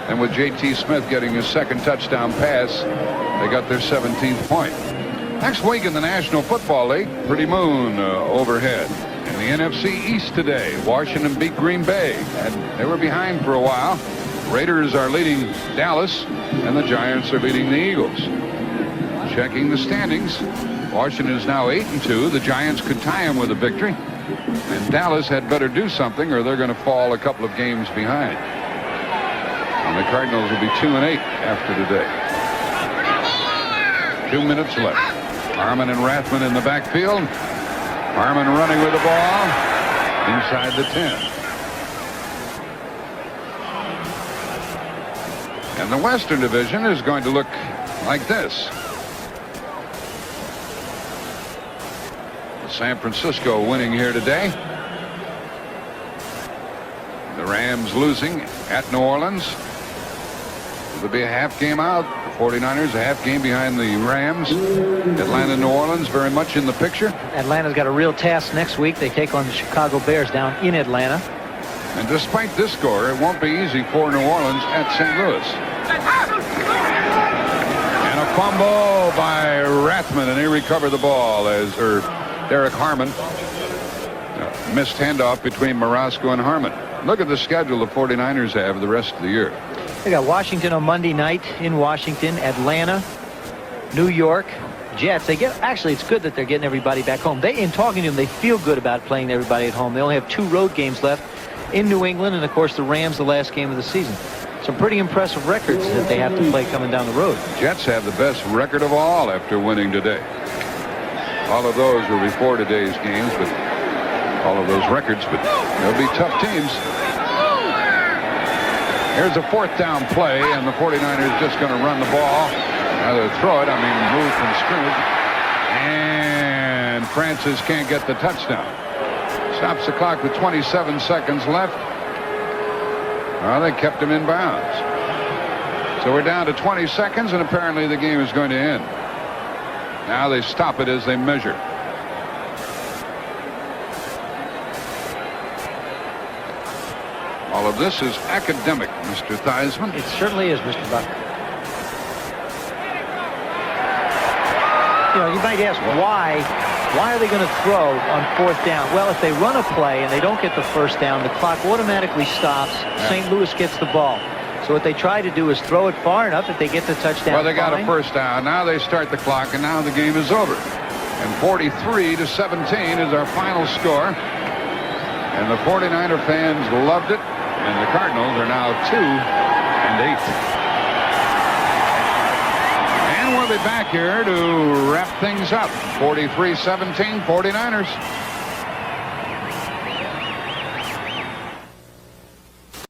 and with J.T. Smith getting his second touchdown pass, they got their 17th point. Next week in the National Football League, pretty moon overhead. In the NFC East today, Washington beat Green Bay, and they were behind for a while. Raiders are leading Dallas, and the Giants are leading the Eagles. Checking the standings, Washington is now 8-2. The Giants could tie them with a victory, and Dallas had better do something, or they're going to fall a couple of games behind. And the Cardinals will be 2-8 after today. 2 minutes left. Harmon and Rathman in the backfield. Harmon running with the ball inside the 10. And the Western Division is going to look like this. San Francisco winning here today. The Rams losing at New Orleans. It'll be a half game out. The 49ers a half game behind the Rams. Atlanta, New Orleans very much in the picture. Atlanta's got a real task next week. They take on the Chicago Bears down in Atlanta. And despite this score, it won't be easy for New Orleans at St. Louis. And a fumble by Rathman, and he recovered the ball as Derek Harmon missed handoff between Marasco and Harmon. Look at the schedule the 49ers have the rest of the year. They got Washington on Monday night in Washington, Atlanta, New York, Jets. Actually, it's good that they're getting everybody back home. In talking to them, they feel good about playing everybody at home. They only have 2 road games left in New England, and of course the Rams the last game of the season. Some pretty impressive records that they have to play coming down the road. Jets have the best record of all after winning today. All of those were before today's games, but all of those records, but they'll be tough teams. Here's a 4th down play, and the 49ers just going to run the ball. Either throw it, move from scrimmage. And Francis can't get the touchdown. Stops the clock with 27 seconds left. Well, they kept him in bounds. So we're down to 20 seconds, and apparently the game is going to end. Now they stop it as they measure. All of this is academic, Mr. Theismann. It certainly is, Mr. Buck. You might ask why are they going to throw on 4th down? Well, if they run a play and they don't get the 1st down, the clock automatically stops. Yeah. St. Louis gets the ball. So what they try to do is throw it far enough that they get the touchdown. Well, they got a 1st down. Now they start the clock, and now the game is over. And 43-17 is our final score. And the 49er fans loved it. And the Cardinals are now 2-8. And we'll be back here to wrap things up. 43-17, 49ers.